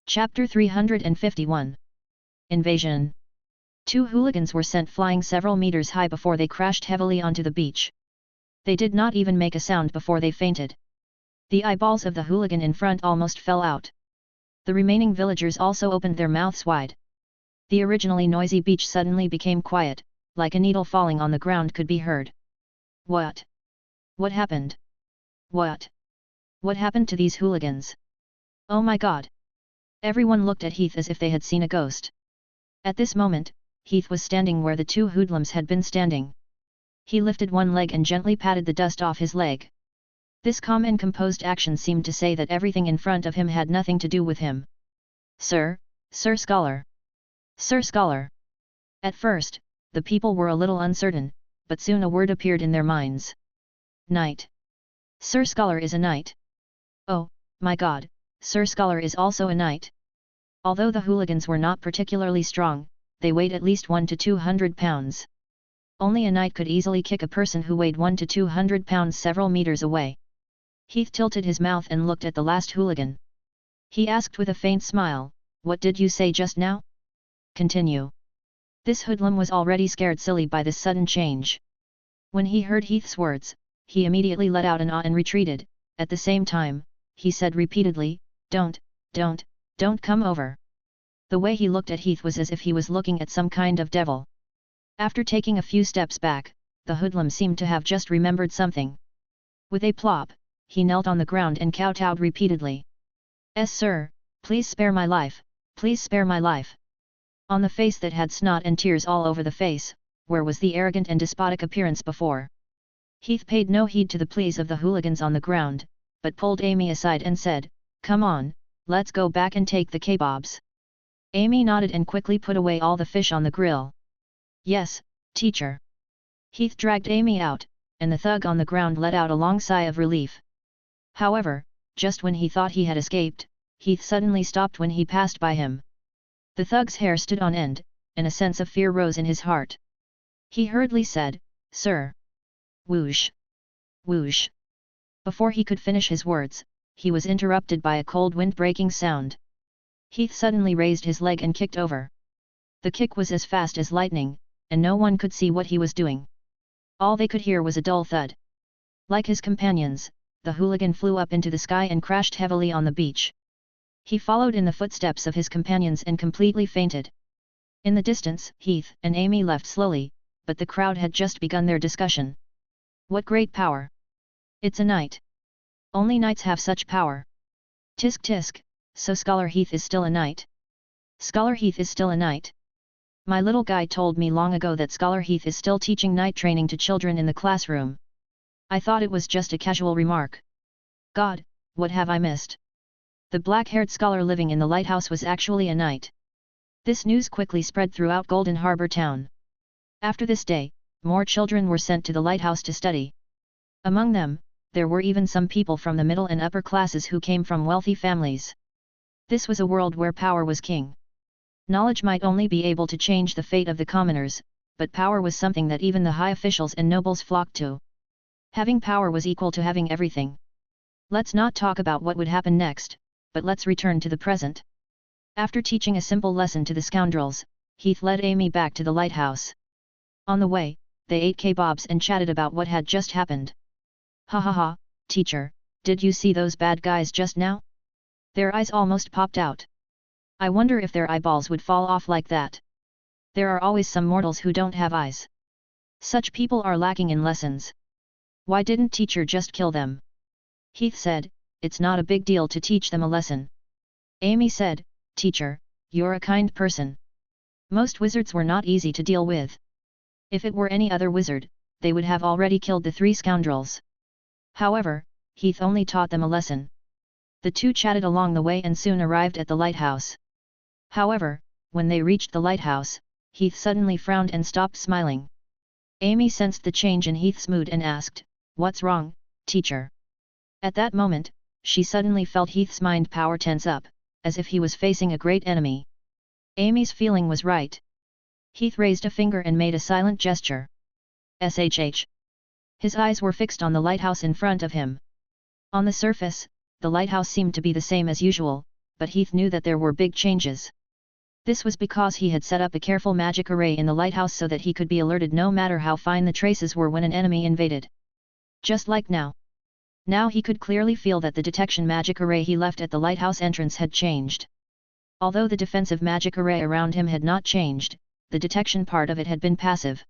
Chapter 351. Invasion. Two hooligans were sent flying several meters high before they crashed heavily onto the beach. They did not even make a sound before they fainted. The eyeballs of the hooligan in front almost fell out. The remaining villagers also opened their mouths wide. The originally noisy beach suddenly became quiet, like a needle falling on the ground could be heard. What? What happened? What? What happened to these hooligans? Oh my God! Everyone looked at Heath as if they had seen a ghost. At this moment, Heath was standing where the two hoodlums had been standing. He lifted one leg and gently patted the dust off his leg. This calm and composed action seemed to say that everything in front of him had nothing to do with him. Sir Scholar. Sir Scholar. At first, the people were a little uncertain, but soon a word appeared in their minds. Knight. Sir Scholar is a knight. Oh, my God, Sir Scholar is also a knight. Although the hooligans were not particularly strong, they weighed at least 1 to 200 pounds. Only a knight could easily kick a person who weighed 1 to 200 pounds several meters away. Heath tilted his mouth and looked at the last hooligan. He asked with a faint smile, "What did you say just now?" Continue. This hoodlum was already scared silly by this sudden change. When he heard Heath's words, he immediately let out an ah and retreated. At the same time, he said repeatedly, Don't come over." The way he looked at Heath was as if he was looking at some kind of devil. After taking a few steps back, the hoodlum seemed to have just remembered something. With a plop, he knelt on the ground and kowtowed repeatedly. "Yes sir, please spare my life, please spare my life." On the face that had snot and tears all over the face, where was the arrogant and despotic appearance before? Heath paid no heed to the pleas of the hooligans on the ground, but pulled Amy aside and said, "Come on, let's go back and take the kebabs." Amy nodded and quickly put away all the fish on the grill. "Yes, teacher." Heath dragged Amy out, and the thug on the ground let out a long sigh of relief. However, just when he thought he had escaped, Heath suddenly stopped when he passed by him. The thug's hair stood on end, and a sense of fear rose in his heart. He hurriedly said, "Sir." Whoosh! Whoosh! Before he could finish his words, he was interrupted by a cold wind-breaking sound. Heath suddenly raised his leg and kicked over. The kick was as fast as lightning, and no one could see what he was doing. All they could hear was a dull thud. Like his companions, the hooligan flew up into the sky and crashed heavily on the beach. He followed in the footsteps of his companions and completely fainted. In the distance, Heath and Amy left slowly, but the crowd had just begun their discussion. What great power! It's a knight. Only knights have such power. Tisk tisk, so Scholar Heath is still a knight? Scholar Heath is still a knight? My little guy told me long ago that Scholar Heath is still teaching knight training to children in the classroom. I thought it was just a casual remark. God, what have I missed? The black-haired scholar living in the lighthouse was actually a knight. This news quickly spread throughout Golden Harbor town. After this day, more children were sent to the lighthouse to study. Among them, there were even some people from the middle and upper classes who came from wealthy families. This was a world where power was king. Knowledge might only be able to change the fate of the commoners, but power was something that even the high officials and nobles flocked to. Having power was equal to having everything. Let's not talk about what would happen next, but let's return to the present. After teaching a simple lesson to the scoundrels, Heath led Amy back to the lighthouse. On the way, they ate kebabs and chatted about what had just happened. "Ha ha ha, teacher, did you see those bad guys just now? Their eyes almost popped out. I wonder if their eyeballs would fall off like that. There are always some mortals who don't have eyes. Such people are lacking in lessons. Why didn't teacher just kill them?" Heath said, "It's not a big deal to teach them a lesson." Amy said, "Teacher, you're a kind person. Most wizards were not easy to deal with. If it were any other wizard, they would have already killed the three scoundrels." However, Heath only taught them a lesson. The two chatted along the way and soon arrived at the lighthouse. However, when they reached the lighthouse, Heath suddenly frowned and stopped smiling. Amy sensed the change in Heath's mood and asked, "What's wrong, teacher?" At that moment, she suddenly felt Heath's mind power tense up, as if he was facing a great enemy. Amy's feeling was right. Heath raised a finger and made a silent gesture. "Shh." His eyes were fixed on the lighthouse in front of him. On the surface, the lighthouse seemed to be the same as usual, but Heath knew that there were big changes. This was because he had set up a careful magic array in the lighthouse so that he could be alerted no matter how fine the traces were when an enemy invaded. Just like now. Now he could clearly feel that the detection magic array he left at the lighthouse entrance had changed. Although the defensive magic array around him had not changed, the detection part of it had been passive.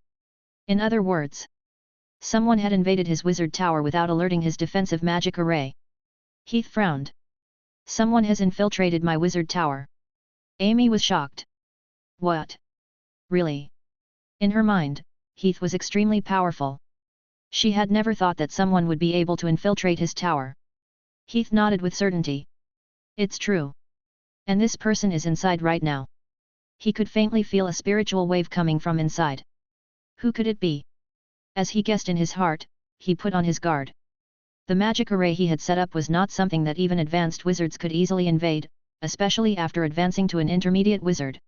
In other words, someone had invaded his wizard tower without alerting his defensive magic array. Heath frowned. Someone has infiltrated my wizard tower. Amy was shocked. What? Really? In her mind, Heath was extremely powerful. She had never thought that someone would be able to infiltrate his tower. Heath nodded with certainty. It's true. And this person is inside right now. He could faintly feel a spiritual wave coming from inside. Who could it be? As he guessed in his heart, he put on his guard. The magic array he had set up was not something that even advanced wizards could easily invade, especially after advancing to an intermediate wizard.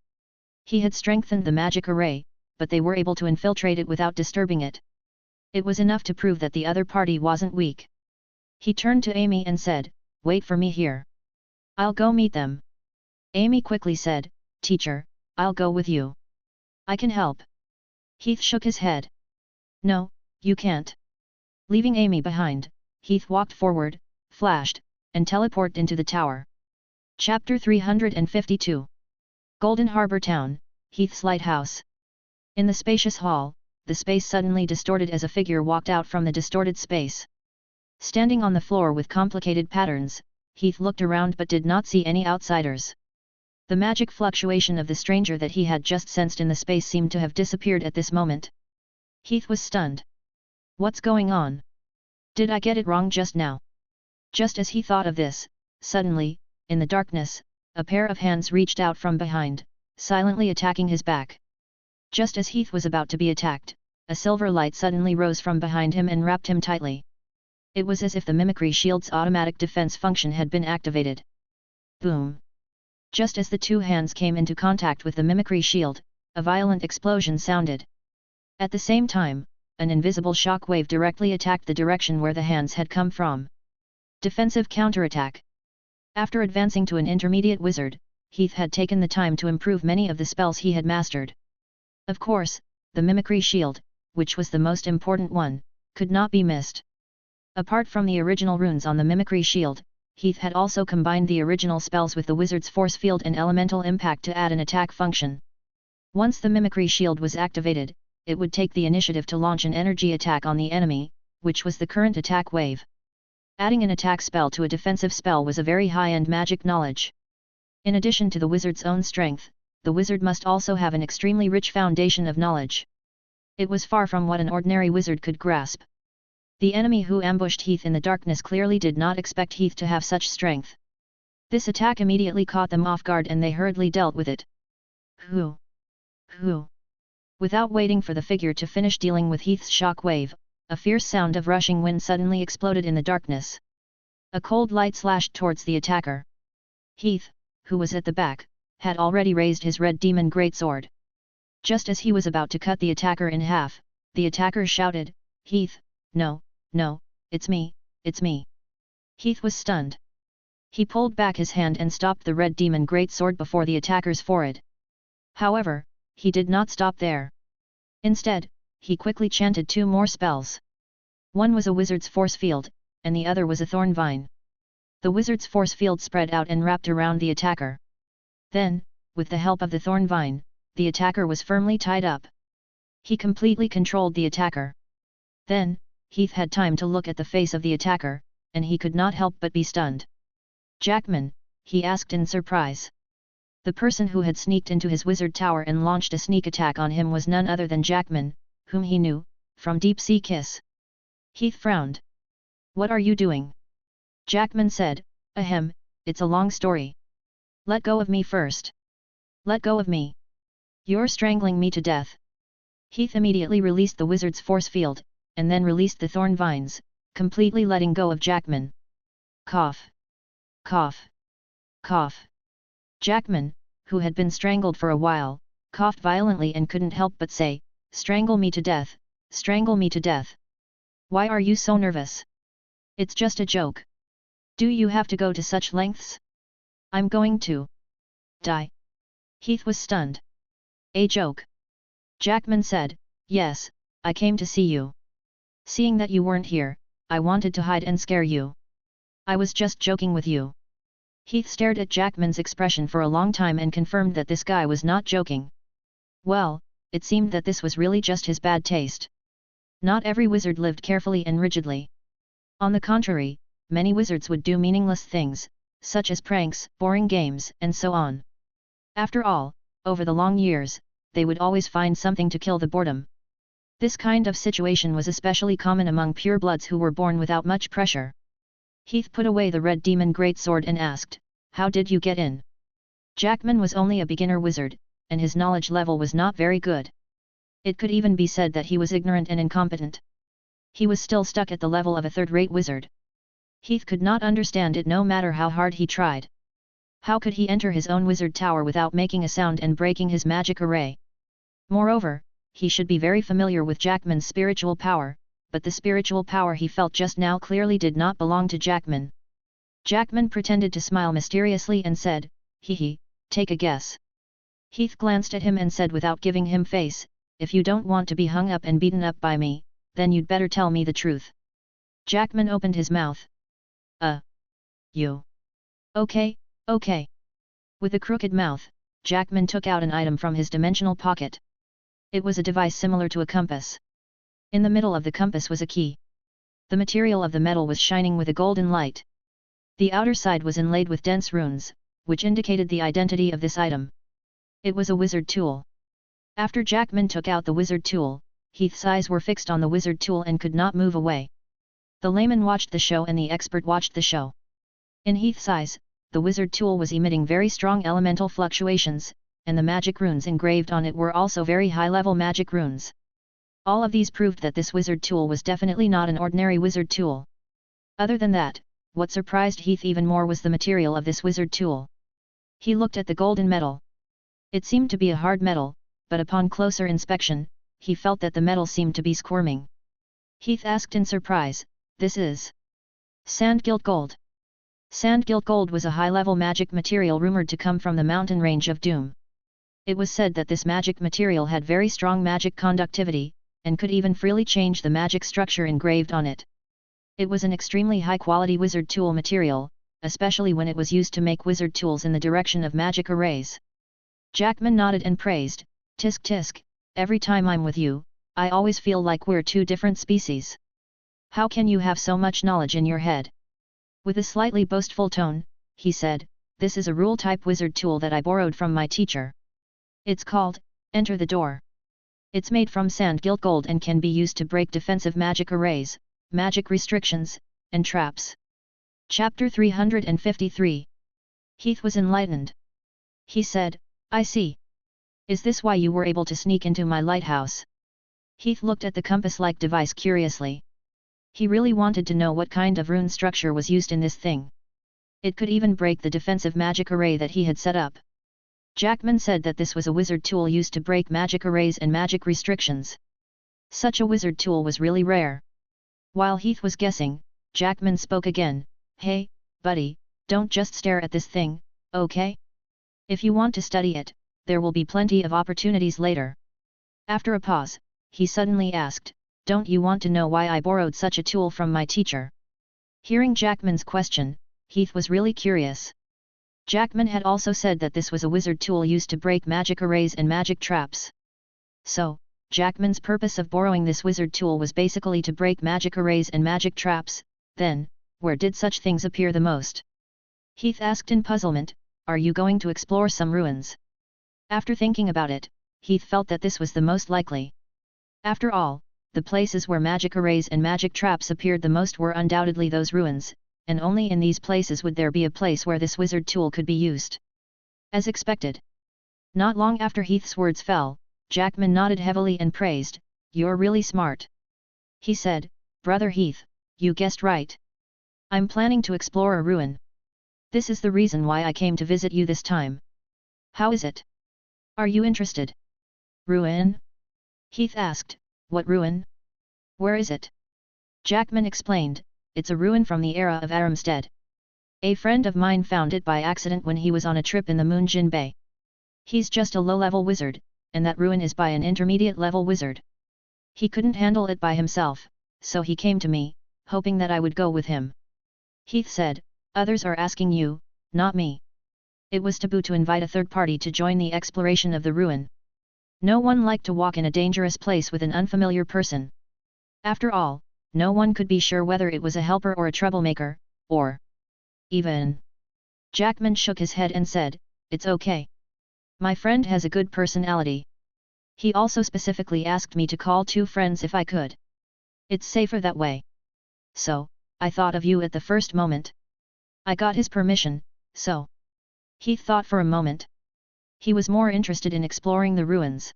He had strengthened the magic array, but they were able to infiltrate it without disturbing it. It was enough to prove that the other party wasn't weak. He turned to Amy and said, "Wait for me here. I'll go meet them." Amy quickly said, "Teacher, I'll go with you. I can help." Heath shook his head. "No, you can't." Leaving Amy behind, Heath walked forward, flashed, and teleported into the tower. Chapter 352. Golden Harbor Town, Heath's lighthouse. In the spacious hall, the space suddenly distorted as a figure walked out from the distorted space. Standing on the floor with complicated patterns, Heath looked around but did not see any outsiders. The magic fluctuation of the stranger that he had just sensed in the space seemed to have disappeared at this moment. Heath was stunned. What's going on? Did I get it wrong just now? Just as he thought of this, suddenly, in the darkness, a pair of hands reached out from behind, silently attacking his back. Just as Heath was about to be attacked, a silver light suddenly rose from behind him and wrapped him tightly. It was as if the mimicry shield's automatic defense function had been activated. Boom! Just as the two hands came into contact with the mimicry shield, a violent explosion sounded. At the same time, an invisible shock wave directly attacked the direction where the hands had come from. Defensive counterattack. After advancing to an intermediate wizard, Heath had taken the time to improve many of the spells he had mastered. Of course, the mimicry shield, which was the most important one, could not be missed. Apart from the original runes on the mimicry shield, Heath had also combined the original spells with the wizard's force field and elemental impact to add an attack function. Once the mimicry shield was activated, it would take the initiative to launch an energy attack on the enemy, which was the current attack wave. Adding an attack spell to a defensive spell was a very high-end magic knowledge. In addition to the wizard's own strength, the wizard must also have an extremely rich foundation of knowledge. It was far from what an ordinary wizard could grasp. The enemy who ambushed Heath in the darkness clearly did not expect Heath to have such strength. This attack immediately caught them off guard and they hurriedly dealt with it. Who? Without waiting for the figure to finish dealing with Heath's shock wave, a fierce sound of rushing wind suddenly exploded in the darkness. A cold light slashed towards the attacker. Heath, who was at the back, had already raised his red demon greatsword. Just as he was about to cut the attacker in half, the attacker shouted, "Heath, no, it's me." Heath was stunned. He pulled back his hand and stopped the red demon greatsword before the attacker's forehead. However, he did not stop there. Instead, he quickly chanted two more spells. One was a wizard's force field, and the other was a thorn vine. The wizard's force field spread out and wrapped around the attacker. Then, with the help of the thorn vine, the attacker was firmly tied up. He completely controlled the attacker. Then, Heath had time to look at the face of the attacker, and he could not help but be stunned. "Jackman?" he asked in surprise. The person who had sneaked into his wizard tower and launched a sneak attack on him was none other than Jackman, whom he knew, from Deep Sea Kiss. Heath frowned. "What are you doing?" Jackman said, "Ahem, it's a long story. Let go of me first." "Let go of me. You're strangling me to death." Heath immediately released the wizard's force field, and then released the thorn vines, completely letting go of Jackman. Cough. Cough. Cough. Jackman, who had been strangled for a while, coughed violently and couldn't help but say, "Strangle me to death, strangle me to death. Why are you so nervous? It's just a joke. Do you have to go to such lengths?" I'm going to die. Heath was stunned. A joke. Jackman said, yes, I came to see you. Seeing that you weren't here, I wanted to hide and scare you. I was just joking with you. Heath stared at Jackman's expression for a long time and confirmed that this guy was not joking. Well, it seemed that this was really just his bad taste. Not every wizard lived carefully and rigidly. On the contrary, many wizards would do meaningless things, such as pranks, boring games, and so on. After all, over the long years, they would always find something to kill the boredom. This kind of situation was especially common among purebloods who were born without much pressure. Heath put away the red demon greatsword and asked, how did you get in? Jackman was only a beginner wizard, and his knowledge level was not very good. It could even be said that he was ignorant and incompetent. He was still stuck at the level of a third-rate wizard. Heath could not understand it no matter how hard he tried. How could he enter his own wizard tower without making a sound and breaking his magic array? Moreover, he should be very familiar with Jackman's spiritual power, but the spiritual power he felt just now clearly did not belong to Jackman. Jackman pretended to smile mysteriously and said, hee hee, take a guess. Heath glanced at him and said without giving him face, if you don't want to be hung up and beaten up by me, then you'd better tell me the truth. Jackman opened his mouth. You. Okay, okay. With a crooked mouth, Jackman took out an item from his dimensional pocket. It was a device similar to a compass. In the middle of the compass was a key. The material of the metal was shining with a golden light. The outer side was inlaid with dense runes, which indicated the identity of this item. It was a wizard tool. After Jackman took out the wizard tool, Heath's eyes were fixed on the wizard tool and could not move away. The layman watched the show and the expert watched the show. In Heath's eyes, the wizard tool was emitting very strong elemental fluctuations, and the magic runes engraved on it were also very high-level magic runes. All of these proved that this wizard tool was definitely not an ordinary wizard tool. Other than that, what surprised Heath even more was the material of this wizard tool. He looked at the golden metal. It seemed to be a hard metal, but upon closer inspection, he felt that the metal seemed to be squirming. Heath asked in surprise, this is sand-gilt gold. Sand-gilt gold was a high-level magic material rumored to come from the mountain range of Doom. It was said that this magic material had very strong magic conductivity, and could even freely change the magic structure engraved on it. It was an extremely high-quality wizard tool material, especially when it was used to make wizard tools in the direction of magic arrays. Jackman nodded and praised, tisk tisk, every time I'm with you, I always feel like we're two different species. How can you have so much knowledge in your head? With a slightly boastful tone, he said, this is a rule-type wizard tool that I borrowed from my teacher. It's called, Enter the Door. It's made from sand-gilt gold and can be used to break defensive magic arrays, magic restrictions, and traps. Chapter 353. Heath was enlightened. He said, I see. Is this why you were able to sneak into my lighthouse? Heath looked at the compass-like device curiously. He really wanted to know what kind of rune structure was used in this thing. It could even break the defensive magic array that he had set up. Jackman said that this was a wizard tool used to break magic arrays and magic restrictions. Such a wizard tool was really rare. While Heath was guessing, Jackman spoke again, hey, buddy, don't just stare at this thing, okay? If you want to study it, there will be plenty of opportunities later. After a pause, he suddenly asked, don't you want to know why I borrowed such a tool from my teacher? Hearing Jackman's question, Heath was really curious. Jackman had also said that this was a wizard tool used to break magic arrays and magic traps. So, Jackman's purpose of borrowing this wizard tool was basically to break magic arrays and magic traps. Then, where did such things appear the most? Heath asked in puzzlement, are you going to explore some ruins? After thinking about it, Heath felt that this was the most likely. After all, the places where magic arrays and magic traps appeared the most were undoubtedly those ruins, and only in these places would there be a place where this wizard tool could be used. As expected. Not long after Heath's words fell, Jackman nodded heavily and praised, you're really smart. He said, Brother Heath, you guessed right. I'm planning to explore a ruin. This is the reason why I came to visit you this time. How is it? Are you interested? Ruin? Heath asked, what ruin? Where is it? Jackman explained, it's a ruin from the era of Aramstead. A friend of mine found it by accident when he was on a trip in the Moonjin Bay. He's just a low-level wizard, and that ruin is by an intermediate-level wizard. He couldn't handle it by himself, so he came to me, hoping that I would go with him. Heath said, others are asking you, not me. It was taboo to invite a third party to join the exploration of the ruin. No one liked to walk in a dangerous place with an unfamiliar person. After all, no one could be sure whether it was a helper or a troublemaker, or even. Jackman shook his head and said, it's okay. My friend has a good personality. He also specifically asked me to call 2 friends if I could. It's safer that way. So, I thought of you at the first moment. I got his permission, so. Heath thought for a moment. He was more interested in exploring the ruins.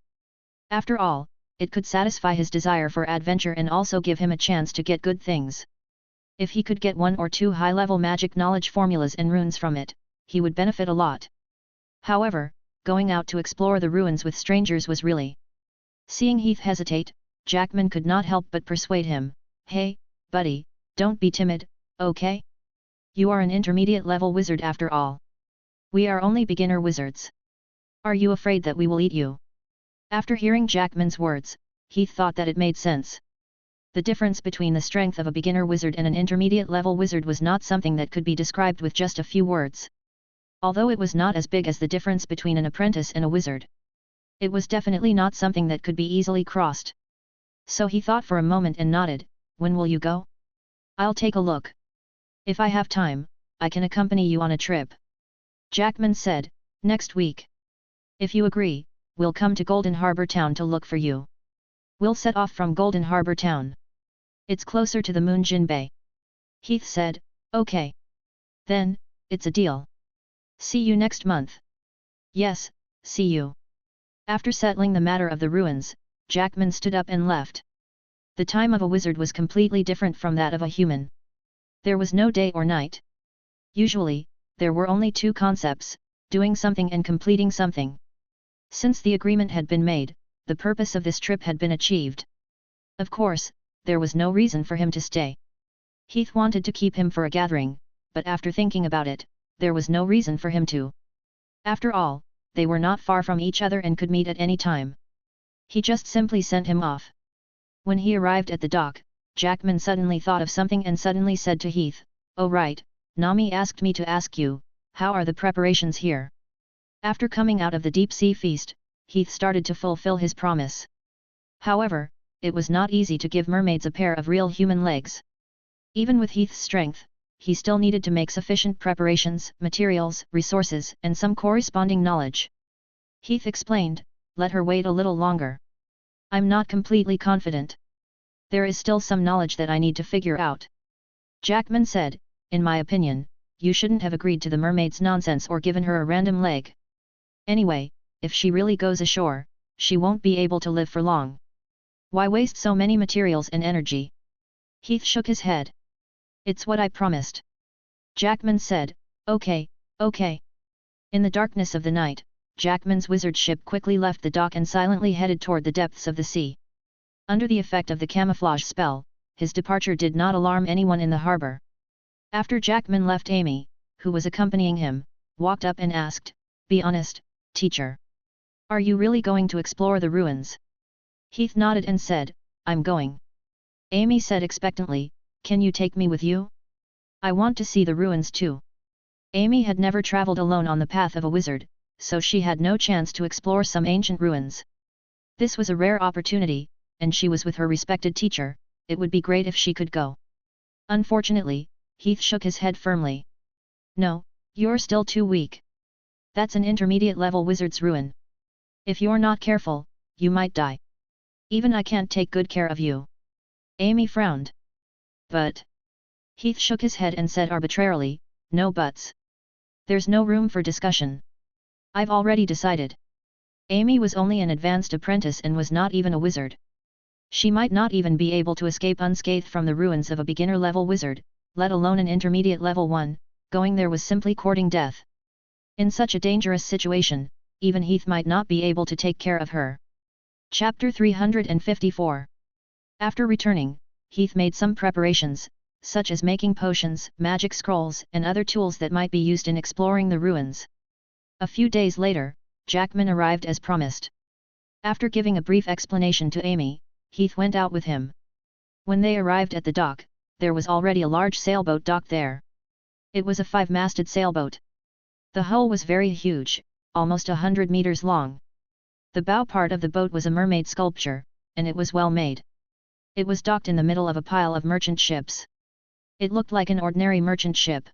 After all, it could satisfy his desire for adventure and also give him a chance to get good things. If he could get 1 or 2 high-level magic knowledge formulas and runes from it, he would benefit a lot. However, going out to explore the ruins with strangers was really. Seeing Heath hesitate, Jackman could not help but persuade him, hey, buddy, don't be timid, okay? You are an intermediate-level wizard after all. We are only beginner wizards. Are you afraid that we will eat you? After hearing Jackman's words, Heath thought that it made sense. The difference between the strength of a beginner wizard and an intermediate-level wizard was not something that could be described with just a few words. Although it was not as big as the difference between an apprentice and a wizard. It was definitely not something that could be easily crossed. So he thought for a moment and nodded, when will you go? I'll take a look. If I have time, I can accompany you on a trip. Jackman said, next week. If you agree, we'll come to Golden Harbor Town to look for you. We'll set off from Golden Harbor Town. It's closer to the Moonjin Bay. Heath said, okay. Then, it's a deal. See you next month. Yes, see you. After settling the matter of the ruins, Jackman stood up and left. The time of a wizard was completely different from that of a human. There was no day or night. Usually, there were only 2 concepts, doing something and completing something. Since the agreement had been made, the purpose of this trip had been achieved. Of course, there was no reason for him to stay. Heath wanted to keep him for a gathering, but after thinking about it, there was no reason for him to. After all, they were not far from each other and could meet at any time. He just simply sent him off. When he arrived at the dock, Jackman suddenly thought of something and suddenly said to Heath, oh right, Nami asked me to ask you, how are the preparations here? After coming out of the deep-sea feast, Heath started to fulfill his promise. However, it was not easy to give mermaids a pair of real human legs. Even with Heath's strength, he still needed to make sufficient preparations, materials, resources, and some corresponding knowledge. Heath explained, let her wait a little longer. I'm not completely confident. There is still some knowledge that I need to figure out. Jackman said, in my opinion, you shouldn't have agreed to the mermaid's nonsense or given her a random leg. Anyway, if she really goes ashore, she won't be able to live for long. Why waste so many materials and energy? Heath shook his head. It's what I promised. Jackman said, okay, okay. In the darkness of the night, Jackman's wizard ship quickly left the dock and silently headed toward the depths of the sea. Under the effect of the camouflage spell, his departure did not alarm anyone in the harbor. After Jackman left, Amy, who was accompanying him, walked up and asked, be honest, teacher. Are you really going to explore the ruins? Heath nodded and said, I'm going. Amy said expectantly, can you take me with you? I want to see the ruins too. Amy had never traveled alone on the path of a wizard, so she had no chance to explore some ancient ruins. This was a rare opportunity, and she was with her respected teacher, it would be great if she could go. Unfortunately, Heath shook his head firmly. No, you're still too weak. That's an intermediate-level wizard's ruin. If you're not careful, you might die. Even I can't take good care of you. Amy frowned. But. Heath shook his head and said arbitrarily, no buts. There's no room for discussion. I've already decided. Amy was only an advanced apprentice and was not even a wizard. She might not even be able to escape unscathed from the ruins of a beginner-level wizard, let alone an intermediate-level one. Going there was simply courting death. In such a dangerous situation, even Heath might not be able to take care of her. Chapter 354. After returning, Heath made some preparations, such as making potions, magic scrolls, and other tools that might be used in exploring the ruins. A few days later, Jackman arrived as promised. After giving a brief explanation to Amy, Heath went out with him. When they arrived at the dock, there was already a large sailboat docked there. It was a 5-masted sailboat. The hull was very huge, almost 100 meters long. The bow part of the boat was a mermaid sculpture, and it was well made. It was docked in the middle of a pile of merchant ships. It looked like an ordinary merchant ship.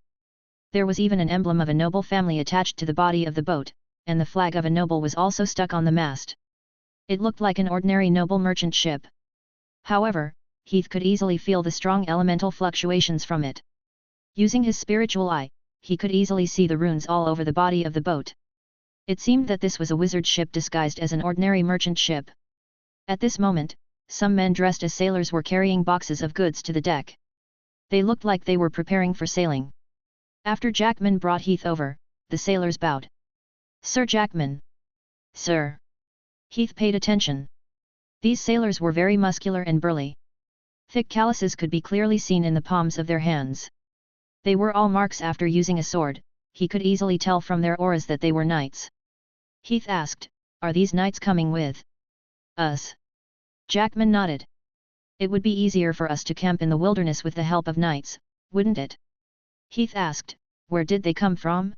There was even an emblem of a noble family attached to the body of the boat, and the flag of a noble was also stuck on the mast. It looked like an ordinary noble merchant ship. However, Heath could easily feel the strong elemental fluctuations from it. Using his spiritual eye, he could easily see the runes all over the body of the boat. It seemed that this was a wizard ship disguised as an ordinary merchant ship. At this moment, some men dressed as sailors were carrying boxes of goods to the deck. They looked like they were preparing for sailing. After Jackman brought Heath over, the sailors bowed. "Sir Jackman." "Sir." Heath paid attention. These sailors were very muscular and burly. Thick calluses could be clearly seen in the palms of their hands. They were all marks after using a sword. He could easily tell from their auras that they were knights. Heath asked, "Are these knights coming with us?" Jackman nodded. "It would be easier for us to camp in the wilderness with the help of knights, wouldn't it?" Heath asked, "Where did they come from?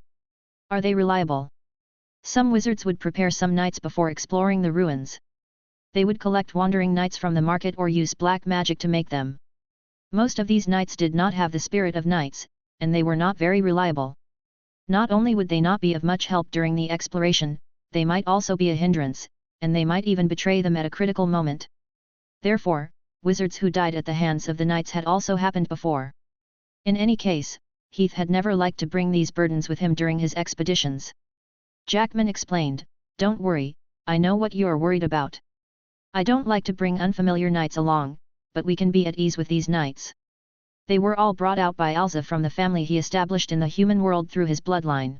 Are they reliable?" Some wizards would prepare some knights before exploring the ruins. They would collect wandering knights from the market or use black magic to make them. Most of these knights did not have the spirit of knights, and they were not very reliable. Not only would they not be of much help during the exploration, they might also be a hindrance, and they might even betray them at a critical moment. Therefore, wizards who died at the hands of the knights had also happened before. In any case, Heath had never liked to bring these burdens with him during his expeditions. Jackman explained, "Don't worry, I know what you are worried about. I don't like to bring unfamiliar knights along, but we can be at ease with these knights. They were all brought out by Alza from the family he established in the human world through his bloodline.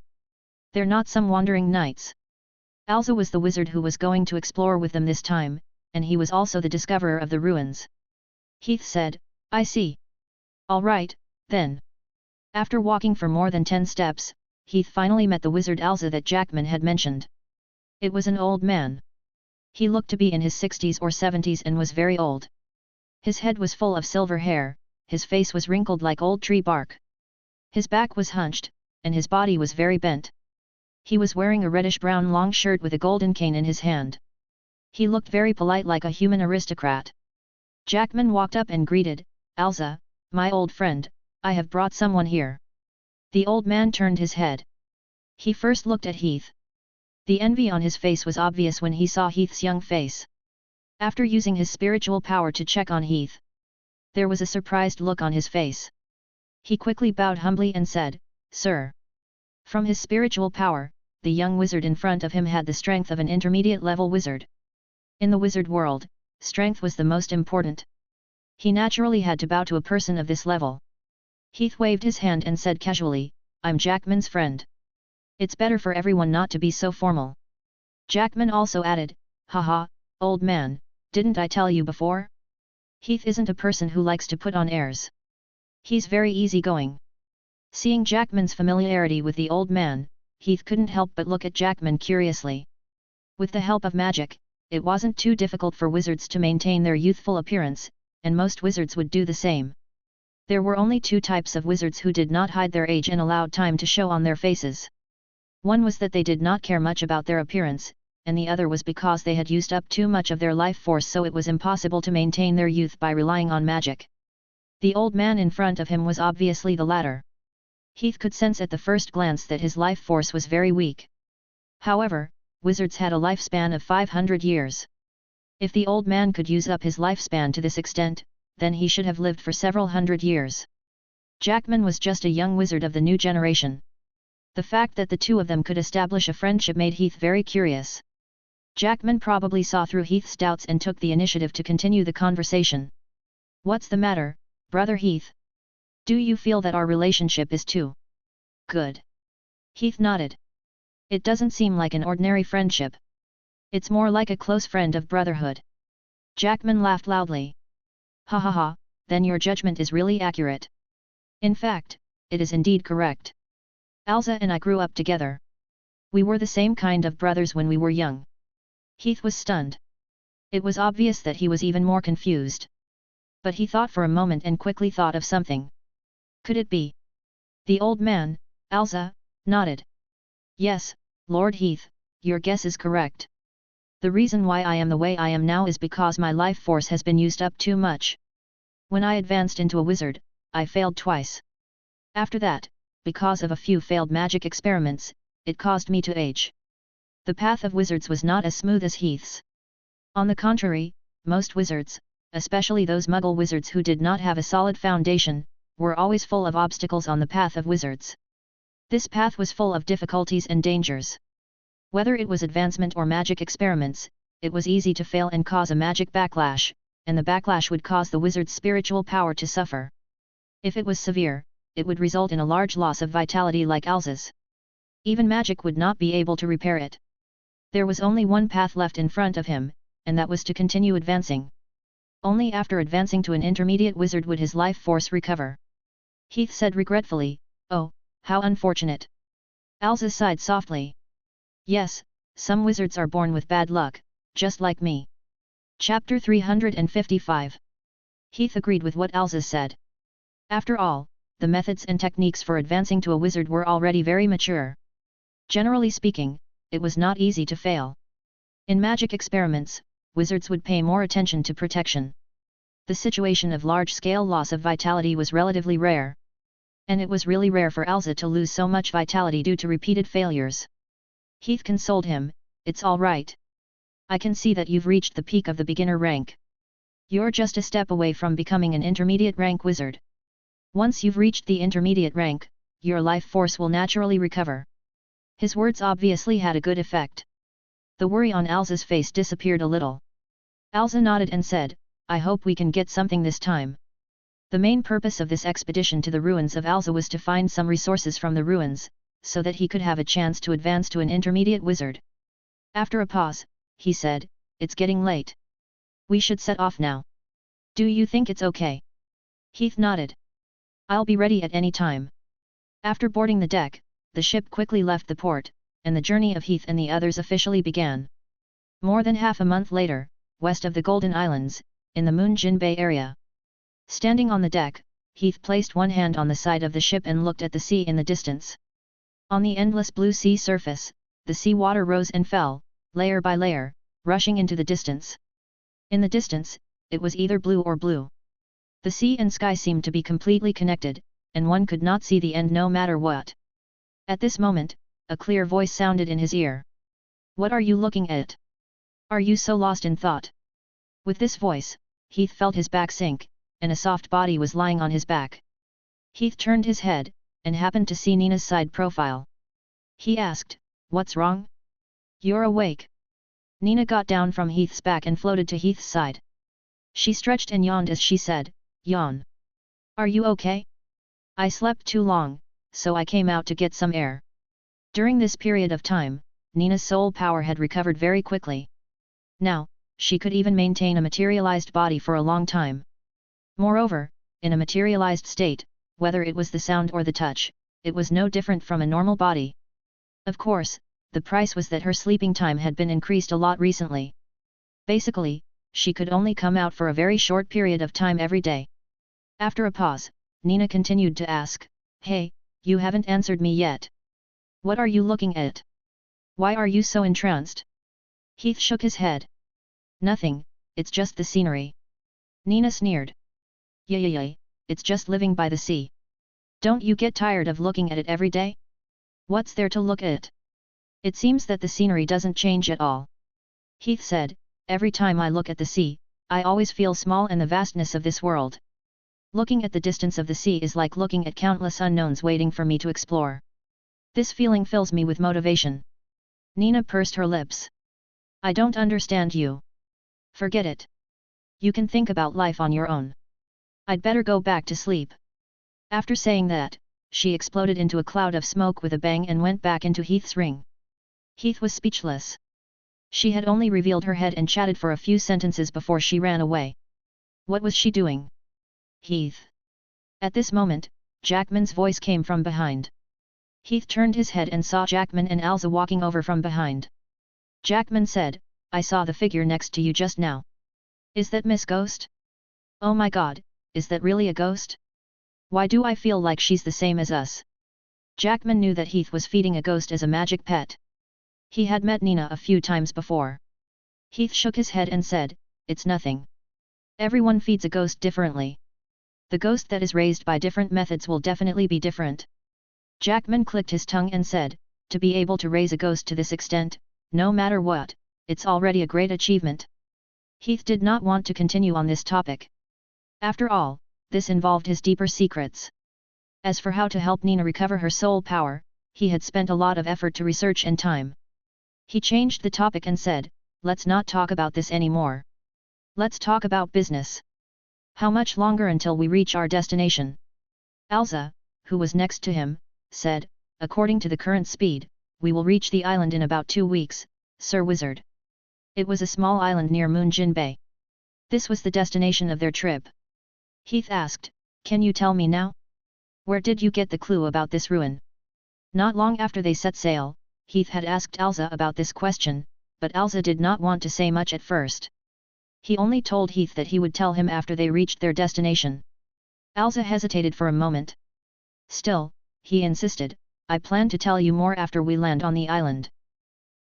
They're not some wandering knights. Alza was the wizard who was going to explore with them this time, and he was also the discoverer of the ruins." Heath said, "I see. All right, then." After walking for more than 10 steps, Heath finally met the wizard Alza that Jackman had mentioned. It was an old man. He looked to be in his 60s or 70s and was very old. His head was full of silver hair, his face was wrinkled like old tree bark. His back was hunched, and his body was very bent. He was wearing a reddish-brown long shirt with a golden cane in his hand. He looked very polite like a human aristocrat. Jackman walked up and greeted, "Alza, my old friend, I have brought someone here." The old man turned his head. He first looked at Heath. The envy on his face was obvious when he saw Heath's young face. After using his spiritual power to check on Heath, there was a surprised look on his face. He quickly bowed humbly and said, "Sir." From his spiritual power, the young wizard in front of him had the strength of an intermediate-level wizard. In the wizard world, strength was the most important. He naturally had to bow to a person of this level. Heath waved his hand and said casually, "I'm Jackman's friend. It's better for everyone not to be so formal." Jackman also added, "Haha, old man, didn't I tell you before? Heath isn't a person who likes to put on airs. He's very easygoing." Seeing Jackman's familiarity with the old man, Heath couldn't help but look at Jackman curiously. With the help of magic, it wasn't too difficult for wizards to maintain their youthful appearance, and most wizards would do the same. There were only 2 types of wizards who did not hide their age and allowed time to show on their faces. One was that they did not care much about their appearance, and the other was because they had used up too much of their life force, so it was impossible to maintain their youth by relying on magic. The old man in front of him was obviously the latter. Heath could sense at the first glance that his life force was very weak. However, wizards had a lifespan of 500 years. If the old man could use up his lifespan to this extent, then he should have lived for several hundred years. Jackman was just a young wizard of the new generation. The fact that the two of them could establish a friendship made Heath very curious. Jackman probably saw through Heath's doubts and took the initiative to continue the conversation. "What's the matter, brother Heath? Do you feel that our relationship is too good?" Heath nodded. "It doesn't seem like an ordinary friendship. It's more like a close friend of brotherhood." Jackman laughed loudly. "Ha ha ha, then your judgment is really accurate. In fact, it is indeed correct. Elsa and I grew up together. We were the same kind of brothers when we were young. Heath was stunned. It was obvious that he was even more confused. But he thought for a moment and quickly thought of something. Could it be? The old man, Elsa, nodded. Yes, Lord Heath, your guess is correct. The reason why I am the way I am now is because my life force has been used up too much. When I advanced into a wizard, I failed twice. After that, because of a few failed magic experiments, it caused me to age. The path of wizards was not as smooth as Heath's. On the contrary, most wizards, especially those Muggle wizards who did not have a solid foundation, were always full of obstacles on the path of wizards. This path was full of difficulties and dangers. Whether it was advancement or magic experiments, it was easy to fail and cause a magic backlash, and the backlash would cause the wizard's spiritual power to suffer. If it was severe, it would result in a large loss of vitality like Elsa's. Even magic would not be able to repair it. There was only one path left in front of him, and that was to continue advancing. Only after advancing to an intermediate wizard would his life force recover. Heath said regretfully, "Oh, how unfortunate." Elsa sighed softly. "Yes, some wizards are born with bad luck, just like me." Chapter 355. Heath agreed with what Elsa said. After all, the methods and techniques for advancing to a wizard were already very mature. Generally speaking, it was not easy to fail. In magic experiments, wizards would pay more attention to protection. The situation of large-scale loss of vitality was relatively rare. And it was really rare for Elsa to lose so much vitality due to repeated failures. Heath consoled him, "It's all right. I can see that you've reached the peak of the beginner rank. You're just a step away from becoming an intermediate rank wizard. Once you've reached the intermediate rank, your life force will naturally recover." His words obviously had a good effect. The worry on Elsa's face disappeared a little. Elsa nodded and said, "I hope we can get something this time." The main purpose of this expedition to the ruins of Elsa was to find some resources from the ruins, so that he could have a chance to advance to an intermediate wizard. After a pause, he said, "It's getting late. We should set off now. Do you think it's okay?" Heath nodded. "I'll be ready at any time." After boarding the deck, the ship quickly left the port, and the journey of Heath and the others officially began. More than half a month later, west of the Golden Islands, in the Moon Jin Bay area. Standing on the deck, Heath placed one hand on the side of the ship and looked at the sea in the distance. On the endless blue sea surface, the sea water rose and fell, layer by layer, rushing into the distance. In the distance, it was either blue or blue. The sea and sky seemed to be completely connected, and one could not see the end no matter what. At this moment, a clear voice sounded in his ear. "What are you looking at? Are you so lost in thought?" With this voice, Heath felt his back sink, and a soft body was lying on his back. Heath turned his head, and happened to see Nina's side profile. He asked, "What's wrong? You're awake." Nina got down from Heath's back and floated to Heath's side. She stretched and yawned as she said, "Yawn. Are you okay?" "I slept too long, so I came out to get some air." During this period of time, Nina's soul power had recovered very quickly. Now, she could even maintain a materialized body for a long time. Moreover, in a materialized state, whether it was the sound or the touch, it was no different from a normal body. Of course, the price was that her sleeping time had been increased a lot recently. Basically, she could only come out for a very short period of time every day. After a pause, Nina continued to ask, "Hey, you haven't answered me yet. What are you looking at? Why are you so entranced?" Heath shook his head. "Nothing, it's just the scenery." Nina sneered. Yeah, it's just living by the sea. Don't you get tired of looking at it every day? What's there to look at? It seems that the scenery doesn't change at all." Heath said, "Every time I look at the sea, I always feel small in the vastness of this world. Looking at the distance of the sea is like looking at countless unknowns waiting for me to explore. This feeling fills me with motivation." Nina pursed her lips. "I don't understand you. Forget it. You can think about life on your own. I'd better go back to sleep." After saying that, she exploded into a cloud of smoke with a bang and went back into Heath's ring. Heath was speechless. She had only revealed her head and chatted for a few sentences before she ran away. What was she doing? Heath. At this moment, Jackman's voice came from behind. Heath turned his head and saw Jackman and Elsa walking over from behind. Jackman said, "I saw the figure next to you just now. Is that Miss Ghost? Oh my god, is that really a ghost? Why do I feel like she's the same as us?" Jackman knew that Heath was feeding a ghost as a magic pet. He had met Nina a few times before. Heath shook his head and said, "It's nothing. Everyone feeds a ghost differently. The ghost that is raised by different methods will definitely be different." Jackman clicked his tongue and said, "To be able to raise a ghost to this extent, no matter what, it's already a great achievement." Heath did not want to continue on this topic. After all, this involved his deeper secrets. As for how to help Nina recover her soul power, he had spent a lot of effort to research and time. He changed the topic and said, "Let's not talk about this anymore. Let's talk about business. How much longer until we reach our destination?" Elsa, who was next to him, said, "According to the current speed, we will reach the island in about 2 weeks, Sir Wizard." It was a small island near Moonjin Bay. This was the destination of their trip. Heath asked, "Can you tell me now? Where did you get the clue about this ruin?" Not long after they set sail, Heath had asked Elsa about this question, but Elsa did not want to say much at first. He only told Heath that he would tell him after they reached their destination. Elsa hesitated for a moment. Still, he insisted, "I plan to tell you more after we land on the island.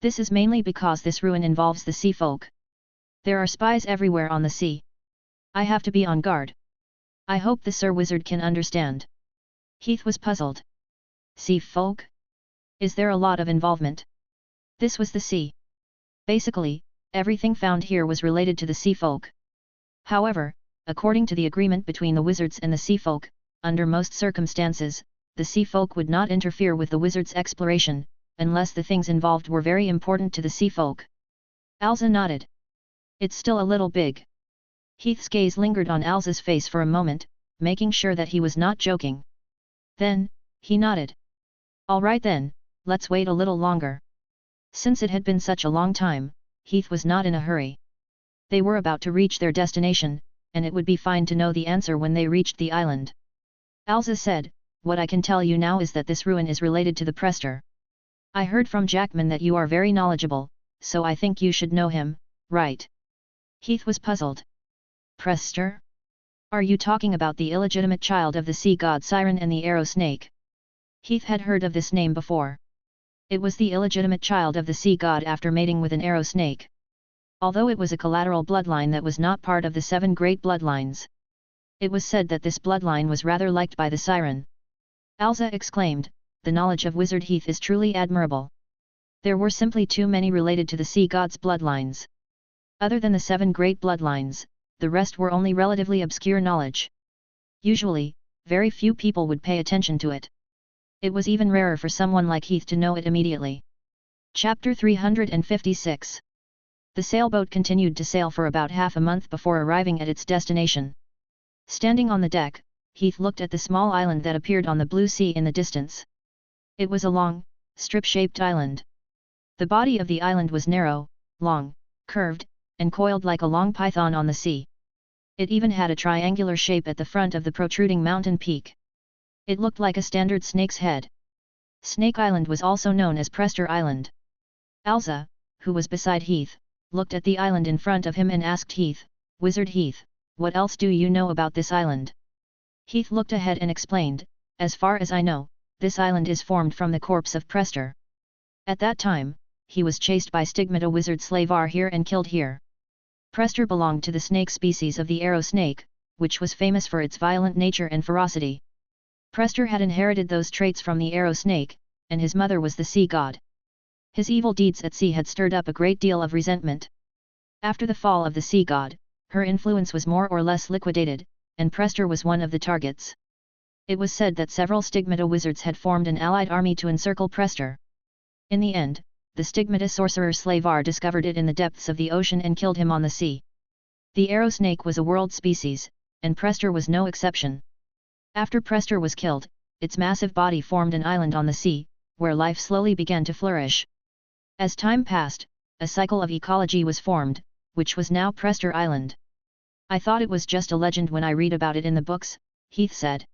This is mainly because this ruin involves the sea folk. There are spies everywhere on the sea. I have to be on guard. I hope the Sir Wizard can understand." Heath was puzzled. Sea folk? Is there a lot of involvement? This was the sea. Basically, everything found here was related to the sea folk. However, according to the agreement between the wizards and the sea folk, under most circumstances, the sea folk would not interfere with the wizards' exploration, unless the things involved were very important to the sea folk. Elsa nodded. "It's still a little big." Heath's gaze lingered on Elsa's face for a moment, making sure that he was not joking. Then, he nodded. "All right then, let's wait a little longer." Since it had been such a long time, Heath was not in a hurry. They were about to reach their destination, and it would be fine to know the answer when they reached the island. Elsa said, "What I can tell you now is that this ruin is related to the Prester. I heard from Jackman that you are very knowledgeable, so I think you should know him, right?" Heath was puzzled. "Prester? Are you talking about the illegitimate child of the sea god Siren and the arrow snake?" Heath had heard of this name before. It was the illegitimate child of the sea god after mating with an arrow snake. Although it was a collateral bloodline that was not part of the 7 great bloodlines. It was said that this bloodline was rather liked by the Siren. Elsa exclaimed, "The knowledge of Wizard Heath is truly admirable. There were simply too many related to the sea god's bloodlines. Other than the 7 great bloodlines, the rest were only relatively obscure knowledge. Usually, very few people would pay attention to it. It was even rarer for someone like Heath to know it immediately." Chapter 356. The sailboat continued to sail for about half a month before arriving at its destination. Standing on the deck, Heath looked at the small island that appeared on the blue sea in the distance. It was a long, strip-shaped island. The body of the island was narrow, long, curved, and coiled like a long python on the sea. It even had a triangular shape at the front of the protruding mountain peak. It looked like a standard snake's head. Snake Island was also known as Prester Island. Elsa, who was beside Heath, looked at the island in front of him and asked Heath, "Wizard Heath, what else do you know about this island?" Heath looked ahead and explained, "As far as I know, this island is formed from the corpse of Prester. At that time, he was chased by Stigmata wizard Slavar here and killed here. Prester belonged to the snake species of the arrow snake, which was famous for its violent nature and ferocity. Prester had inherited those traits from the arrow snake, and his mother was the sea god. His evil deeds at sea had stirred up a great deal of resentment. After the fall of the sea god, her influence was more or less liquidated, and Prester was one of the targets. It was said that several Stigmata wizards had formed an allied army to encircle Prester. In the end, the Stigmata sorcerer Slavar discovered it in the depths of the ocean and killed him on the sea. The arrow snake was a world species, and Prester was no exception. After Prester was killed, its massive body formed an island on the sea, where life slowly began to flourish. As time passed, a cycle of ecology was formed, which was now Prester Island. "I thought it was just a legend when I read about it in the books," Heath said.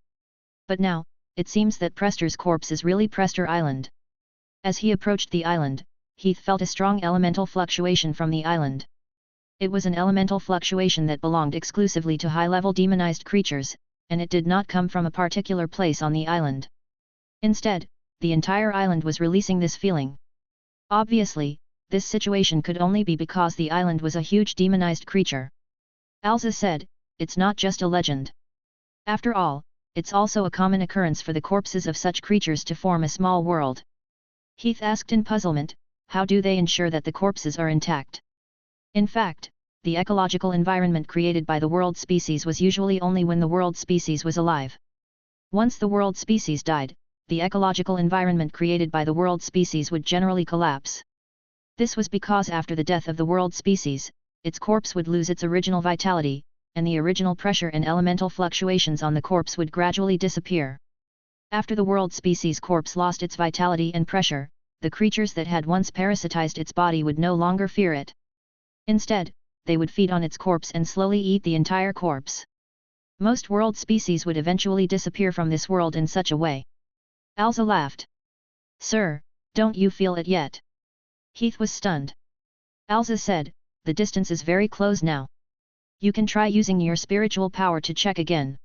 "But now, it seems that Prester's corpse is really Prester Island. As he approached the island, Heath felt a strong elemental fluctuation from the island. It was an elemental fluctuation that belonged exclusively to high-level demonized creatures, and it did not come from a particular place on the island. Instead, the entire island was releasing this feeling. Obviously, this situation could only be because the island was a huge demonized creature. Alza said, "It's not just a legend. After all, it's also a common occurrence for the corpses of such creatures to form a small world." Heath asked in puzzlement, "How do they ensure that the corpses are intact?" In fact, the ecological environment created by the world species was usually only when the world species was alive. Once the world species died, the ecological environment created by the world species would generally collapse. This was because after the death of the world species, its corpse would lose its original vitality, and the original pressure and elemental fluctuations on the corpse would gradually disappear. After the world species corpse lost its vitality and pressure, the creatures that had once parasitized its body would no longer fear it. Instead, they would feed on its corpse and slowly eat the entire corpse. Most world species would eventually disappear from this world in such a way. Alza laughed. "Sir, don't you feel it yet?" Heath was stunned. Alza said, "The distance is very close now. You can try using your spiritual power to check again."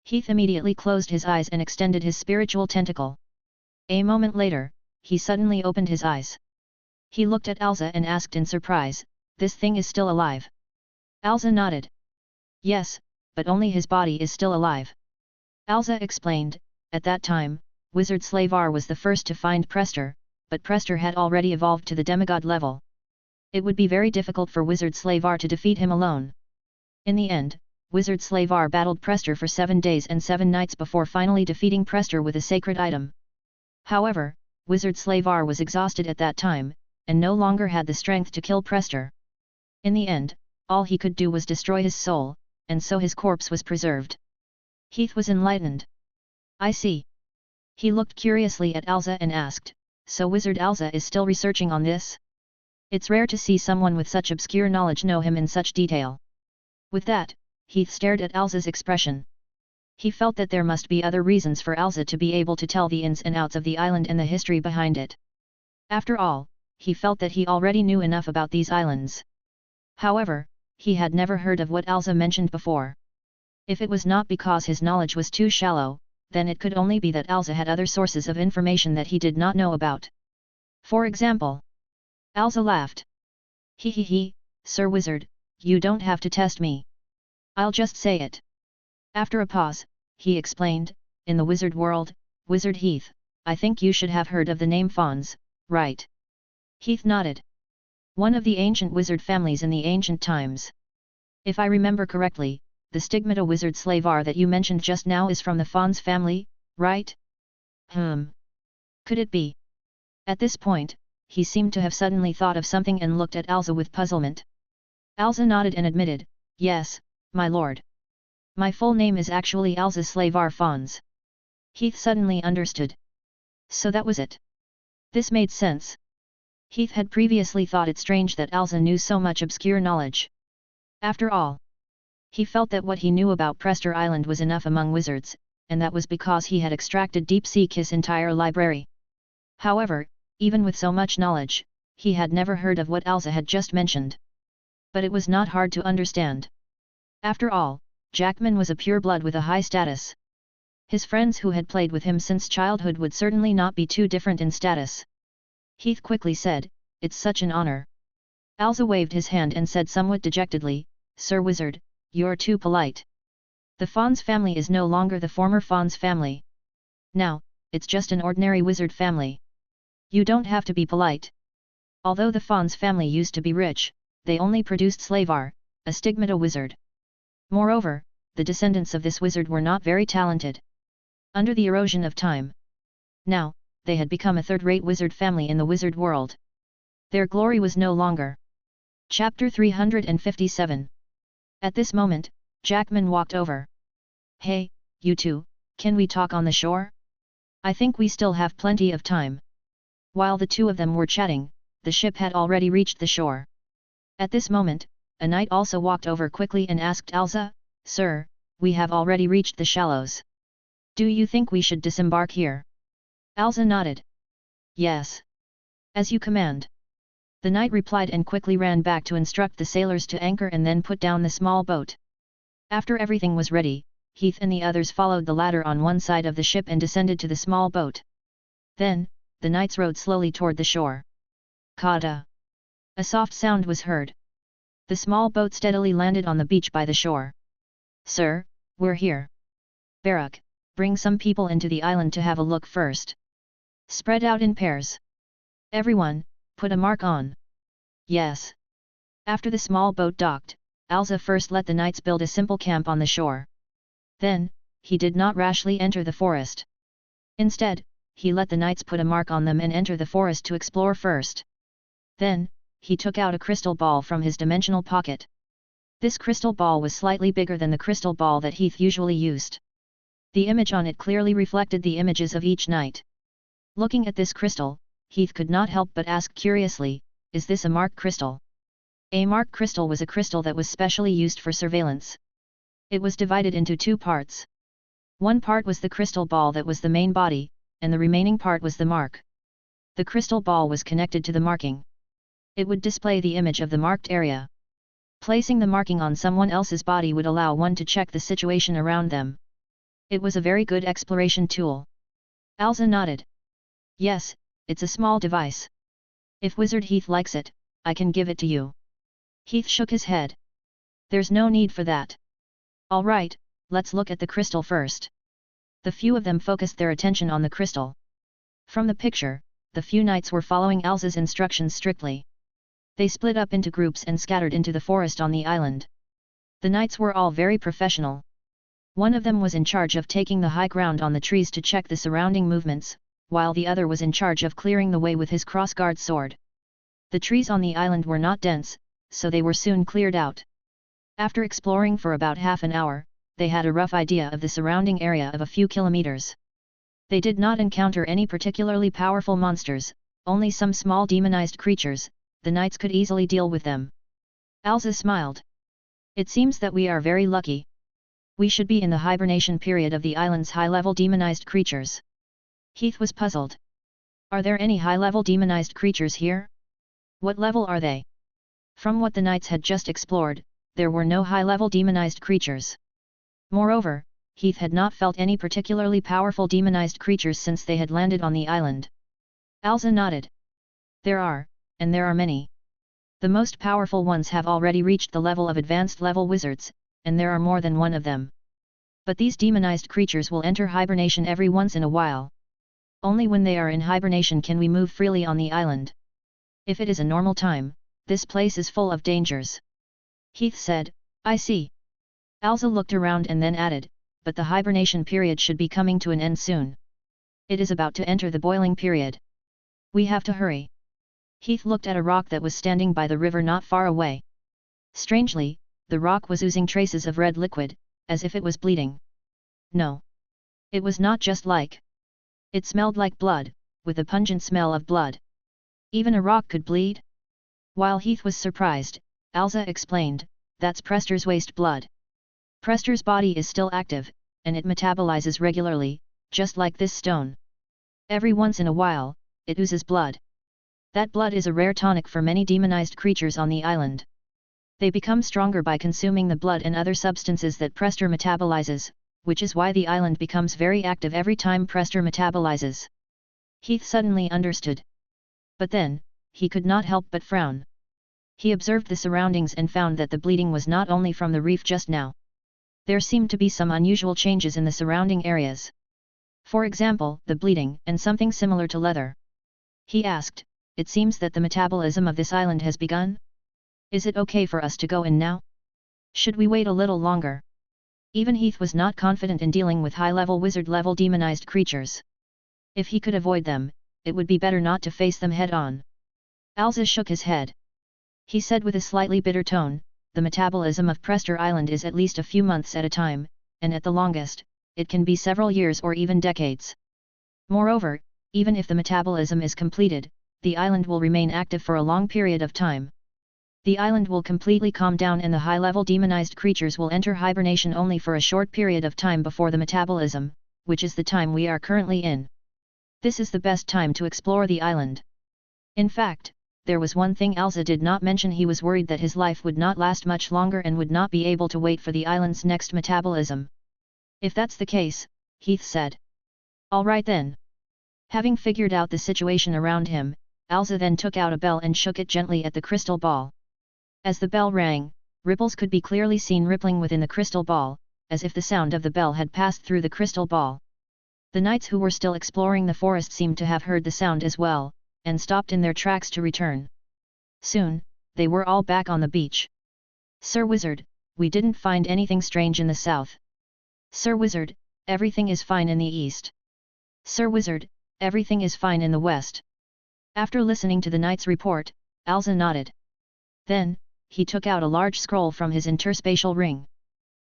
Heath immediately closed his eyes and extended his spiritual tentacle. A moment later, he suddenly opened his eyes. He looked at Alza and asked in surprise, "This thing is still alive?" Alza nodded. "Yes, but only his body is still alive." Alza explained, "At that time, Wizard Slavar was the first to find Prester, but Prester had already evolved to the demigod level. It would be very difficult for Wizard Slavar to defeat him alone. In the end, Wizard Slavar battled Prester for 7 days and 7 nights before finally defeating Prester with a sacred item. However, Wizard Slavar was exhausted at that time, and no longer had the strength to kill Prester. In the end, all he could do was destroy his soul, and so his corpse was preserved." Heath was enlightened. "I see." He looked curiously at Alza and asked, "So Wizard Alza is still researching on this? It's rare to see someone with such obscure knowledge know him in such detail." With that, Heath stared at Alza's expression. He felt that there must be other reasons for Alza to be able to tell the ins and outs of the island and the history behind it. After all, he felt that he already knew enough about these islands. However, he had never heard of what Alza mentioned before. If it was not because his knowledge was too shallow, then it could only be that Alza had other sources of information that he did not know about. For example. Alza laughed. He, Sir Wizard, you don't have to test me. I'll just say it." After a pause, he explained, "In the wizard world, Wizard Heath, I think you should have heard of the name Fawns, right?" Heath nodded. "One of the ancient wizard families in the ancient times. If I remember correctly, the stigmata wizard Slavar that you mentioned just now is from the Fawns family, right?" Could it be?" At this point, he seemed to have suddenly thought of something and looked at Alza with puzzlement. Alza nodded and admitted, "Yes, my lord. My full name is actually Alza Slavar Fawns." Heath suddenly understood. So that was it. This made sense. Heath had previously thought it strange that Alza knew so much obscure knowledge. After all, he felt that what he knew about Prester Island was enough among wizards, and that was because he had extracted Deep Sea Kiss' entire library. However, even with so much knowledge, he had never heard of what Alza had just mentioned. But it was not hard to understand. After all, Jackman was a pureblood with a high status. His friends who had played with him since childhood would certainly not be too different in status. Heath quickly said, "It's such an honor." Alza waved his hand and said somewhat dejectedly, "Sir Wizard, you're too polite. The Fawns family is no longer the former Fawns family. Now, it's just an ordinary wizard family. You don't have to be polite. Although the Fawns family used to be rich, they only produced Slavar, a stigmata wizard. Moreover, the descendants of this wizard were not very talented. Under the erosion of time. Now, they had become a third-rate wizard family in the wizard world. Their glory was no longer." Chapter 357. At this moment, Jackman walked over. "Hey, you two, can we talk on the shore? I think we still have plenty of time." While the two of them were chatting, the ship had already reached the shore. At this moment, a knight also walked over quickly and asked Alza, "Sir, we have already reached the shallows. Do you think we should disembark here? Alza nodded. Yes. As you command. The knight replied and quickly ran back to instruct the sailors to anchor and then put down the small boat. After everything was ready, Heath and the others followed the ladder on one side of the ship and descended to the small boat. Then, the knights rowed slowly toward the shore. Kada! A soft sound was heard. The small boat steadily landed on the beach by the shore. Sir, we're here. Barak, bring some people into the island to have a look first. Spread out in pairs. Everyone, put a mark on. Yes. After the small boat docked, Alza first let the knights build a simple camp on the shore. Then, he did not rashly enter the forest. Instead, he let the knights put a mark on them and enter the forest to explore first. Then, he took out a crystal ball from his dimensional pocket. This crystal ball was slightly bigger than the crystal ball that Heath usually used. The image on it clearly reflected the images of each knight. Looking at this crystal, Heath could not help but ask curiously, is this a mark crystal? A mark crystal was a crystal that was specially used for surveillance. It was divided into two parts. One part was the crystal ball that was the main body, and the remaining part was the mark. The crystal ball was connected to the marking. It would display the image of the marked area. Placing the marking on someone else's body would allow one to check the situation around them. It was a very good exploration tool. Alza nodded. Yes, it's a small device. If Wizard Heath likes it, I can give it to you. Heath shook his head. There's no need for that. All right, let's look at the crystal first. The few of them focused their attention on the crystal. From the picture, the few knights were following Alza's instructions strictly. They split up into groups and scattered into the forest on the island. The knights were all very professional. One of them was in charge of taking the high ground on the trees to check the surrounding movements, while the other was in charge of clearing the way with his crossguard sword. The trees on the island were not dense, so they were soon cleared out. After exploring for about half an hour, they had a rough idea of the surrounding area of a few kilometers. They did not encounter any particularly powerful monsters, only some small demonized creatures. The knights could easily deal with them. Alza smiled. It seems that we are very lucky. We should be in the hibernation period of the island's high-level demonized creatures. Heath was puzzled. Are there any high-level demonized creatures here? What level are they? From what the knights had just explored, there were no high-level demonized creatures. Moreover, Heath had not felt any particularly powerful demonized creatures since they had landed on the island. Alza nodded. There are, and there are many. The most powerful ones have already reached the level of advanced level wizards, and there are more than one of them. But these demonized creatures will enter hibernation every once in a while. Only when they are in hibernation can we move freely on the island. If it is a normal time, this place is full of dangers. Heath said, I see. Alza looked around and then added, but the hibernation period should be coming to an end soon. It is about to enter the boiling period. We have to hurry. Heath looked at a rock that was standing by the river not far away. Strangely, the rock was oozing traces of red liquid, as if it was bleeding. No. It was not just like. It smelled like blood, with a pungent smell of blood. Even a rock could bleed? While Heath was surprised, Alza explained, that's Prester's waste blood. Prester's body is still active, and it metabolizes regularly, just like this stone. Every once in a while, it oozes blood. That blood is a rare tonic for many demonized creatures on the island. They become stronger by consuming the blood and other substances that Prester metabolizes, which is why the island becomes very active every time Prester metabolizes. Heath suddenly understood. But then, he could not help but frown. He observed the surroundings and found that the bleeding was not only from the reef just now. There seemed to be some unusual changes in the surrounding areas. For example, the bleeding and something similar to leather. He asked, it seems that the metabolism of this island has begun? Is it okay for us to go in now? Should we wait a little longer? Even Heath was not confident in dealing with high-level wizard-level demonized creatures. If he could avoid them, it would be better not to face them head-on. Alza shook his head. He said with a slightly bitter tone, the metabolism of Prester Island is at least a few months at a time, and at the longest, it can be several years or even decades. Moreover, even if the metabolism is completed, the island will remain active for a long period of time. The island will completely calm down and the high-level demonized creatures will enter hibernation only for a short period of time before the metabolism, which is the time we are currently in. This is the best time to explore the island. In fact, there was one thing Elsa did not mention. He was worried that his life would not last much longer and would not be able to wait for the island's next metabolism. If that's the case, Heath said. All right then. Having figured out the situation around him, Elsa then took out a bell and shook it gently at the crystal ball. As the bell rang, ripples could be clearly seen rippling within the crystal ball, as if the sound of the bell had passed through the crystal ball. The knights who were still exploring the forest seemed to have heard the sound as well, and stopped in their tracks to return. Soon, they were all back on the beach. Sir Wizard, we didn't find anything strange in the south. Sir Wizard, everything is fine in the east. Sir Wizard, everything is fine in the west. After listening to the knight's report, Elsa nodded. Then, he took out a large scroll from his interspatial ring.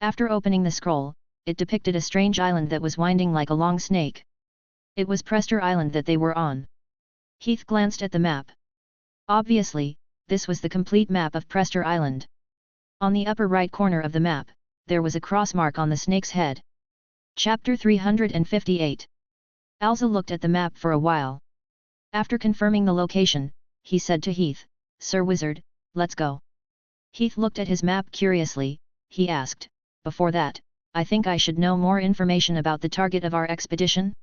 After opening the scroll, it depicted a strange island that was winding like a long snake. It was Prester Island that they were on. Heath glanced at the map. Obviously, this was the complete map of Prester Island. On the upper right corner of the map, there was a cross mark on the snake's head. Chapter 358. Elsa looked at the map for a while. After confirming the location, he said to Heath, Sir Wizard, let's go. Heath looked at his map curiously. He asked, before that, I think I should know more information about the target of our expedition?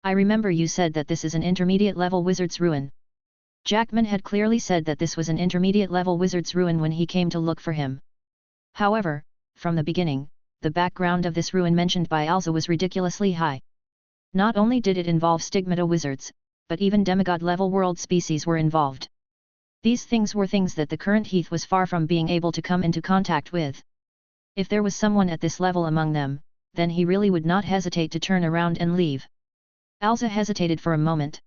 I remember you said that this is an intermediate-level wizard's ruin. Jackman had clearly said that this was an intermediate-level wizard's ruin when he came to look for him. However, from the beginning, the background of this ruin mentioned by Elsa was ridiculously high. Not only did it involve stigmata wizards, but even demigod-level world species were involved. These things were things that the current Heath was far from being able to come into contact with. If there was someone at this level among them, then he really would not hesitate to turn around and leave. Elsa hesitated for a moment.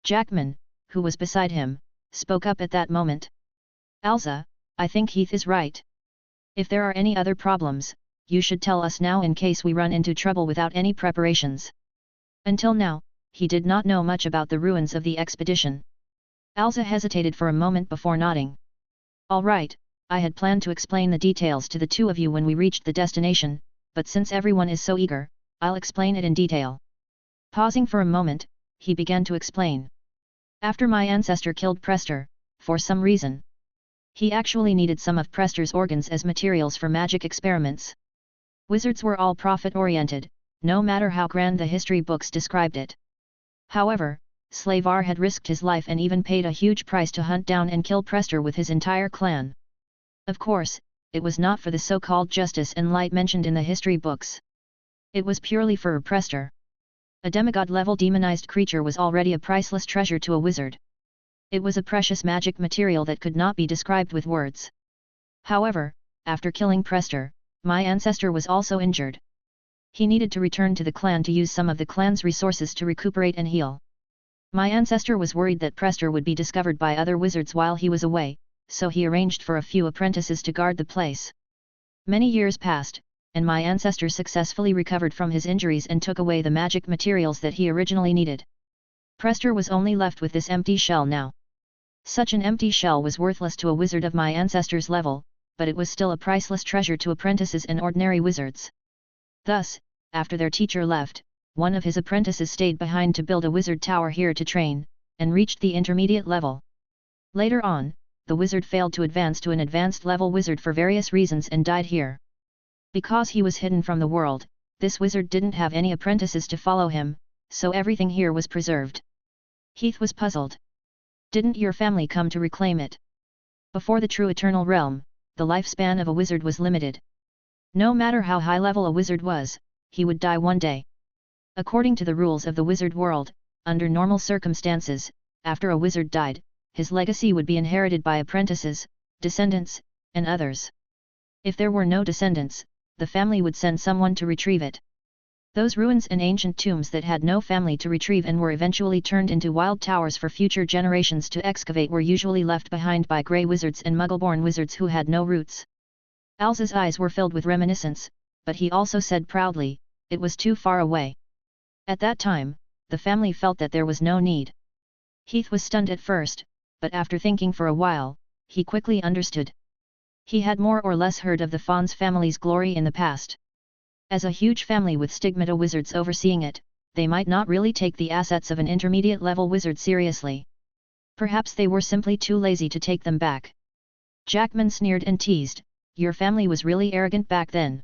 Jackman, who was beside him, spoke up at that moment. Elsa, I think Heath is right. If there are any other problems, you should tell us now in case we run into trouble without any preparations. Until now, he did not know much about the ruins of the expedition. Elsa hesitated for a moment before nodding. All right, I had planned to explain the details to the two of you when we reached the destination, but since everyone is so eager, I'll explain it in detail. Pausing for a moment, he began to explain. After my ancestor killed Prester, for some reason, he actually needed some of Prester's organs as materials for magic experiments. Wizards were all profit-oriented, no matter how grand the history books described it. However, Slavar had risked his life and even paid a huge price to hunt down and kill Prester with his entire clan. Of course, it was not for the so-called justice and light mentioned in the history books. It was purely for Prester. A demigod-level demonized creature was already a priceless treasure to a wizard. It was a precious magic material that could not be described with words. However, after killing Prester, my ancestor was also injured. He needed to return to the clan to use some of the clan's resources to recuperate and heal. My ancestor was worried that Prester would be discovered by other wizards while he was away, so he arranged for a few apprentices to guard the place. Many years passed, and my ancestor successfully recovered from his injuries and took away the magic materials that he originally needed. Prester was only left with this empty shell now. Such an empty shell was worthless to a wizard of my ancestor's level, but it was still a priceless treasure to apprentices and ordinary wizards. Thus, after their teacher left, one of his apprentices stayed behind to build a wizard tower here to train, and reached the intermediate level. Later on, the wizard failed to advance to an advanced level wizard for various reasons and died here. Because he was hidden from the world, this wizard didn't have any apprentices to follow him, so everything here was preserved. Heath was puzzled. Didn't your family come to reclaim it? Before the true eternal realm, the lifespan of a wizard was limited. No matter how high level a wizard was, he would die one day. According to the rules of the wizard world, under normal circumstances, after a wizard died, his legacy would be inherited by apprentices, descendants, and others. If there were no descendants, the family would send someone to retrieve it. Those ruins and ancient tombs that had no family to retrieve and were eventually turned into wild towers for future generations to excavate were usually left behind by grey wizards and muggle-born wizards who had no roots. Elsa's eyes were filled with reminiscence, but he also said proudly, it was too far away. At that time, the family felt that there was no need. Heath was stunned at first, but after thinking for a while, he quickly understood. He had more or less heard of the Fons family's glory in the past. As a huge family with stigmata wizards overseeing it, they might not really take the assets of an intermediate-level wizard seriously. Perhaps they were simply too lazy to take them back. Jackman sneered and teased, "Your family was really arrogant back then.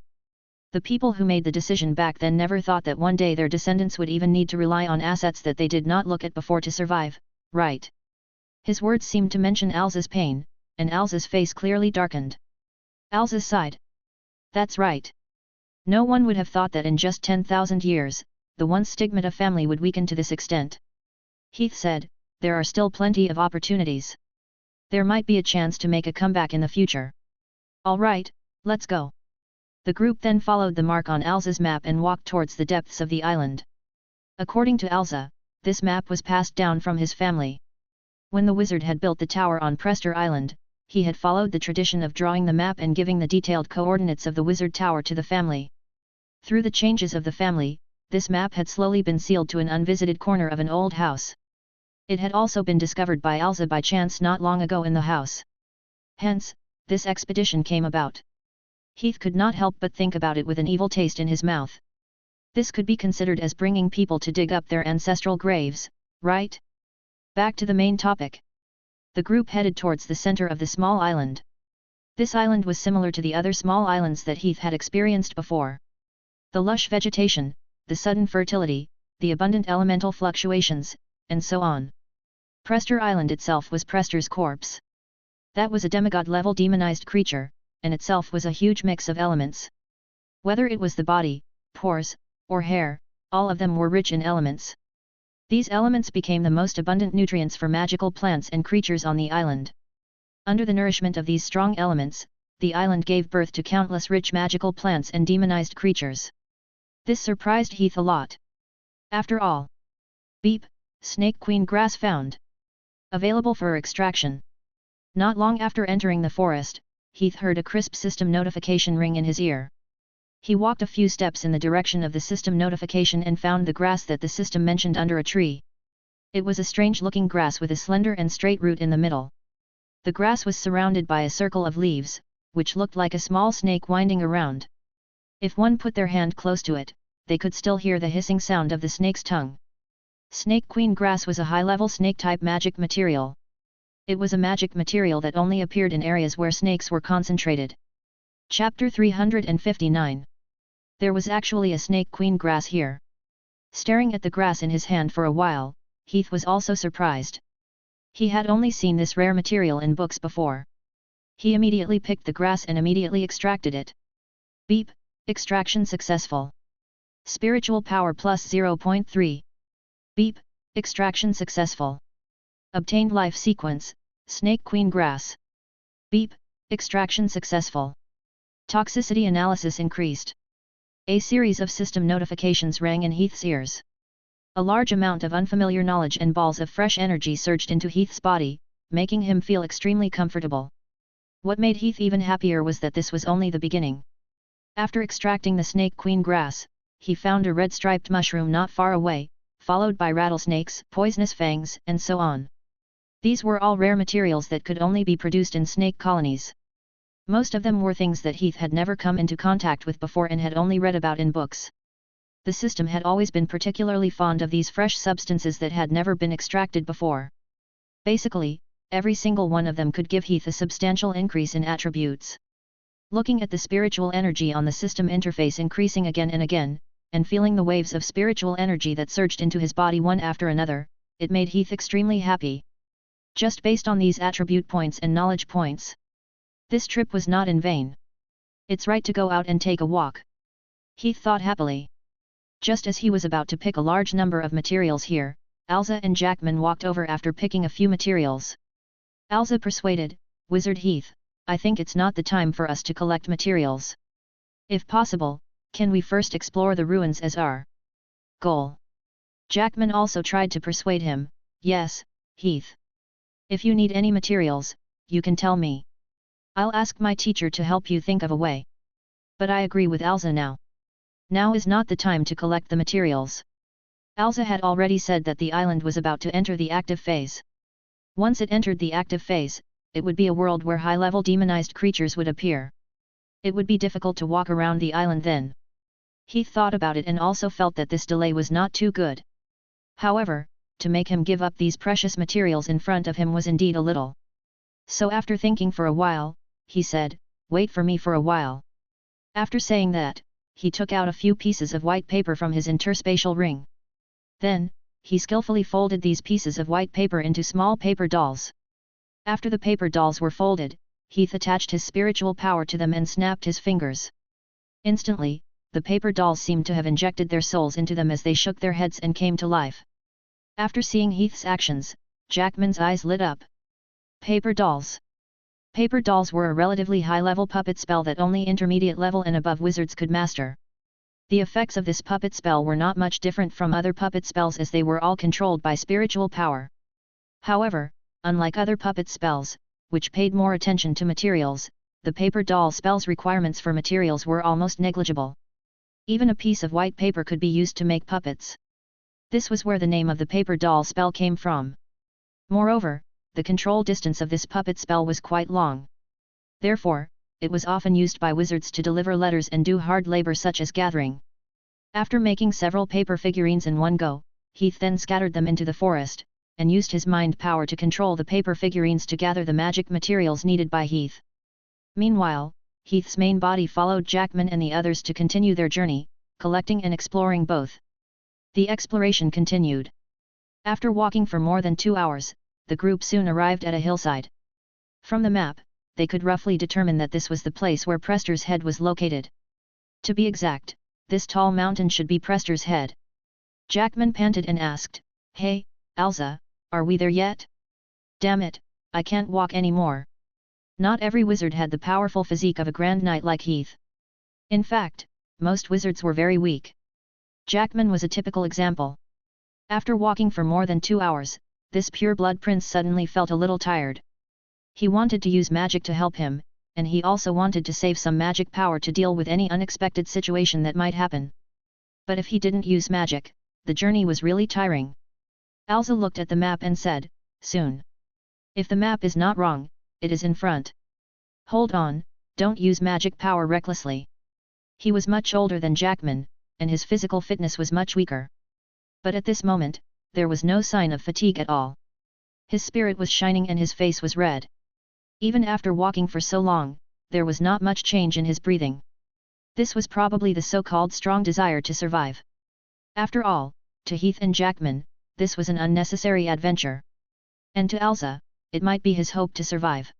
The people who made the decision back then never thought that one day their descendants would even need to rely on assets that they did not look at before to survive, right?" His words seemed to mention Alza's pain, and Alza's face clearly darkened. Alza sighed. "That's right. No one would have thought that in just 10,000 years, the once stigmata family would weaken to this extent." Heath said, "There are still plenty of opportunities. There might be a chance to make a comeback in the future. All right, let's go." The group then followed the mark on Alza's map and walked towards the depths of the island. According to Alza, this map was passed down from his family. When the wizard had built the tower on Prester Island, he had followed the tradition of drawing the map and giving the detailed coordinates of the wizard tower to the family. Through the changes of the family, this map had slowly been sealed to an unvisited corner of an old house. It had also been discovered by Alza by chance not long ago in the house. Hence, this expedition came about. Heath could not help but think about it with an evil taste in his mouth. This could be considered as bringing people to dig up their ancestral graves, right? Back to the main topic. The group headed towards the center of the small island. This island was similar to the other small islands that Heath had experienced before. The lush vegetation, the sudden fertility, the abundant elemental fluctuations, and so on. Prester Island itself was Prester's corpse. That was a demigod-level demonized creature, and itself was a huge mix of elements. Whether it was the body, pores, or hair, all of them were rich in elements. These elements became the most abundant nutrients for magical plants and creatures on the island. Under the nourishment of these strong elements, the island gave birth to countless rich magical plants and demonized creatures. This surprised Heath a lot. After all, beep, snake queen grass found. Available for extraction. Not long after entering the forest, Heath heard a crisp system notification ring in his ear. He walked a few steps in the direction of the system notification and found the grass that the system mentioned under a tree. It was a strange-looking grass with a slender and straight root in the middle. The grass was surrounded by a circle of leaves, which looked like a small snake winding around. If one put their hand close to it, they could still hear the hissing sound of the snake's tongue. Snake queen grass was a high-level snake-type magic material. It was a magic material that only appeared in areas where snakes were concentrated. Chapter 359. There was actually a snake queen grass here. Staring at the grass in his hand for a while, Heath was also surprised. He had only seen this rare material in books before. He immediately picked the grass and immediately extracted it. Beep, extraction successful. Spiritual power plus 0.3. Beep, extraction successful. Obtained life sequence, snake queen grass. Beep, extraction successful. Toxicity analysis increased. A series of system notifications rang in Heath's ears. A large amount of unfamiliar knowledge and balls of fresh energy surged into Heath's body, making him feel extremely comfortable. What made Heath even happier was that this was only the beginning. After extracting the snake queen grass, he found a red-striped mushroom not far away, followed by rattlesnakes, poisonous fangs, and so on. These were all rare materials that could only be produced in snake colonies. Most of them were things that Heath had never come into contact with before and had only read about in books. The system had always been particularly fond of these fresh substances that had never been extracted before. Basically, every single one of them could give Heath a substantial increase in attributes. Looking at the spiritual energy on the system interface increasing again and again, and feeling the waves of spiritual energy that surged into his body one after another, it made Heath extremely happy. Just based on these attribute points and knowledge points, this trip was not in vain. It's right to go out and take a walk, Heath thought happily. Just as he was about to pick a large number of materials here, Alza and Jackman walked over after picking a few materials. Alza persuaded, "Wizard Heath, I think it's not the time for us to collect materials. If possible, can we first explore the ruins as our goal?" Jackman also tried to persuade him, "Yes, Heath. If you need any materials, you can tell me. I'll ask my teacher to help you think of a way." But I agree with Alza now. Now is not the time to collect the materials. Alza had already said that the island was about to enter the active phase. Once it entered the active phase, it would be a world where high-level demonized creatures would appear. It would be difficult to walk around the island then. Heath thought about it and also felt that this delay was not too good. However, to make him give up these precious materials in front of him was indeed a little. So after thinking for a while, he said, "Wait for me for a while." After saying that, he took out a few pieces of white paper from his interspatial ring. Then, he skillfully folded these pieces of white paper into small paper dolls. After the paper dolls were folded, Heath attached his spiritual power to them and snapped his fingers. Instantly, the paper dolls seemed to have injected their souls into them as they shook their heads and came to life. After seeing Heath's actions, Jackman's eyes lit up. Paper dolls. Paper dolls were a relatively high-level puppet spell that only intermediate level and above wizards could master. The effects of this puppet spell were not much different from other puppet spells as they were all controlled by spiritual power. However, unlike other puppet spells, which paid more attention to materials, the paper doll spell's requirements for materials were almost negligible. Even a piece of white paper could be used to make puppets. This was where the name of the paper doll spell came from. Moreover, the control distance of this puppet spell was quite long. Therefore, it was often used by wizards to deliver letters and do hard labor such as gathering. After making several paper figurines in one go, Heath then scattered them into the forest, and used his mind power to control the paper figurines to gather the magic materials needed by Heath. Meanwhile, Heath's main body followed Jackman and the others to continue their journey, collecting and exploring both. The exploration continued. After walking for more than 2 hours, the group soon arrived at a hillside. From the map, they could roughly determine that this was the place where Prester's Head was located. To be exact, this tall mountain should be Prester's Head. Jackman panted and asked, "Hey, Alza, are we there yet? Damn it, I can't walk anymore." Not every wizard had the powerful physique of a grand knight like Heath. In fact, most wizards were very weak. Jackman was a typical example. After walking for more than 2 hours, this pure-blood prince suddenly felt a little tired. He wanted to use magic to help him, and he also wanted to save some magic power to deal with any unexpected situation that might happen. But if he didn't use magic, the journey was really tiring. Alza looked at the map and said, "Soon. If the map is not wrong, it is in front. Hold on, don't use magic power recklessly." He was much older than Jackman, and his physical fitness was much weaker. But at this moment, there was no sign of fatigue at all. His spirit was shining and his face was red. Even after walking for so long, there was not much change in his breathing. This was probably the so-called strong desire to survive. After all, to Heath and Jackman, this was an unnecessary adventure. And to Alza, it might be his hope to survive.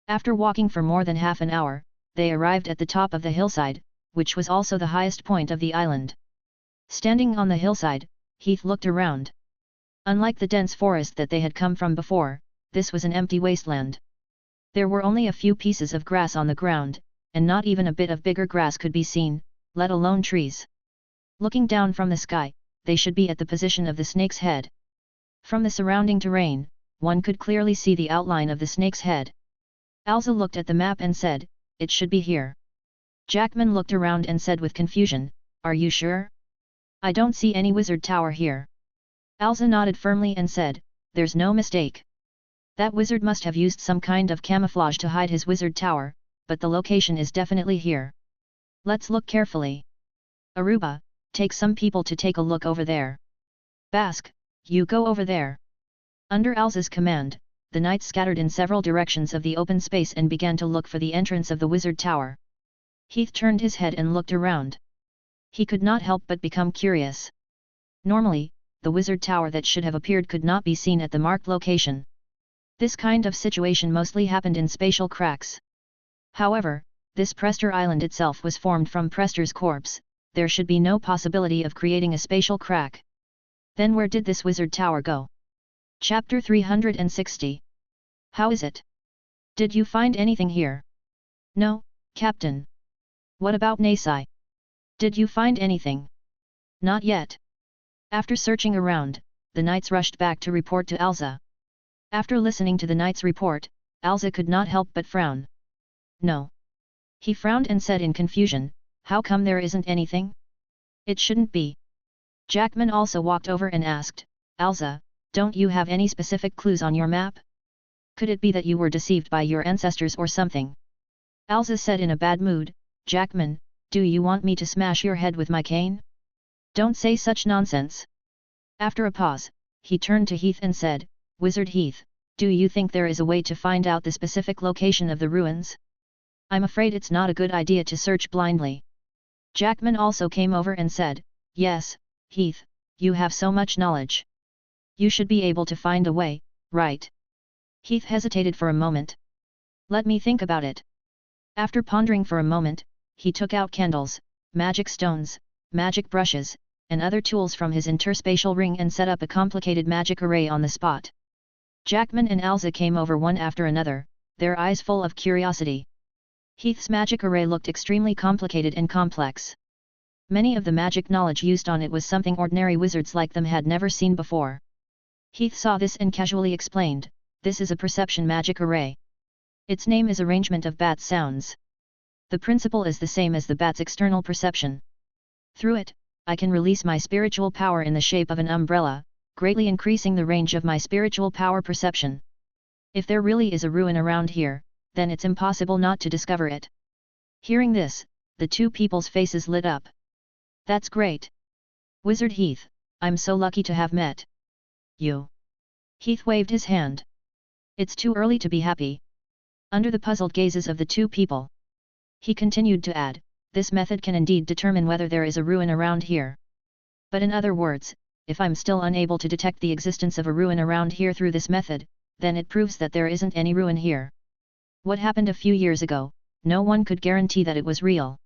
After walking for more than half an hour, they arrived at the top of the hillside, which was also the highest point of the island. Standing on the hillside, Heath looked around. Unlike the dense forest that they had come from before, this was an empty wasteland. There were only a few pieces of grass on the ground, and not even a bit of bigger grass could be seen, let alone trees. Looking down from the sky, they should be at the position of the snake's head. From the surrounding terrain, one could clearly see the outline of the snake's head. Alza looked at the map and said, "It should be here." Jackman looked around and said with confusion, "Are you sure? I don't see any wizard tower here." Alza nodded firmly and said, "There's no mistake. That wizard must have used some kind of camouflage to hide his wizard tower, but the location is definitely here. Let's look carefully. Aruba, take some people to take a look over there. Bask, you go over there." Under Alza's command, the knights scattered in several directions of the open space and began to look for the entrance of the wizard tower. Heath turned his head and looked around. He could not help but become curious. Normally, the wizard tower that should have appeared could not be seen at the marked location. This kind of situation mostly happened in spatial cracks. However, this Prester Island itself was formed from Prester's corpse, there should be no possibility of creating a spatial crack. Then where did this wizard tower go? Chapter 360. How is it? Did you find anything here? No, Captain. What about Nasai? Did you find anything? Not yet. After searching around, the knights rushed back to report to Alza. After listening to the knight's report, Alza could not help but frown. No. He frowned and said in confusion, "How come there isn't anything? It shouldn't be." Jackman also walked over and asked, "Alza, don't you have any specific clues on your map? Could it be that you were deceived by your ancestors or something?" Alza said in a bad mood, "Jackman, Do you want me to smash your head with my cane? Don't say such nonsense. After a pause, he turned to Heath and said, Wizard Heath, do you think there is a way to find out the specific location of the ruins? I'm afraid it's not a good idea to search blindly. Jackman also came over and said, Yes, Heath, you have so much knowledge. You should be able to find a way, right? Heath hesitated for a moment. Let me think about it. After pondering for a moment, he took out candles, magic stones, magic brushes, and other tools from his interspatial ring and set up a complicated magic array on the spot. Jackman and Elsa came over one after another, their eyes full of curiosity. Heath's magic array looked extremely complicated and complex. Many of the magic knowledge used on it was something ordinary wizards like them had never seen before. Heath saw this and casually explained, This is a perception magic array. Its name is arrangement of bat sounds. The principle is the same as the bat's external perception. Through it, I can release my spiritual power in the shape of an umbrella, greatly increasing the range of my spiritual power perception. If there really is a ruin around here, then it's impossible not to discover it. Hearing this, the two people's faces lit up. That's great. Wizard Heath, I'm so lucky to have met you. Heath waved his hand. It's too early to be happy. Under the puzzled gazes of the two people, he continued to add, this method can indeed determine whether there is a ruin around here. But in other words, if I'm still unable to detect the existence of a ruin around here through this method, then it proves that there isn't any ruin here. What happened a few years ago, no one could guarantee that it was real.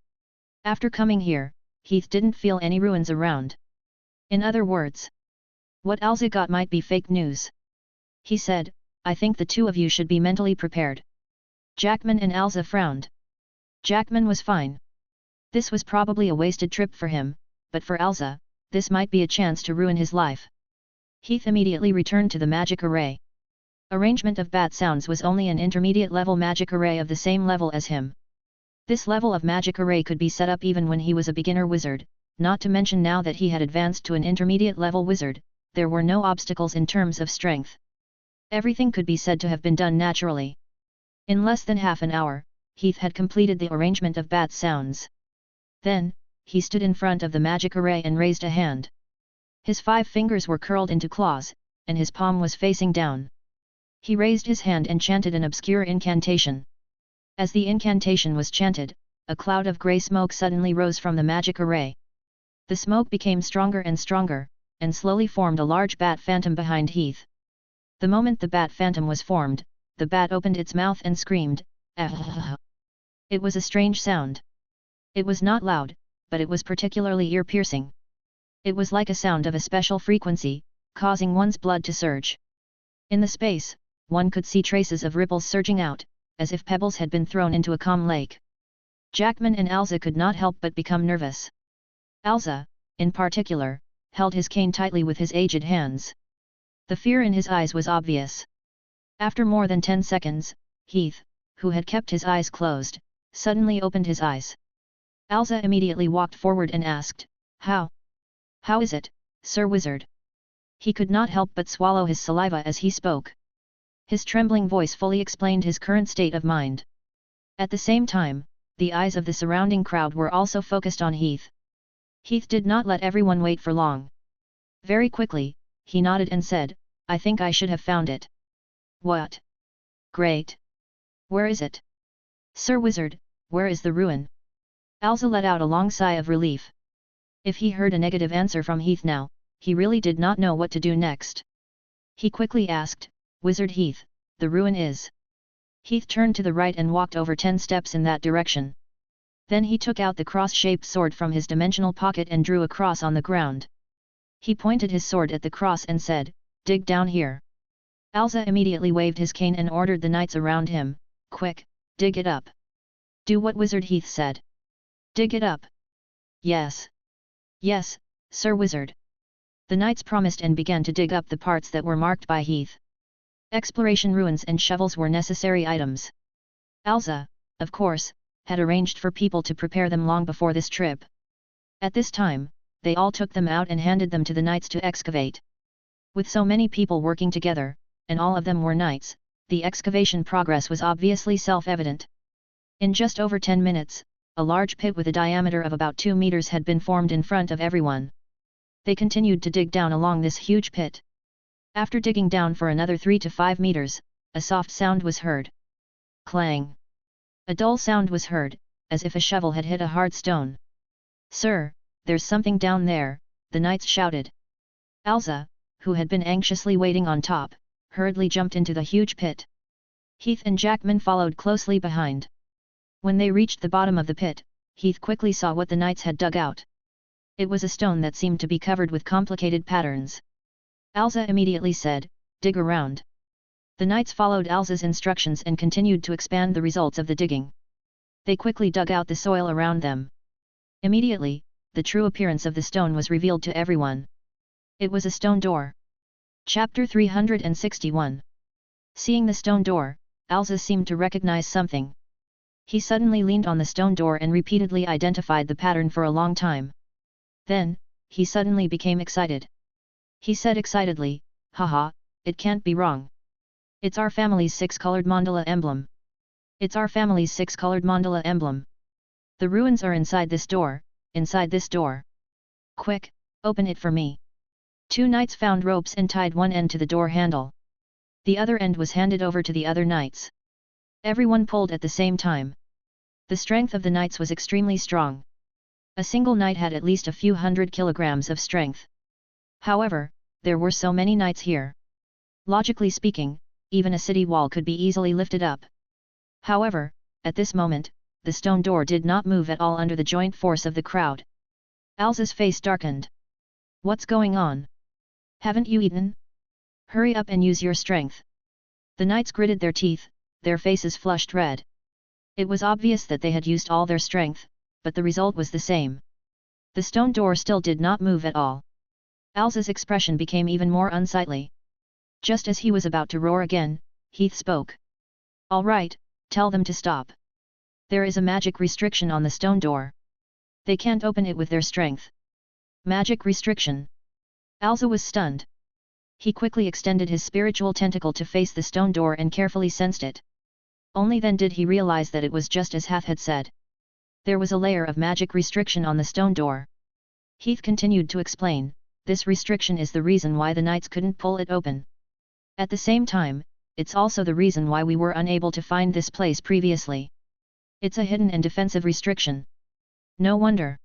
After coming here, Heath didn't feel any ruins around. In other words, what Elsa got might be fake news. He said, I think the two of you should be mentally prepared. Jackman and Elsa frowned. Jackman was fine. This was probably a wasted trip for him, but for Elsa, this might be a chance to ruin his life. Heath immediately returned to the magic array. Arrangement of bat sounds was only an intermediate level magic array of the same level as him. This level of magic array could be set up even when he was a beginner wizard, not to mention now that he had advanced to an intermediate level wizard, there were no obstacles in terms of strength. Everything could be said to have been done naturally. In less than half an hour, Heath had completed the arrangement of bat sounds. Then, he stood in front of the magic array and raised a hand. His 5 fingers were curled into claws, and his palm was facing down. He raised his hand and chanted an obscure incantation. As the incantation was chanted, a cloud of grey smoke suddenly rose from the magic array. The smoke became stronger and stronger, and slowly formed a large bat phantom behind Heath. The moment the bat phantom was formed, the bat opened its mouth and screamed, "Ah!" It was a strange sound. It was not loud, but it was particularly ear-piercing. It was like a sound of a special frequency, causing one's blood to surge. In the space, one could see traces of ripples surging out, as if pebbles had been thrown into a calm lake. Jackman and Elsa could not help but become nervous. Elsa, in particular, held his cane tightly with his aged hands. The fear in his eyes was obvious. After more than 10 seconds, Heath, who had kept his eyes closed, suddenly opened his eyes. Elsa immediately walked forward and asked, How? How is it, Sir Wizard? He could not help but swallow his saliva as he spoke. His trembling voice fully explained his current state of mind. At the same time, the eyes of the surrounding crowd were also focused on Heath. Heath did not let everyone wait for long. Very quickly, he nodded and said, I think I should have found it. What? Great! Where is it? Sir Wizard, where is the ruin? Elsa let out a long sigh of relief. If he heard a negative answer from Heath now, he really did not know what to do next. He quickly asked, Wizard Heath, the ruin is. Heath turned to the right and walked over 10 steps in that direction. Then he took out the cross-shaped sword from his dimensional pocket and drew a cross on the ground. He pointed his sword at the cross and said, Dig down here. Elsa immediately waved his cane and ordered the knights around him, Quick, dig it up. Do what Wizard Heath said. Dig it up. Yes. Yes, Sir Wizard. The knights promised and began to dig up the parts that were marked by Heath. Exploration ruins and shovels were necessary items. Elsa, of course, had arranged for people to prepare them long before this trip. At this time, they all took them out and handed them to the knights to excavate. With so many people working together, and all of them were knights, the excavation progress was obviously self-evident. In just over 10 minutes, a large pit with a diameter of about 2 meters had been formed in front of everyone. They continued to dig down along this huge pit. After digging down for another 3 to 5 meters, a soft sound was heard. Clang! A dull sound was heard, as if a shovel had hit a hard stone. "Sir, there's something down there," the knights shouted. Alza, who had been anxiously waiting on top, hurriedly jumped into the huge pit. Heath and Jackman followed closely behind. When they reached the bottom of the pit, Heath quickly saw what the knights had dug out. It was a stone that seemed to be covered with complicated patterns. Alza immediately said, "Dig around." The knights followed Alza's instructions and continued to expand the results of the digging. They quickly dug out the soil around them. Immediately, the true appearance of the stone was revealed to everyone. It was a stone door. Chapter 361. Seeing the stone door, Alza seemed to recognize something. He suddenly leaned on the stone door and repeatedly identified the pattern for a long time. Then, he suddenly became excited. He said excitedly, "Haha, it can't be wrong. It's our family's 6-colored mandala emblem. It's our family's 6-colored mandala emblem. The ruins are inside this door, inside this door. Quick, open it for me." 2 knights found ropes and tied one end to the door handle. The other end was handed over to the other knights. Everyone pulled at the same time. The strength of the knights was extremely strong. A single knight had at least a few hundred kilograms of strength. However, there were so many knights here. Logically speaking, even a city wall could be easily lifted up. However, at this moment, the stone door did not move at all under the joint force of the crowd. Alza's face darkened. "What's going on? Haven't you eaten? Hurry up and use your strength." The knights gritted their teeth, their faces flushed red. It was obvious that they had used all their strength, but the result was the same. The stone door still did not move at all. Alza's expression became even more unsightly. Just as he was about to roar again, Heath spoke. "All right, tell them to stop. There is a magic restriction on the stone door. They can't open it with their strength." Magic restriction? Alza was stunned. He quickly extended his spiritual tentacle to face the stone door and carefully sensed it. Only then did he realize that it was just as Heath had said. There was a layer of magic restriction on the stone door. Heath continued to explain, "This restriction is the reason why the knights couldn't pull it open. At the same time, it's also the reason why we were unable to find this place previously. It's a hidden and defensive restriction." No wonder.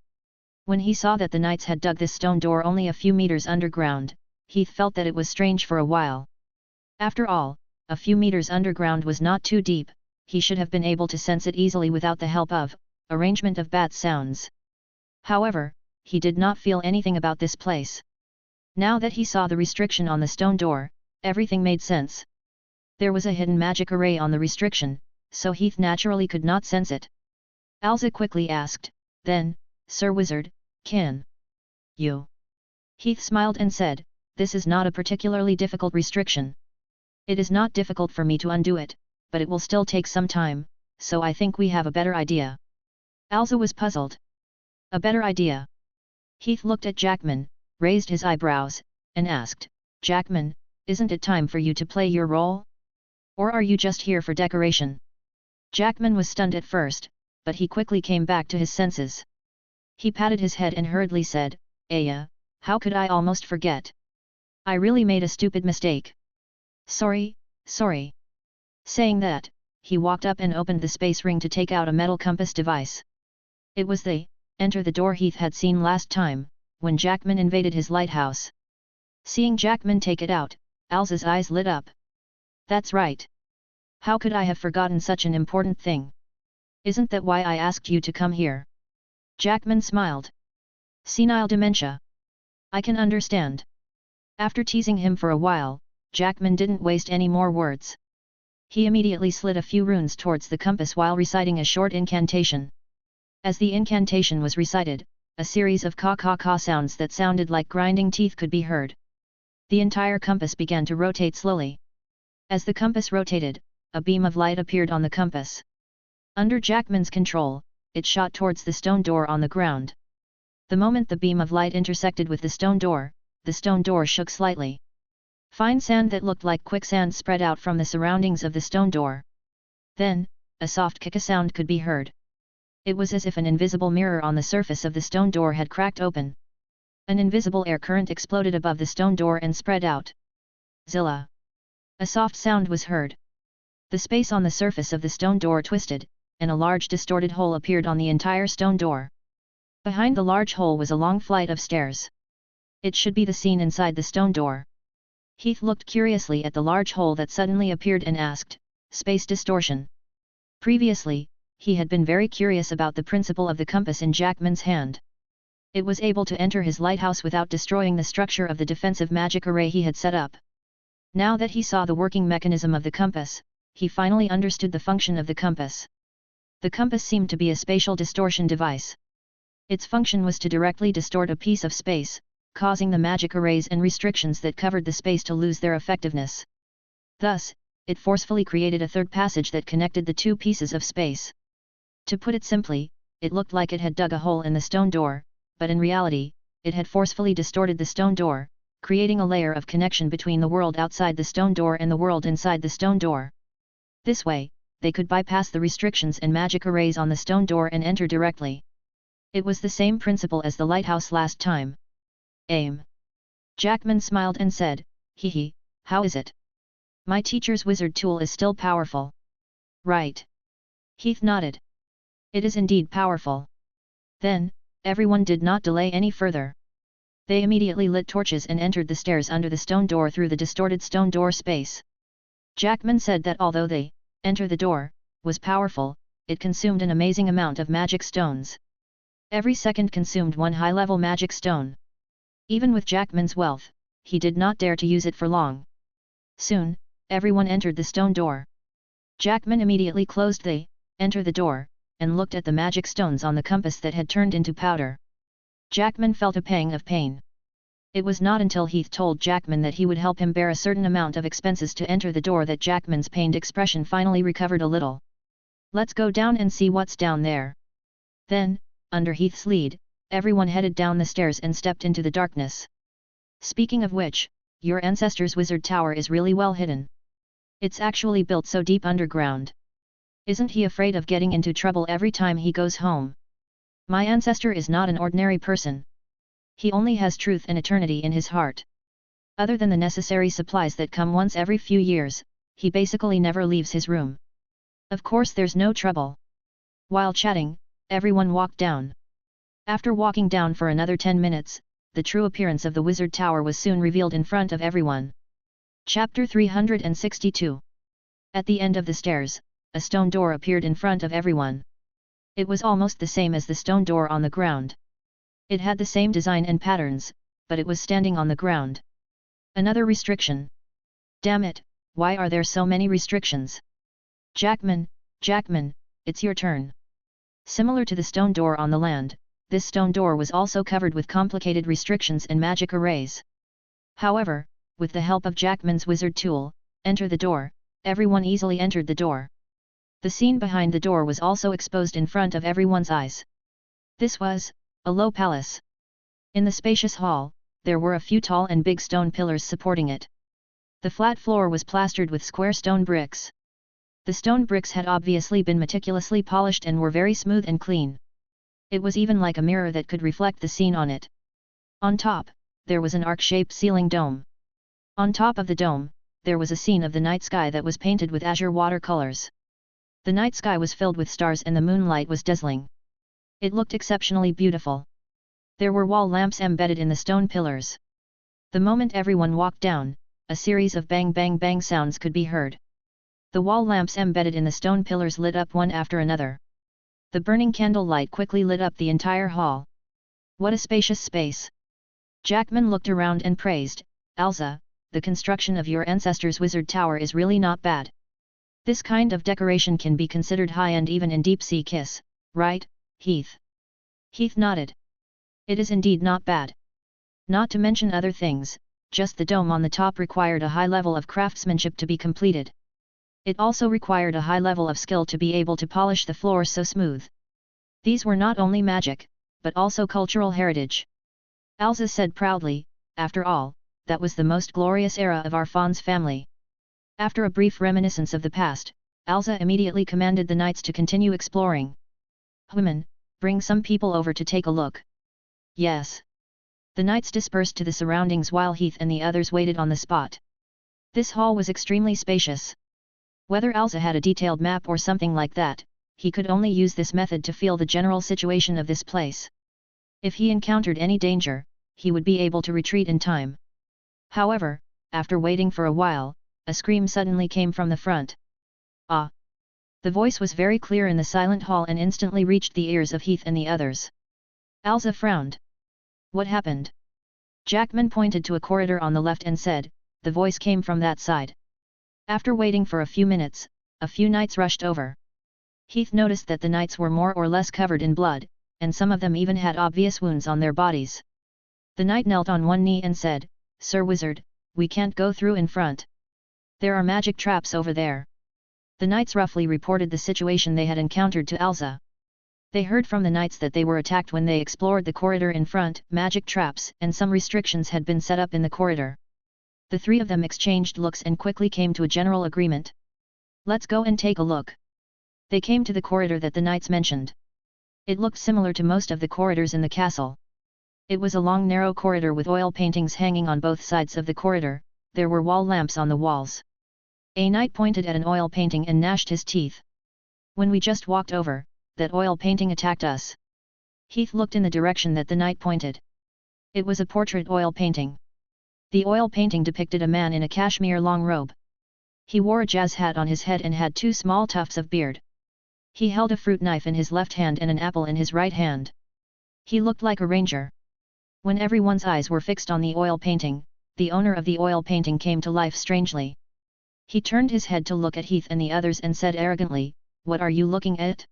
When he saw that the knights had dug this stone door only a few meters underground, Heath felt that it was strange for a while. After all, a few meters underground was not too deep, he should have been able to sense it easily without the help of arrangement of bat sounds. However, he did not feel anything about this place. Now that he saw the restriction on the stone door, everything made sense. There was a hidden magic array on the restriction, so Heath naturally could not sense it. Alza quickly asked, then, "Sir Wizard, can you?" Heath smiled and said, "This is not a particularly difficult restriction. It is not difficult for me to undo it, but it will still take some time, so I think we have a better idea." Alza was puzzled. A better idea? Heath looked at Jackman, raised his eyebrows, and asked, "Jackman, isn't it time for you to play your role? Or are you just here for decoration?" Jackman was stunned at first, but he quickly came back to his senses. He patted his head and hurriedly said, "Aya, how could I almost forget? I really made a stupid mistake. Sorry." Saying that, he walked up and opened the space ring to take out a metal compass device. It was the enter the door Heath had seen last time, when Jackman invaded his lighthouse. Seeing Jackman take it out, Alza's eyes lit up. "That's right. How could I have forgotten such an important thing? Isn't that why I asked you to come here?" Jackman smiled. "Senile dementia. I can understand." After teasing him for a while, Jackman didn't waste any more words. He immediately slid a few runes towards the compass while reciting a short incantation. As the incantation was recited, a series of caw-caw-caw sounds that sounded like grinding teeth could be heard. The entire compass began to rotate slowly. As the compass rotated, a beam of light appeared on the compass. Under Jackman's control, it shot towards the stone door on the ground. The moment the beam of light intersected with the stone door shook slightly. Fine sand that looked like quicksand spread out from the surroundings of the stone door. Then, a soft kick sound could be heard. It was as if an invisible mirror on the surface of the stone door had cracked open. An invisible air current exploded above the stone door and spread out. Zilla! A soft sound was heard. The space on the surface of the stone door twisted, and a large distorted hole appeared on the entire stone door. Behind the large hole was a long flight of stairs. It should be the scene inside the stone door. Heath looked curiously at the large hole that suddenly appeared and asked, "Space distortion?" Previously, he had been very curious about the principle of the compass in Jackman's hand. It was able to enter his lighthouse without destroying the structure of the defensive magic array he had set up. Now that he saw the working mechanism of the compass, he finally understood the function of the compass. The compass seemed to be a spatial distortion device. Its function was to directly distort a piece of space, causing the magic arrays and restrictions that covered the space to lose their effectiveness. Thus, it forcefully created a third passage that connected the two pieces of space. To put it simply, it looked like it had dug a hole in the stone door, but in reality, it had forcefully distorted the stone door, creating a layer of connection between the world outside the stone door and the world inside the stone door. This way, they could bypass the restrictions and magic arrays on the stone door and enter directly. It was the same principle as the lighthouse last time. Aim. Jackman smiled and said, "Hee, how is it? My teacher's wizard tool is still powerful." "Right." Heath nodded. "It is indeed powerful." Then, everyone did not delay any further. They immediately lit torches and entered the stairs under the stone door through the distorted stone door space. Jackman said that although the enter the door was powerful, it consumed an amazing amount of magic stones. Every second consumed one high-level magic stone. Even with Jackman's wealth, he did not dare to use it for long. Soon, everyone entered the stone door. Jackman immediately closed the enter the door, and looked at the magic stones on the compass that had turned into powder. Jackman felt a pang of pain. It was not until Heath told Jackman that he would help him bear a certain amount of expenses to enter the door that Jackman's pained expression finally recovered a little. "Let's go down and see what's down there." Then, under Heath's lead, everyone headed down the stairs and stepped into the darkness. "Speaking of which, your ancestor's wizard tower is really well hidden. It's actually built so deep underground. Isn't he afraid of getting into trouble every time he goes home? My ancestor is not an ordinary person. He only has truth and eternity in his heart. Other than the necessary supplies that come once every few years, he basically never leaves his room. Of course there's no trouble." While chatting, everyone walked down. After walking down for another 10 minutes, the true appearance of the wizard tower was soon revealed in front of everyone. Chapter 362. At the end of the stairs, a stone door appeared in front of everyone. It was almost the same as the stone door on the ground. It had the same design and patterns, but it was standing on the ground. Another restriction. Damn it, why are there so many restrictions? Jackman, it's your turn. Similar to the stone door on the land, this stone door was also covered with complicated restrictions and magic arrays. However, with the help of Jackman's wizard tool, enter the door, everyone easily entered the door. The scene behind the door was also exposed in front of everyone's eyes. This was a low palace. In the spacious hall, there were a few tall and big stone pillars supporting it. The flat floor was plastered with square stone bricks. The stone bricks had obviously been meticulously polished and were very smooth and clean. It was even like a mirror that could reflect the scene on it. On top, there was an arc-shaped ceiling dome. On top of the dome, there was a scene of the night sky that was painted with azure watercolors. The night sky was filled with stars and the moonlight was dazzling. It looked exceptionally beautiful. There were wall lamps embedded in the stone pillars. The moment everyone walked down, a series of bang bang bang sounds could be heard. The wall lamps embedded in the stone pillars lit up one after another. The burning candlelight quickly lit up the entire hall. What a spacious space! Jackman looked around and praised, "Alza, the construction of your ancestor's wizard tower is really not bad. This kind of decoration can be considered high-end even in deep-sea Kiss, right, Heath?" Heath nodded. "It is indeed not bad. Not to mention other things, just the dome on the top required a high level of craftsmanship to be completed. It also required a high level of skill to be able to polish the floor so smooth. These were not only magic, but also cultural heritage." Alza said proudly, "After all, that was the most glorious era of our Fawn's family." After a brief reminiscence of the past, Alza immediately commanded the knights to continue exploring. Women, bring some people over to take a look. Yes. The knights dispersed to the surroundings while Heath and the others waited on the spot. This hall was extremely spacious. Whether Elsa had a detailed map or something like that, he could only use this method to feel the general situation of this place. If he encountered any danger, he would be able to retreat in time. However, after waiting for a while, a scream suddenly came from the front. Ah! The voice was very clear in the silent hall and instantly reached the ears of Heath and the others. Elsa frowned. What happened? Jackman pointed to a corridor on the left and said, the voice came from that side. After waiting for a few minutes, a few knights rushed over. Heath noticed that the knights were more or less covered in blood, and some of them even had obvious wounds on their bodies. The knight knelt on one knee and said, Sir Wizard, we can't go through in front. There are magic traps over there. The knights roughly reported the situation they had encountered to Elsa. They heard from the knights that they were attacked when they explored the corridor in front, magic traps, and some restrictions had been set up in the corridor. The three of them exchanged looks and quickly came to a general agreement. Let's go and take a look. They came to the corridor that the knights mentioned. It looked similar to most of the corridors in the castle. It was a long narrow corridor with oil paintings hanging on both sides of the corridor. There were wall lamps on the walls. A knight pointed at an oil painting and gnashed his teeth. When we just walked over, that oil painting attacked us. Heath looked in the direction that the knight pointed. It was a portrait oil painting. The oil painting depicted a man in a cashmere long robe. He wore a jazz hat on his head and had two small tufts of beard. He held a fruit knife in his left hand and an apple in his right hand. He looked like a ranger. When everyone's eyes were fixed on the oil painting, the owner of the oil painting came to life strangely. He turned his head to look at Heath and the others and said arrogantly, "What are you looking at?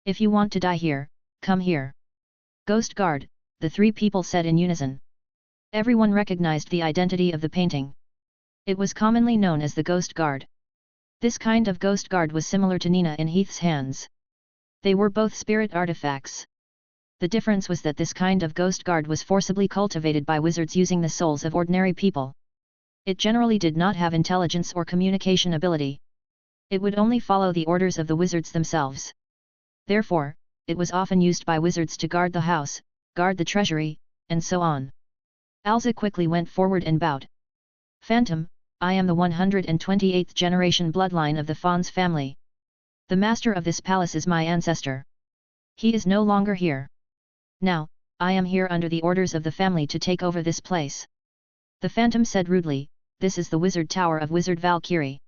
If you want to die here, come here." "Ghost Guard," the three people said in unison. Everyone recognized the identity of the painting. It was commonly known as the Ghost Guard. This kind of Ghost Guard was similar to Nina in Heath's hands. They were both spirit artifacts. The difference was that this kind of Ghost Guard was forcibly cultivated by wizards using the souls of ordinary people. It generally did not have intelligence or communication ability. It would only follow the orders of the wizards themselves. Therefore, it was often used by wizards to guard the house, guard the treasury, and so on. Elsa quickly went forward and bowed. "Phantom, I am the 128th generation bloodline of the Fons family. The master of this palace is my ancestor. He is no longer here. Now, I am here under the orders of the family to take over this place." The Phantom said rudely, "This is the wizard tower of Wizard Valkyrie.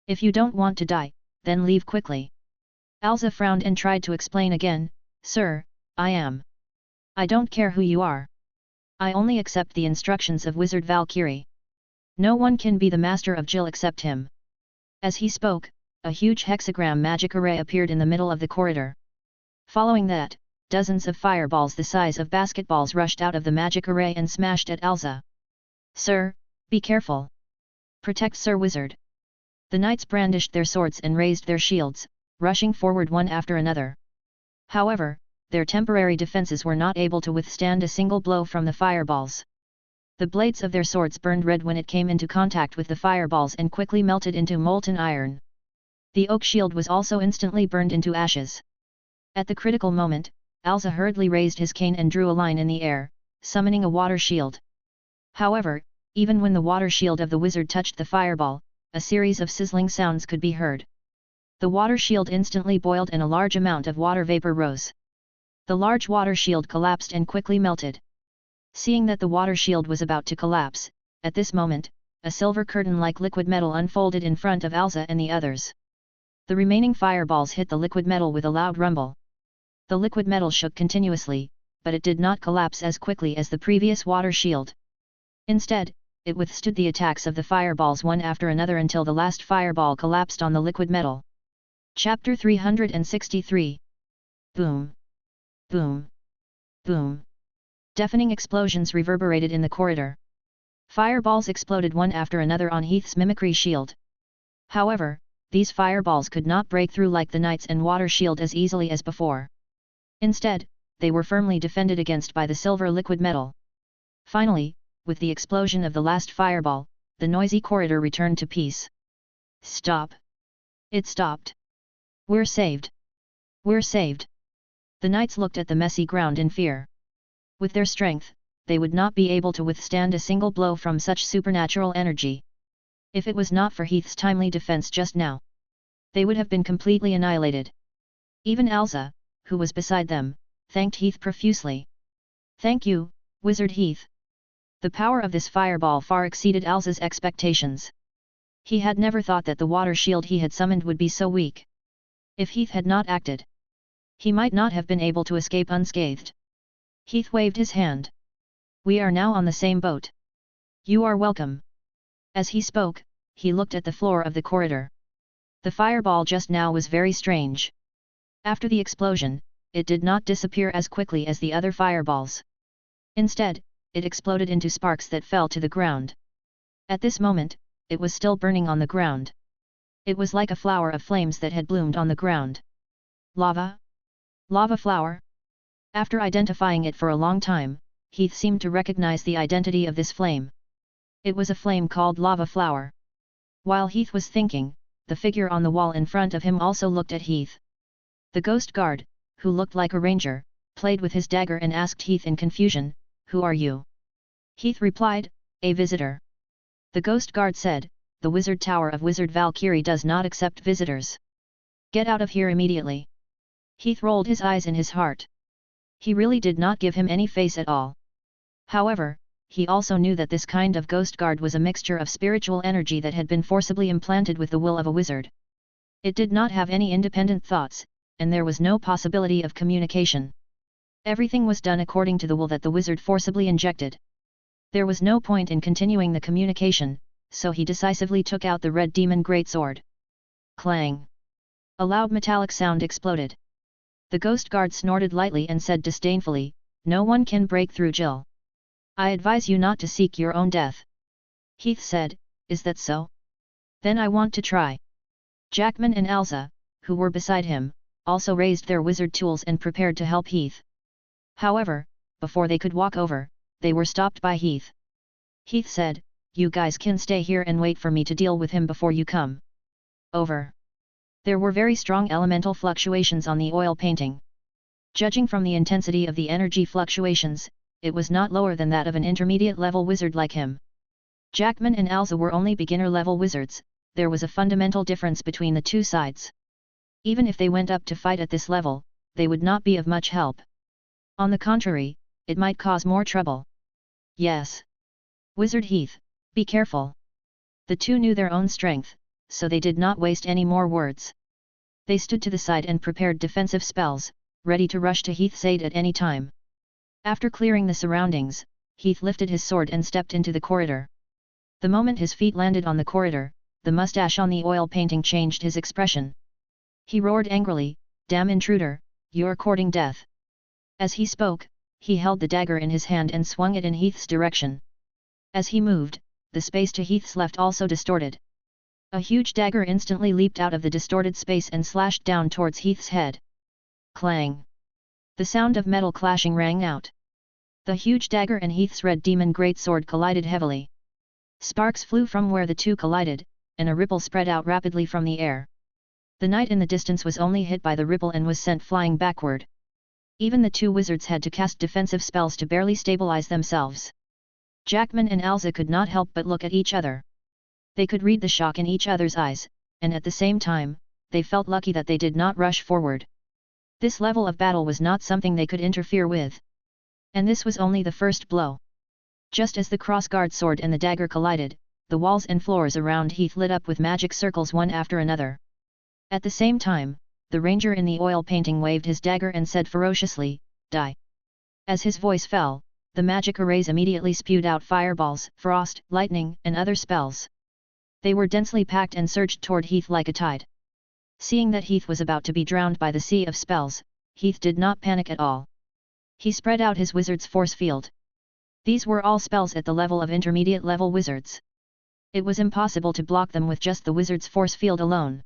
If you don't want to die, then leave quickly." Elsa frowned and tried to explain again, "Sir, I don't care who you are. I only accept the instructions of Wizard Valkyrie. No one can be the master of Jill except him." As he spoke, a huge hexagram magic array appeared in the middle of the corridor. Following that, dozens of fireballs the size of basketballs rushed out of the magic array and smashed at Elsa. "Sir, be careful. Protect Sir Wizard." The knights brandished their swords and raised their shields, rushing forward one after another. However, their temporary defenses were not able to withstand a single blow from the fireballs. The blades of their swords burned red when it came into contact with the fireballs and quickly melted into molten iron. The oak shield was also instantly burned into ashes. At the critical moment, Elsa hurriedly raised his cane and drew a line in the air, summoning a water shield. However, even when the water shield of the wizard touched the fireball, a series of sizzling sounds could be heard. The water shield instantly boiled and a large amount of water vapor rose. The large water shield collapsed and quickly melted. Seeing that the water shield was about to collapse, at this moment, a silver curtain-like liquid metal unfolded in front of Elsa and the others. The remaining fireballs hit the liquid metal with a loud rumble. The liquid metal shook continuously, but it did not collapse as quickly as the previous water shield. Instead, it withstood the attacks of the fireballs one after another until the last fireball collapsed on the liquid metal. Chapter 363. Boom! Boom! Boom! Deafening explosions reverberated in the corridor. Fireballs exploded one after another on Heath's mimicry shield. However, these fireballs could not break through like the knights and water shield as easily as before. Instead, they were firmly defended against by the silver liquid metal. Finally, with the explosion of the last fireball, the noisy corridor returned to peace. "Stop! It stopped! We're saved! We're saved!" The knights looked at the messy ground in fear. With their strength, they would not be able to withstand a single blow from such supernatural energy. If it was not for Heath's timely defense just now, they would have been completely annihilated. Even Elsa, who was beside them, thanked Heath profusely. "Thank you, Wizard Heath." The power of this fireball far exceeded Elsa's expectations. He had never thought that the water shield he had summoned would be so weak. If Heath had not acted, he might not have been able to escape unscathed. Heath waved his hand. "We are now on the same boat. You are welcome." As he spoke, he looked at the floor of the corridor. The fireball just now was very strange. After the explosion, it did not disappear as quickly as the other fireballs. Instead, it exploded into sparks that fell to the ground. At this moment, it was still burning on the ground. It was like a flower of flames that had bloomed on the ground. Lava? Lava flower? After identifying it for a long time, Heath seemed to recognize the identity of this flame. It was a flame called lava flower. While Heath was thinking, the figure on the wall in front of him also looked at Heath. The ghost guard, who looked like a ranger, played with his dagger and asked Heath in confusion, "Who are you?" Heath replied, "A visitor." The ghost guard said, "The wizard tower of Wizard Valkyrie does not accept visitors. Get out of here immediately." Heath rolled his eyes in his heart. He really did not give him any face at all. However, he also knew that this kind of ghost guard was a mixture of spiritual energy that had been forcibly implanted with the will of a wizard. It did not have any independent thoughts, and there was no possibility of communication. Everything was done according to the will that the wizard forcibly injected. There was no point in continuing the communication, so he decisively took out the red demon greatsword. Clang! A loud metallic sound exploded. The ghost guard snorted lightly and said disdainfully, "No one can break through Jill. I advise you not to seek your own death." Heath said, "Is that so? Then I want to try." Jackman and Elsa, who were beside him, also raised their wizard tools and prepared to help Heath. However, before they could walk over, they were stopped by Heath. Heath said, "You guys can stay here and wait for me to deal with him before you come over." There were very strong elemental fluctuations on the oil painting. Judging from the intensity of the energy fluctuations, it was not lower than that of an intermediate-level wizard like him. Jackman and Elsa were only beginner-level wizards. There was a fundamental difference between the two sides. Even if they went up to fight at this level, they would not be of much help. On the contrary, it might cause more trouble. "Yes. Wizard Heath, be careful." The two knew their own strength, so they did not waste any more words. They stood to the side and prepared defensive spells, ready to rush to Heath's aid at any time. After clearing the surroundings, Heath lifted his sword and stepped into the corridor. The moment his feet landed on the corridor, the mustache on the oil painting changed his expression. He roared angrily, "Damn intruder, you're courting death." As he spoke, he held the dagger in his hand and swung it in Heath's direction. As he moved, the space to Heath's left also distorted. A huge dagger instantly leaped out of the distorted space and slashed down towards Heath's head. Clang! The sound of metal clashing rang out. The huge dagger and Heath's red demon greatsword collided heavily. Sparks flew from where the two collided, and a ripple spread out rapidly from the air. The knight in the distance was only hit by the ripple and was sent flying backward. Even the two wizards had to cast defensive spells to barely stabilize themselves. Jackman and Elsa could not help but look at each other. They could read the shock in each other's eyes, and at the same time, they felt lucky that they did not rush forward. This level of battle was not something they could interfere with. And this was only the first blow. Just as the crossguard sword and the dagger collided, the walls and floors around Heath lit up with magic circles one after another. At the same time, the ranger in the oil painting waved his dagger and said ferociously, "Die." As his voice fell, the magic arrays immediately spewed out fireballs, frost, lightning, and other spells. They were densely packed and surged toward Heath like a tide. Seeing that Heath was about to be drowned by the sea of spells, Heath did not panic at all. He spread out his wizard's force field. These were all spells at the level of intermediate-level wizards. It was impossible to block them with just the wizard's force field alone.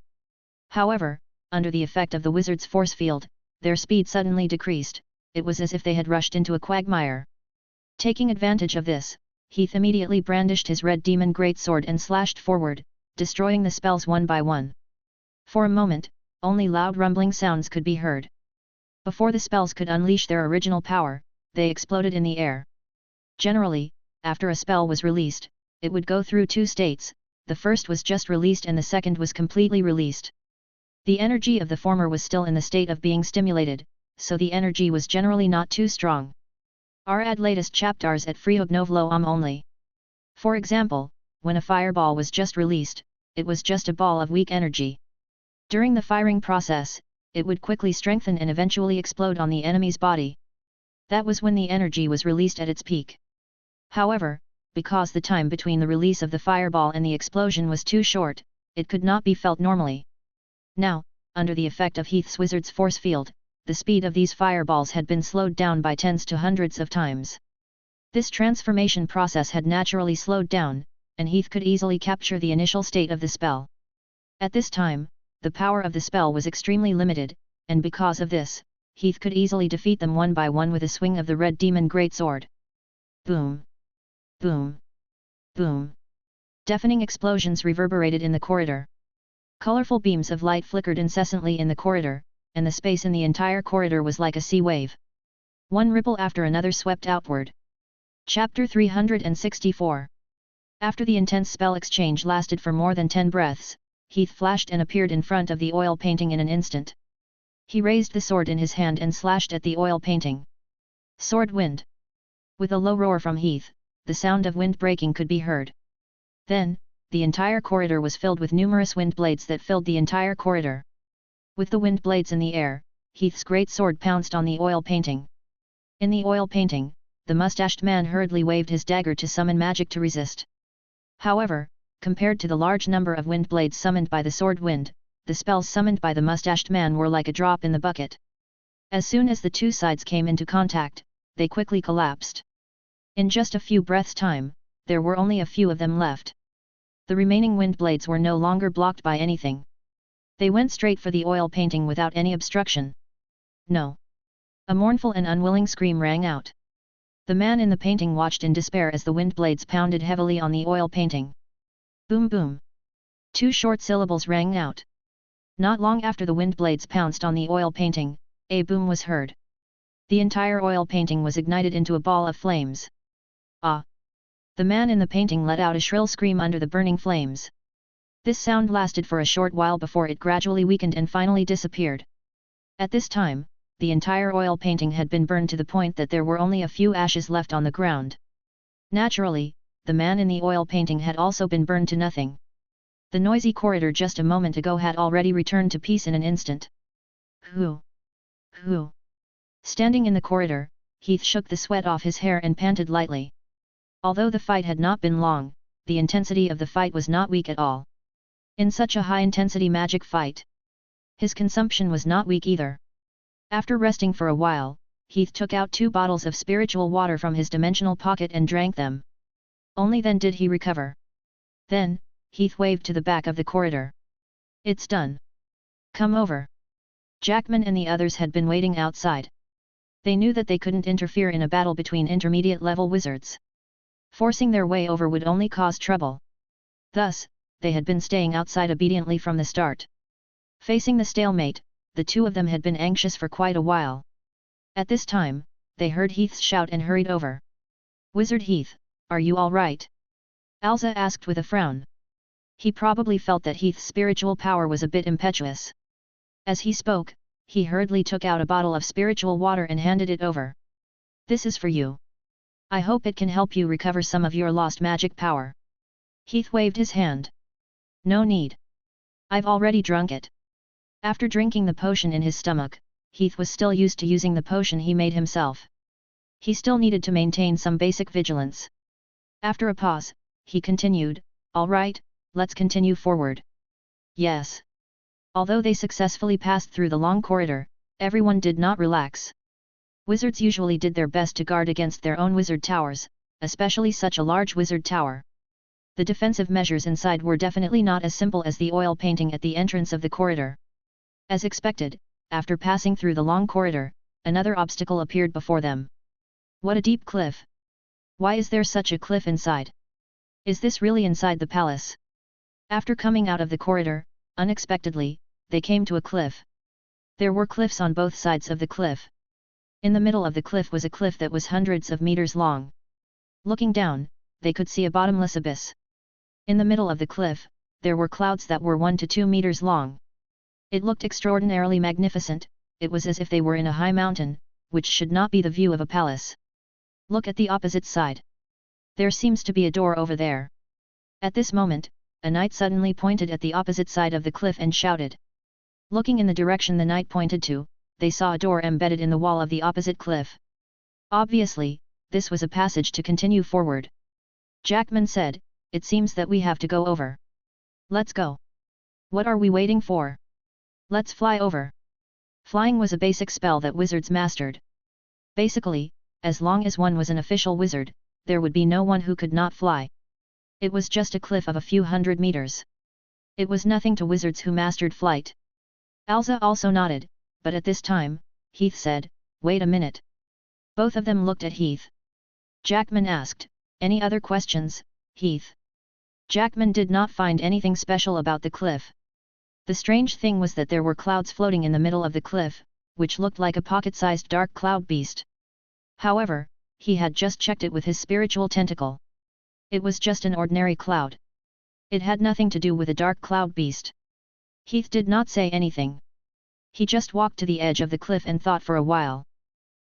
However, under the effect of the wizard's force field, their speed suddenly decreased. It was as if they had rushed into a quagmire. Taking advantage of this, Heath immediately brandished his red demon greatsword and slashed forward, destroying the spells one by one. For a moment, only loud rumbling sounds could be heard. Before the spells could unleash their original power, they exploded in the air. Generally, after a spell was released, it would go through two states, the first was just released and the second was completely released. The energy of the former was still in the state of being stimulated, so the energy was generally not too strong. Add latest chapters at free.novelo only. For example, when a fireball was just released, it was just a ball of weak energy. During the firing process, it would quickly strengthen and eventually explode on the enemy's body. That was when the energy was released at its peak. However, because the time between the release of the fireball and the explosion was too short, it could not be felt normally. Now, under the effect of Heath's wizard's force field, the speed of these fireballs had been slowed down by tens to hundreds of times. This transformation process had naturally slowed down, and Heath could easily capture the initial state of the spell. At this time, the power of the spell was extremely limited, and because of this, Heath could easily defeat them one by one with a swing of the red demon greatsword. Boom! Boom! Boom! Deafening explosions reverberated in the corridor. Colorful beams of light flickered incessantly in the corridor, and the space in the entire corridor was like a sea wave. One ripple after another swept outward. Chapter 364. After the intense spell exchange lasted for more than 10 breaths, Heath flashed and appeared in front of the oil painting in an instant. He raised the sword in his hand and slashed at the oil painting. Sword wind. With a low roar from Heath, the sound of wind breaking could be heard. Then, the entire corridor was filled with numerous wind blades that filled the entire corridor. With the wind blades in the air, Heath's great sword pounced on the oil painting. In the oil painting, the mustached man hurriedly waved his dagger to summon magic to resist. However, compared to the large number of wind blades summoned by the sword wind, the spells summoned by the mustached man were like a drop in the bucket. As soon as the two sides came into contact, they quickly collapsed. In just a few breaths' time, there were only a few of them left. The remaining wind blades were no longer blocked by anything. They went straight for the oil painting without any obstruction. No! A mournful and unwilling scream rang out. The man in the painting watched in despair as the wind blades pounded heavily on the oil painting. Boom boom! 2 short syllables rang out. Not long after the wind blades pounced on the oil painting, a boom was heard. The entire oil painting was ignited into a ball of flames. Ah! The man in the painting let out a shrill scream under the burning flames. This sound lasted for a short while before it gradually weakened and finally disappeared. At this time, the entire oil painting had been burned to the point that there were only a few ashes left on the ground. Naturally, the man in the oil painting had also been burned to nothing. The noisy corridor just a moment ago had already returned to peace in an instant. Who? Who? Standing in the corridor, Heath shook the sweat off his hair and panted lightly. Although the fight had not been long, the intensity of the fight was not weak at all. In such a high-intensity magic fight, his consumption was not weak either. After resting for a while, Heath took out 2 bottles of spiritual water from his dimensional pocket and drank them. Only then did he recover. Then, Heath waved to the back of the corridor. It's done. Come over. Jackman and the others had been waiting outside. They knew that they couldn't interfere in a battle between intermediate-level wizards. Forcing their way over would only cause trouble. Thus, they had been staying outside obediently from the start. Facing the stalemate, the two of them had been anxious for quite a while. At this time, they heard Heath's shout and hurried over. Wizard Heath, are you all right? Alza asked with a frown. He probably felt that Heath's spiritual power was a bit impetuous. As he spoke, he hurriedly took out a bottle of spiritual water and handed it over. This is for you. I hope it can help you recover some of your lost magic power. Heath waved his hand. No need. I've already drunk it. After drinking the potion in his stomach, Heath was still used to using the potion he made himself. He still needed to maintain some basic vigilance. After a pause, he continued, all right, let's continue forward. Yes. Although they successfully passed through the long corridor, everyone did not relax. Wizards usually did their best to guard against their own wizard towers, especially such a large wizard tower. The defensive measures inside were definitely not as simple as the oil painting at the entrance of the corridor. As expected, after passing through the long corridor, another obstacle appeared before them. What a deep cliff! Why is there such a cliff inside? Is this really inside the palace? After coming out of the corridor, unexpectedly, they came to a cliff. There were cliffs on both sides of the cliff. In the middle of the cliff was a cliff that was hundreds of meters long. Looking down, they could see a bottomless abyss. In the middle of the cliff, there were clouds that were 1 to 2 meters long. It looked extraordinarily magnificent. It was as if they were in a high mountain, which should not be the view of a palace. Look at the opposite side. There seems to be a door over there. At this moment, a knight suddenly pointed at the opposite side of the cliff and shouted. Looking in the direction the knight pointed to, they saw a door embedded in the wall of the opposite cliff. Obviously, this was a passage to continue forward. Jackman said, "It seems that we have to go over. Let's go. What are we waiting for? Let's fly over." Flying was a basic spell that wizards mastered. Basically, as long as one was an official wizard, there would be no one who could not fly. It was just a cliff of a few hundred meters. It was nothing to wizards who mastered flight. Alza also nodded, but at this time, Heath said, "Wait a minute." Both of them looked at Heath. Jackman asked, "Any other questions, Heath?" Jackman did not find anything special about the cliff. The strange thing was that there were clouds floating in the middle of the cliff, which looked like a pocket-sized dark cloud beast. However, he had just checked it with his spiritual tentacle. It was just an ordinary cloud. It had nothing to do with a dark cloud beast. Heath did not say anything. He just walked to the edge of the cliff and thought for a while.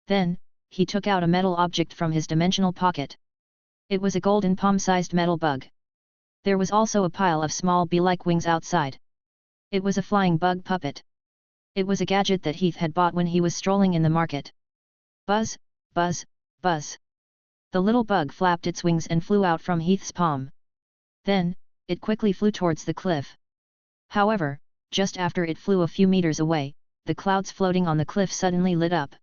Then, he took out a metal object from his dimensional pocket. It was a golden palm-sized metal bug. There was also a pile of small bee-like wings outside. It was a flying bug puppet. It was a gadget that Heath had bought when he was strolling in the market. Buzz, buzz, buzz. The little bug flapped its wings and flew out from Heath's palm. Then, it quickly flew towards the cliff. However, just after it flew a few meters away, the clouds floating on the cliff suddenly lit up.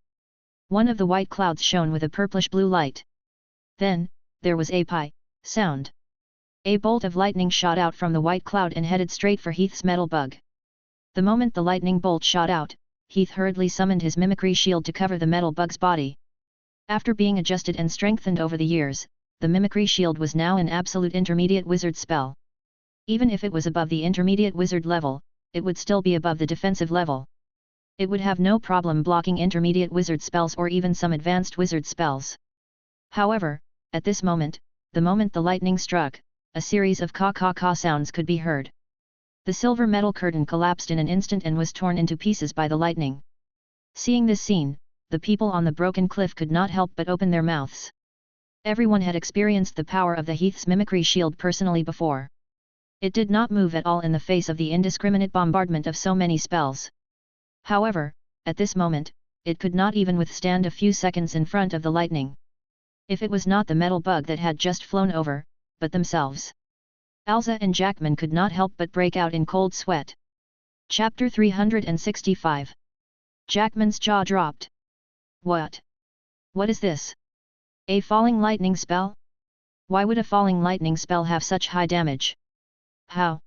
One of the white clouds shone with a purplish-blue light. Then, there was a pie sound. A bolt of lightning shot out from the white cloud and headed straight for Heath's metal bug. The moment the lightning bolt shot out, Heath hurriedly summoned his mimicry shield to cover the metal bug's body. After being adjusted and strengthened over the years, the mimicry shield was now an absolute intermediate wizard spell. Even if it was above the intermediate wizard level, it would still be above the defensive level. It would have no problem blocking intermediate wizard spells or even some advanced wizard spells. However, at this moment, the moment the lightning struck, a series of caw-caw-caw sounds could be heard. The silver metal curtain collapsed in an instant and was torn into pieces by the lightning. Seeing this scene, the people on the broken cliff could not help but open their mouths. Everyone had experienced the power of the Heath's mimicry shield personally before. It did not move at all in the face of the indiscriminate bombardment of so many spells. However, at this moment, it could not even withstand a few seconds in front of the lightning. If it was not the metal bug that had just flown over, but themselves. Alza and Jackman could not help but break out in cold sweat. Chapter 365. Jackman's jaw dropped. What? What is this? A falling lightning spell? Why would a falling lightning spell have such high damage? How?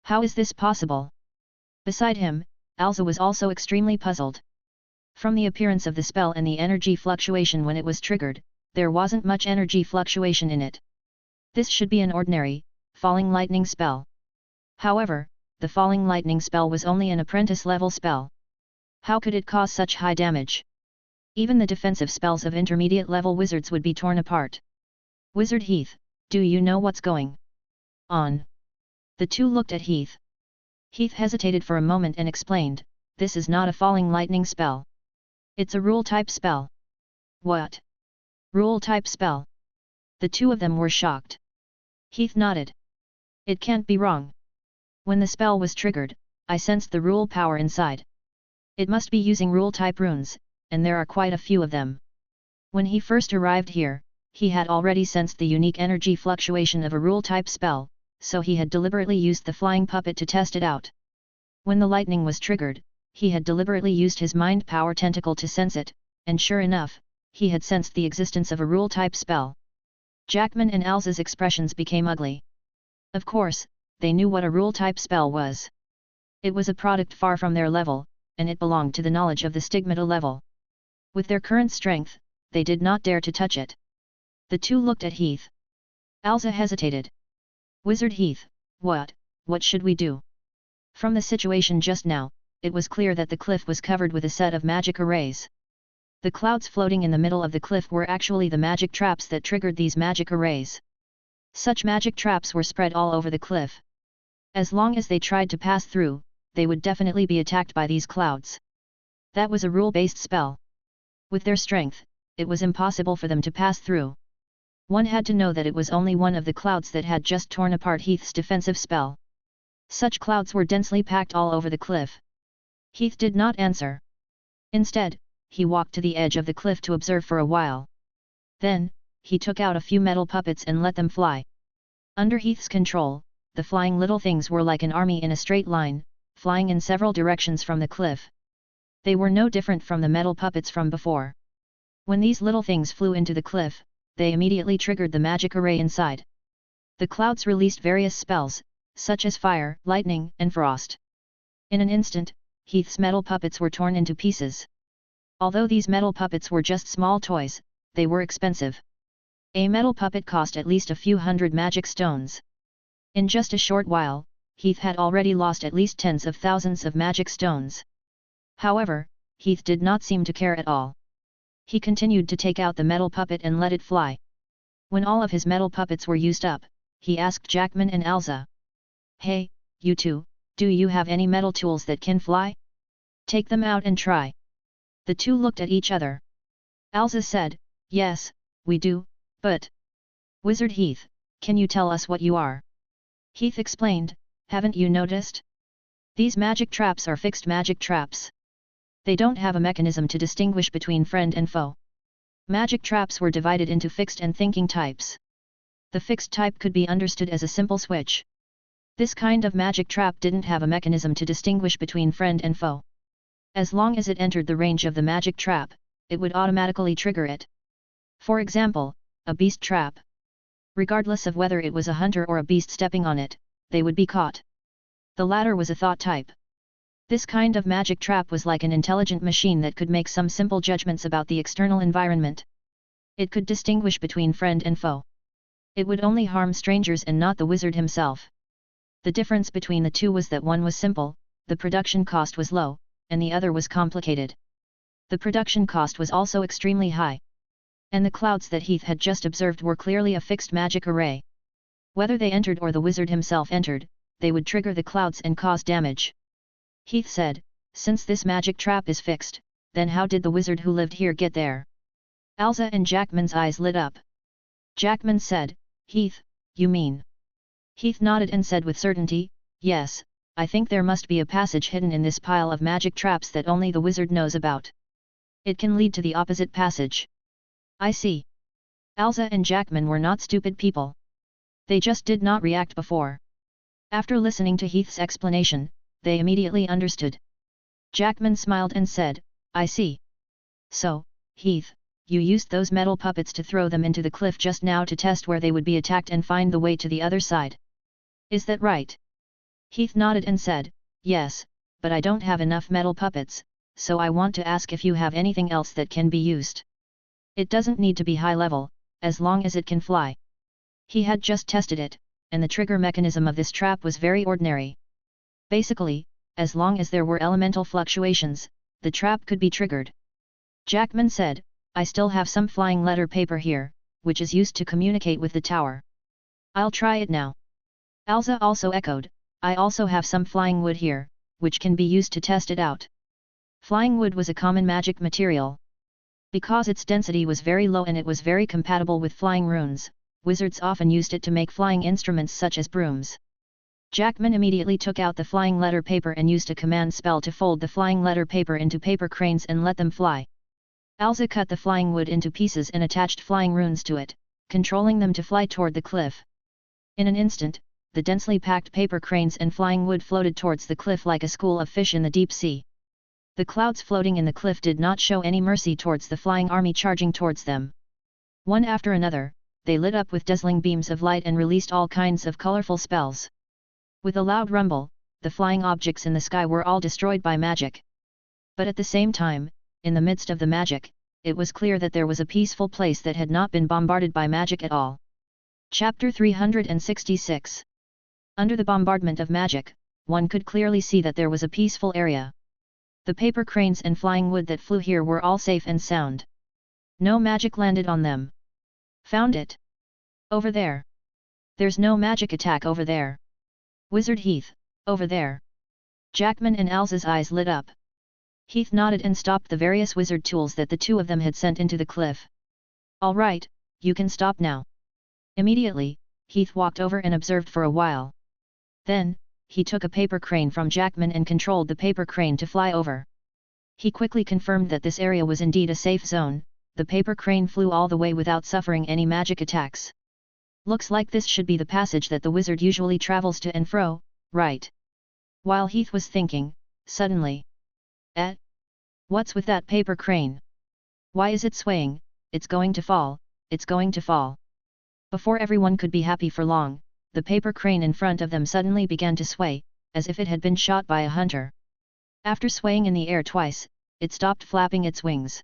How is this possible? Beside him, Alza was also extremely puzzled. From the appearance of the spell and the energy fluctuation when it was triggered, there wasn't much energy fluctuation in it. This should be an ordinary, falling lightning spell. However, the falling lightning spell was only an apprentice-level spell. How could it cause such high damage? Even the defensive spells of intermediate-level wizards would be torn apart. Wizard Heath, do you know what's going on? The two looked at Heath. Heath hesitated for a moment and explained, "This is not a falling lightning spell. It's a rule-type spell." What? Rule-type spell? The two of them were shocked. Heath nodded. It can't be wrong. When the spell was triggered, I sensed the rule power inside. It must be using rule-type runes, and there are quite a few of them. When he first arrived here, he had already sensed the unique energy fluctuation of a rule-type spell, so he had deliberately used the flying puppet to test it out. When the lightning was triggered, he had deliberately used his mind power tentacle to sense it, and sure enough, he had sensed the existence of a rule-type spell. Jackman and Alza's expressions became ugly. Of course, they knew what a rule-type spell was. It was a product far from their level, and it belonged to the knowledge of the stigmata level. With their current strength, they did not dare to touch it. The two looked at Heath. Alza hesitated. Wizard Heath, what should we do? From the situation just now, it was clear that the cliff was covered with a set of magic arrays. The clouds floating in the middle of the cliff were actually the magic traps that triggered these magic arrays. Such magic traps were spread all over the cliff. As long as they tried to pass through, they would definitely be attacked by these clouds. That was a rule-based spell. With their strength, it was impossible for them to pass through. One had to know that it was only one of the clouds that had just torn apart Heath's defensive spell. Such clouds were densely packed all over the cliff. Heath did not answer. Instead, he walked to the edge of the cliff to observe for a while. Then, he took out a few metal puppets and let them fly. Under Heath's control, the flying little things were like an army in a straight line, flying in several directions from the cliff. They were no different from the metal puppets from before. When these little things flew into the cliff, they immediately triggered the magic array inside. The clouds released various spells, such as fire, lightning, and frost. In an instant, Heath's metal puppets were torn into pieces. Although these metal puppets were just small toys, they were expensive. A metal puppet cost at least a few hundred magic stones. In just a short while, Heath had already lost at least tens of thousands of magic stones. However, Heath did not seem to care at all. He continued to take out the metal puppet and let it fly. When all of his metal puppets were used up, he asked Jackman and Elsa. "Hey, you two, do you have any metal tools that can fly? Take them out and try." The two looked at each other. Elsa said, "Yes, we do, but..." "Wizard Heath, can you tell us what you are?" Heath explained, "Haven't you noticed? These magic traps are fixed magic traps. They don't have a mechanism to distinguish between friend and foe. Magic traps were divided into fixed and thinking types. The fixed type could be understood as a simple switch. This kind of magic trap didn't have a mechanism to distinguish between friend and foe. As long as it entered the range of the magic trap, it would automatically trigger it. For example, a beast trap. Regardless of whether it was a hunter or a beast stepping on it, they would be caught. The latter was a thought type. This kind of magic trap was like an intelligent machine that could make some simple judgments about the external environment. It could distinguish between friend and foe. It would only harm strangers and not the wizard himself. The difference between the two was that one was simple, the production cost was low, and the other was complicated. The production cost was also extremely high. And the clouds that Heath had just observed were clearly a fixed magic array. Whether they entered or the wizard himself entered, they would trigger the clouds and cause damage. Heath said, "Since this magic trap is fixed, then how did the wizard who lived here get there?" Elsa and Jackman's eyes lit up. Jackman said, "Heath, you mean?" Heath nodded and said with certainty, "Yes, I think there must be a passage hidden in this pile of magic traps that only the wizard knows about. It can lead to the opposite passage." "I see." Elsa and Jackman were not stupid people. They just did not react before. After listening to Heath's explanation, they immediately understood. Jackman smiled and said, "I see. So, Heath, you used those metal puppets to throw them into the cliff just now to test where they would be attacked and find the way to the other side. Is that right?" Heath nodded and said, "Yes, but I don't have enough metal puppets, so I want to ask if you have anything else that can be used. It doesn't need to be high level, as long as it can fly." He had just tested it, and the trigger mechanism of this trap was very ordinary. Basically, as long as there were elemental fluctuations, the trap could be triggered. Jackman said, "I still have some flying letter paper here, which is used to communicate with the tower. I'll try it now." Elsa also echoed, "I also have some flying wood here, which can be used to test it out." Flying wood was a common magic material. Because its density was very low and it was very compatible with flying runes, wizards often used it to make flying instruments such as brooms. Jackman immediately took out the flying letter paper and used a command spell to fold the flying letter paper into paper cranes and let them fly. Elsa cut the flying wood into pieces and attached flying runes to it, controlling them to fly toward the cliff. In an instant, the densely packed paper cranes and flying wood floated towards the cliff like a school of fish in the deep sea. The clouds floating in the cliff did not show any mercy towards the flying army charging towards them. One after another, they lit up with dazzling beams of light and released all kinds of colorful spells. With a loud rumble, the flying objects in the sky were all destroyed by magic. But at the same time, in the midst of the magic, it was clear that there was a peaceful place that had not been bombarded by magic at all. Chapter 366. Under the bombardment of magic, one could clearly see that there was a peaceful area. The paper cranes and flying wood that flew here were all safe and sound. No magic landed on them. Found it. Over there. There's no magic attack over there. Wizard Heath, over there. Jackman and Alza's eyes lit up. Heath nodded and stopped the various wizard tools that the two of them had sent into the cliff. All right, you can stop now. Immediately, Heath walked over and observed for a while. Then, he took a paper crane from Jackman and controlled the paper crane to fly over. He quickly confirmed that this area was indeed a safe zone. The paper crane flew all the way without suffering any magic attacks. Looks like this should be the passage that the wizard usually travels to and fro, right? While Heath was thinking, suddenly. What's with that paper crane? Why is it swaying? It's going to fall, it's going to fall. Before everyone could be happy for long, the paper crane in front of them suddenly began to sway, as if it had been shot by a hunter. After swaying in the air twice, it stopped flapping its wings.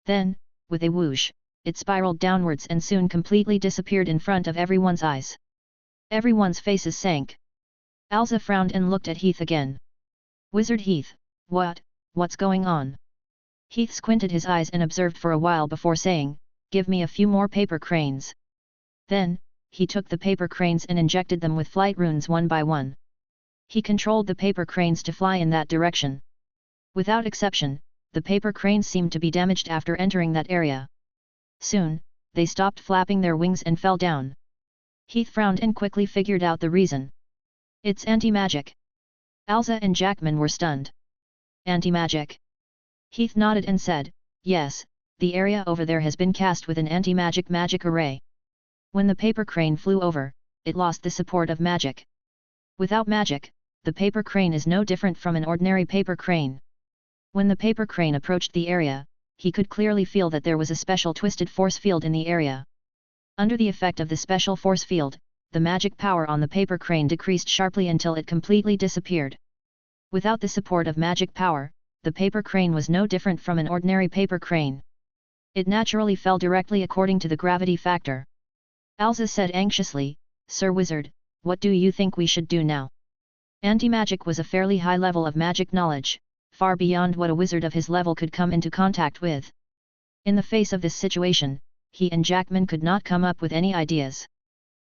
Then, with a whoosh, it spiraled downwards and soon completely disappeared in front of everyone's eyes. Everyone's faces sank. Alza frowned and looked at Heath again. Wizard Heath, what's going on? Heath squinted his eyes and observed for a while before saying, give me a few more paper cranes. Then, he took the paper cranes and injected them with flight runes one by one. He controlled the paper cranes to fly in that direction. Without exception, the paper cranes seemed to be damaged after entering that area. Soon, they stopped flapping their wings and fell down. Heath frowned and quickly figured out the reason. It's anti-magic. Alza and Jackman were stunned. Anti-magic? Heath nodded and said, yes, the area over there has been cast with an anti-magic magic array. When the paper crane flew over, it lost the support of magic. Without magic, the paper crane is no different from an ordinary paper crane. When the paper crane approached the area, he could clearly feel that there was a special twisted force field in the area. Under the effect of the special force field, the magic power on the paper crane decreased sharply until it completely disappeared. Without the support of magic power, the paper crane was no different from an ordinary paper crane. It naturally fell directly according to the gravity factor. Alza said anxiously, Sir Wizard, what do you think we should do now? Anti-magic was a fairly high level of magic knowledge, far beyond what a wizard of his level could come into contact with. In the face of this situation, he and Jackman could not come up with any ideas.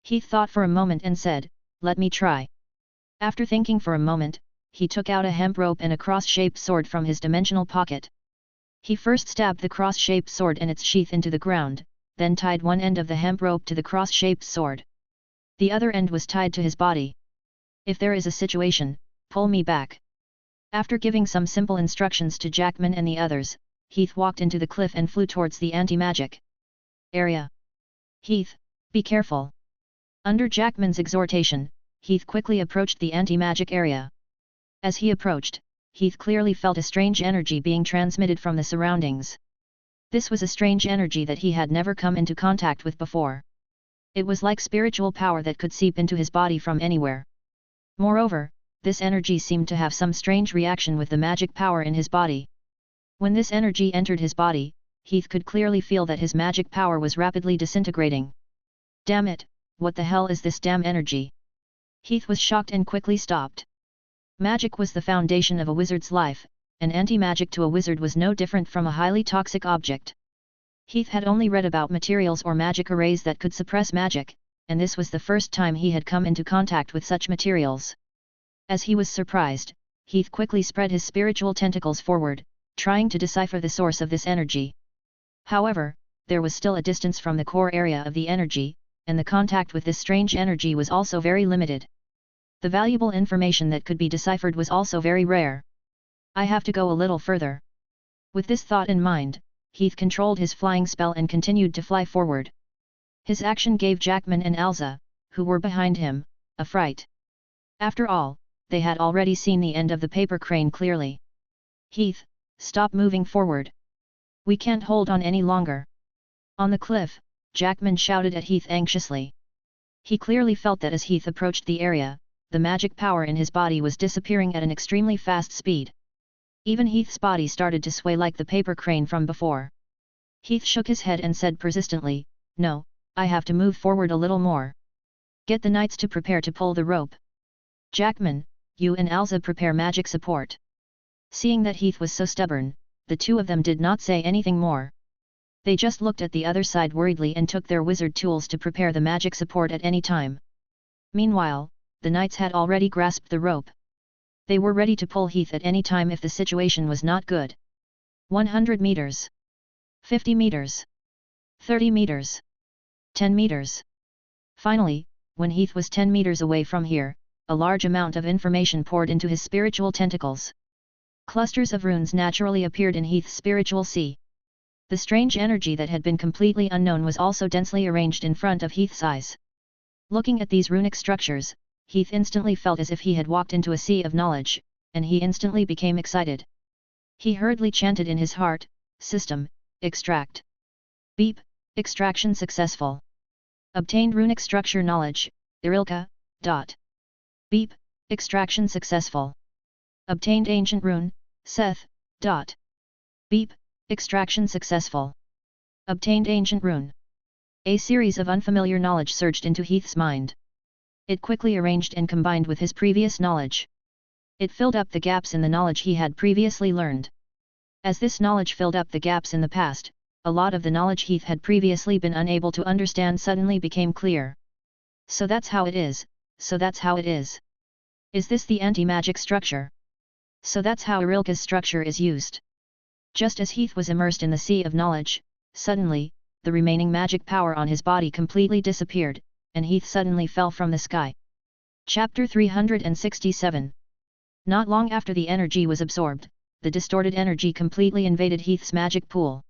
He thought for a moment and said, let me try. After thinking for a moment, he took out a hemp rope and a cross-shaped sword from his dimensional pocket. He first stabbed the cross-shaped sword and its sheath into the ground, then tied one end of the hemp rope to the cross-shaped sword. The other end was tied to his body. If there is a situation, pull me back. After giving some simple instructions to Jackman and the others, Heath walked into the cliff and flew towards the anti-magic area. Heath, be careful. Under Jackman's exhortation, Heath quickly approached the anti-magic area. As he approached, Heath clearly felt a strange energy being transmitted from the surroundings. This was a strange energy that he had never come into contact with before. It was like spiritual power that could seep into his body from anywhere. Moreover, this energy seemed to have some strange reaction with the magic power in his body. When this energy entered his body, Heath could clearly feel that his magic power was rapidly disintegrating. Damn it, what the hell is this damn energy? Heath was shocked and quickly stopped. Magic was the foundation of a wizard's life, and anti-magic to a wizard was no different from a highly toxic object. Heath had only read about materials or magic arrays that could suppress magic, and this was the first time he had come into contact with such materials. As he was surprised, Heath quickly spread his spiritual tentacles forward, trying to decipher the source of this energy. However, there was still a distance from the core area of the energy, and the contact with this strange energy was also very limited. The valuable information that could be deciphered was also very rare. I have to go a little further. With this thought in mind, Heath controlled his flying spell and continued to fly forward. His action gave Jackman and Alza, who were behind him, a fright. After all, they had already seen the end of the paper crane clearly. Heath, stop moving forward. We can't hold on any longer. On the cliff, Jackman shouted at Heath anxiously. He clearly felt that as Heath approached the area, the magic power in his body was disappearing at an extremely fast speed. Even Heath's body started to sway like the paper crane from before. Heath shook his head and said persistently, no, I have to move forward a little more. Get the knights to prepare to pull the rope. Jackman, you and Alza prepare magic support. Seeing that Heath was so stubborn, the two of them did not say anything more. They just looked at the other side worriedly and took their wizard tools to prepare the magic support at any time. Meanwhile, the knights had already grasped the rope. They were ready to pull Heath at any time if the situation was not good. 100 meters. 50 meters. 30 meters. 10 meters. Finally, when Heath was 10 meters away from here, a large amount of information poured into his spiritual tentacles. Clusters of runes naturally appeared in Heath's spiritual sea. The strange energy that had been completely unknown was also densely arranged in front of Heath's eyes. Looking at these runic structures, Heath instantly felt as if he had walked into a sea of knowledge, and he instantly became excited. He hurriedly chanted in his heart, "System, extract. Beep, extraction successful. Obtained runic structure knowledge, Irilka, dot. Beep, extraction successful. Obtained ancient rune, Seth, dot. Beep, extraction successful. Obtained ancient rune." A series of unfamiliar knowledge surged into Heath's mind. It quickly arranged and combined with his previous knowledge. It filled up the gaps in the knowledge he had previously learned. As this knowledge filled up the gaps in the past, a lot of the knowledge Heath had previously been unable to understand suddenly became clear. So that's how it is, so that's how it is. Is this the anti-magic structure? So that's how Irilka's structure is used. Just as Heath was immersed in the sea of knowledge, suddenly, the remaining magic power on his body completely disappeared, and Heath suddenly fell from the sky. Chapter 367. Not long after the energy was absorbed, the distorted energy completely invaded Heath's magic pool.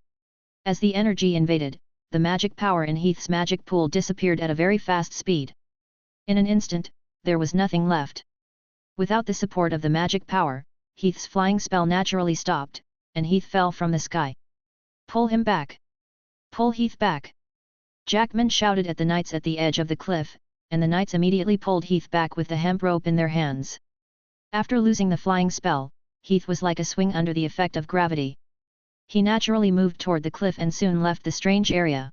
As the energy invaded, the magic power in Heath's magic pool disappeared at a very fast speed. In an instant, there was nothing left. Without the support of the magic power, Heath's flying spell naturally stopped, and Heath fell from the sky. "Pull him back! Pull Heath back!" Jackman shouted at the knights at the edge of the cliff, and the knights immediately pulled Heath back with the hemp rope in their hands. After losing the flying spell, Heath was like a swing under the effect of gravity. He naturally moved toward the cliff and soon left the strange area.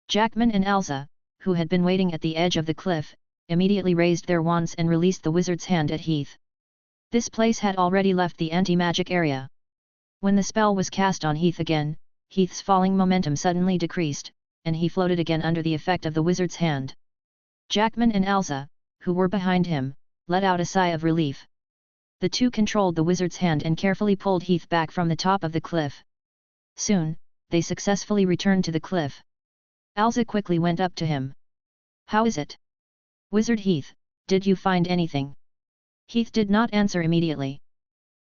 Jackman and Elsa, who had been waiting at the edge of the cliff, immediately raised their wands and released the wizard's hand at Heath. This place had already left the anti-magic area. When the spell was cast on Heath again, Heath's falling momentum suddenly decreased, and he floated again under the effect of the wizard's hand. Jackman and Elsa, who were behind him, let out a sigh of relief. The two controlled the wizard's hand and carefully pulled Heath back from the top of the cliff. Soon, they successfully returned to the cliff. Elsa quickly went up to him. "How is it? Wizard Heath, did you find anything?" Heath did not answer immediately.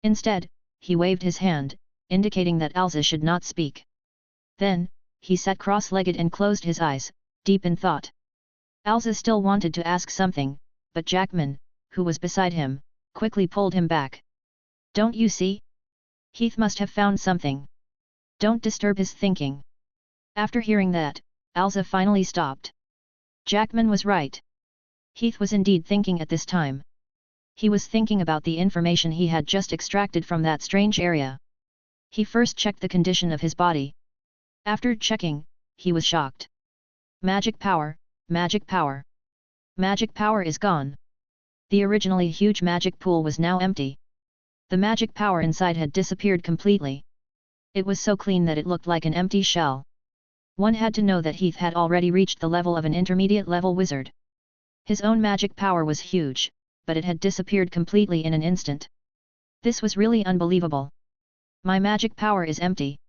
Instead, he waved his hand, indicating that Elsa should not speak. Then, he sat cross-legged and closed his eyes, deep in thought. Elsa still wanted to ask something, but Jackman, who was beside him, quickly pulled him back. "Don't you see? Heath must have found something. Don't disturb his thinking." After hearing that, Elsa finally stopped. Jackman was right. Heath was indeed thinking at this time. He was thinking about the information he had just extracted from that strange area. He first checked the condition of his body. After checking, he was shocked. Magic power, magic power. Magic power is gone. The originally huge magic pool was now empty. The magic power inside had disappeared completely. It was so clean that it looked like an empty shell. One had to know that Heath had already reached the level of an intermediate level wizard. His own magic power was huge, but it had disappeared completely in an instant. This was really unbelievable. My magic power is empty.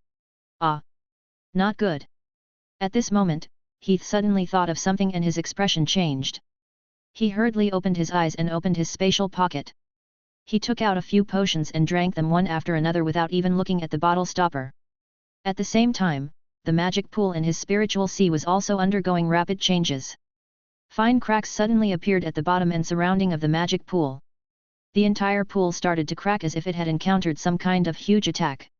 Ah! Not good. At this moment, Heath suddenly thought of something and his expression changed. He hurriedly opened his eyes and opened his spatial pocket. He took out a few potions and drank them one after another without even looking at the bottle stopper. At the same time, the magic pool in his spiritual sea was also undergoing rapid changes. Fine cracks suddenly appeared at the bottom and surrounding of the magic pool. The entire pool started to crack as if it had encountered some kind of huge attack.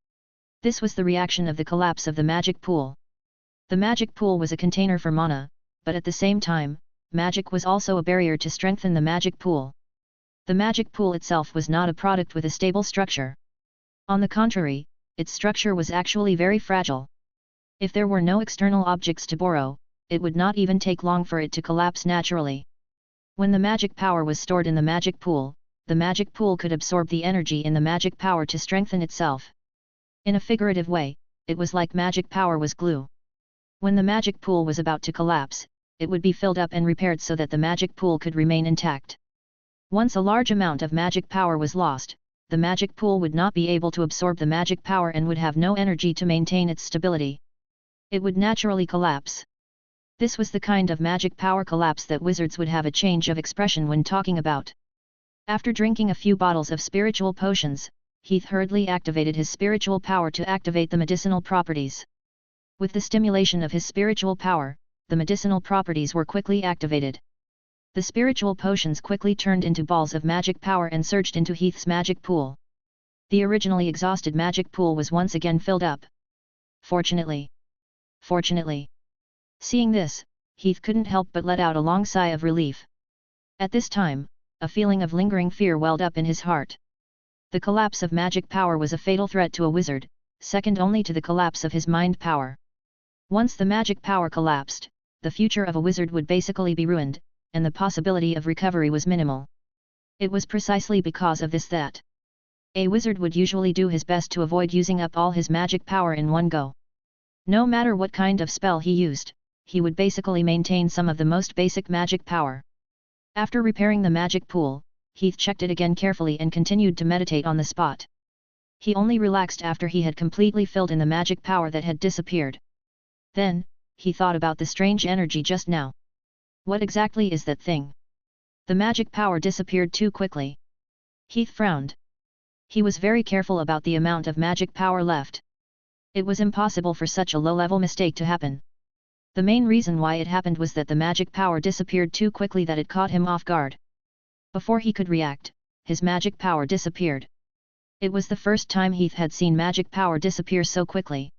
This was the reaction of the collapse of the magic pool. The magic pool was a container for mana, but at the same time, magic was also a barrier to strengthen the magic pool. The magic pool itself was not a product with a stable structure. On the contrary, its structure was actually very fragile. If there were no external objects to borrow, it would not even take long for it to collapse naturally. When the magic power was stored in the magic pool, the magic pool could absorb the energy in the magic power to strengthen itself. In a figurative way, it was like magic power was glue. When the magic pool was about to collapse, it would be filled up and repaired so that the magic pool could remain intact. Once a large amount of magic power was lost, the magic pool would not be able to absorb the magic power and would have no energy to maintain its stability. It would naturally collapse. This was the kind of magic power collapse that wizards would have a change of expression when talking about. After drinking a few bottles of spiritual potions, Heath hurriedly activated his spiritual power to activate the medicinal properties. With the stimulation of his spiritual power, the medicinal properties were quickly activated. The spiritual potions quickly turned into balls of magic power and surged into Heath's magic pool. The originally exhausted magic pool was once again filled up. Fortunately. Seeing this, Heath couldn't help but let out a long sigh of relief. At this time, a feeling of lingering fear welled up in his heart. The collapse of magic power was a fatal threat to a wizard, second only to the collapse of his mind power. Once the magic power collapsed, the future of a wizard would basically be ruined, and the possibility of recovery was minimal. It was precisely because of this that a wizard would usually do his best to avoid using up all his magic power in one go. No matter what kind of spell he used, he would basically maintain some of the most basic magic power. After repairing the magic pool, Heath checked it again carefully and continued to meditate on the spot. He only relaxed after he had completely filled in the magic power that had disappeared. Then, he thought about the strange energy just now. What exactly is that thing? The magic power disappeared too quickly. Heath frowned. He was very careful about the amount of magic power left. It was impossible for such a low-level mistake to happen. The main reason why it happened was that the magic power disappeared too quickly that it caught him off guard. Before he could react, his magic power disappeared. It was the first time Heath had seen magic power disappear so quickly.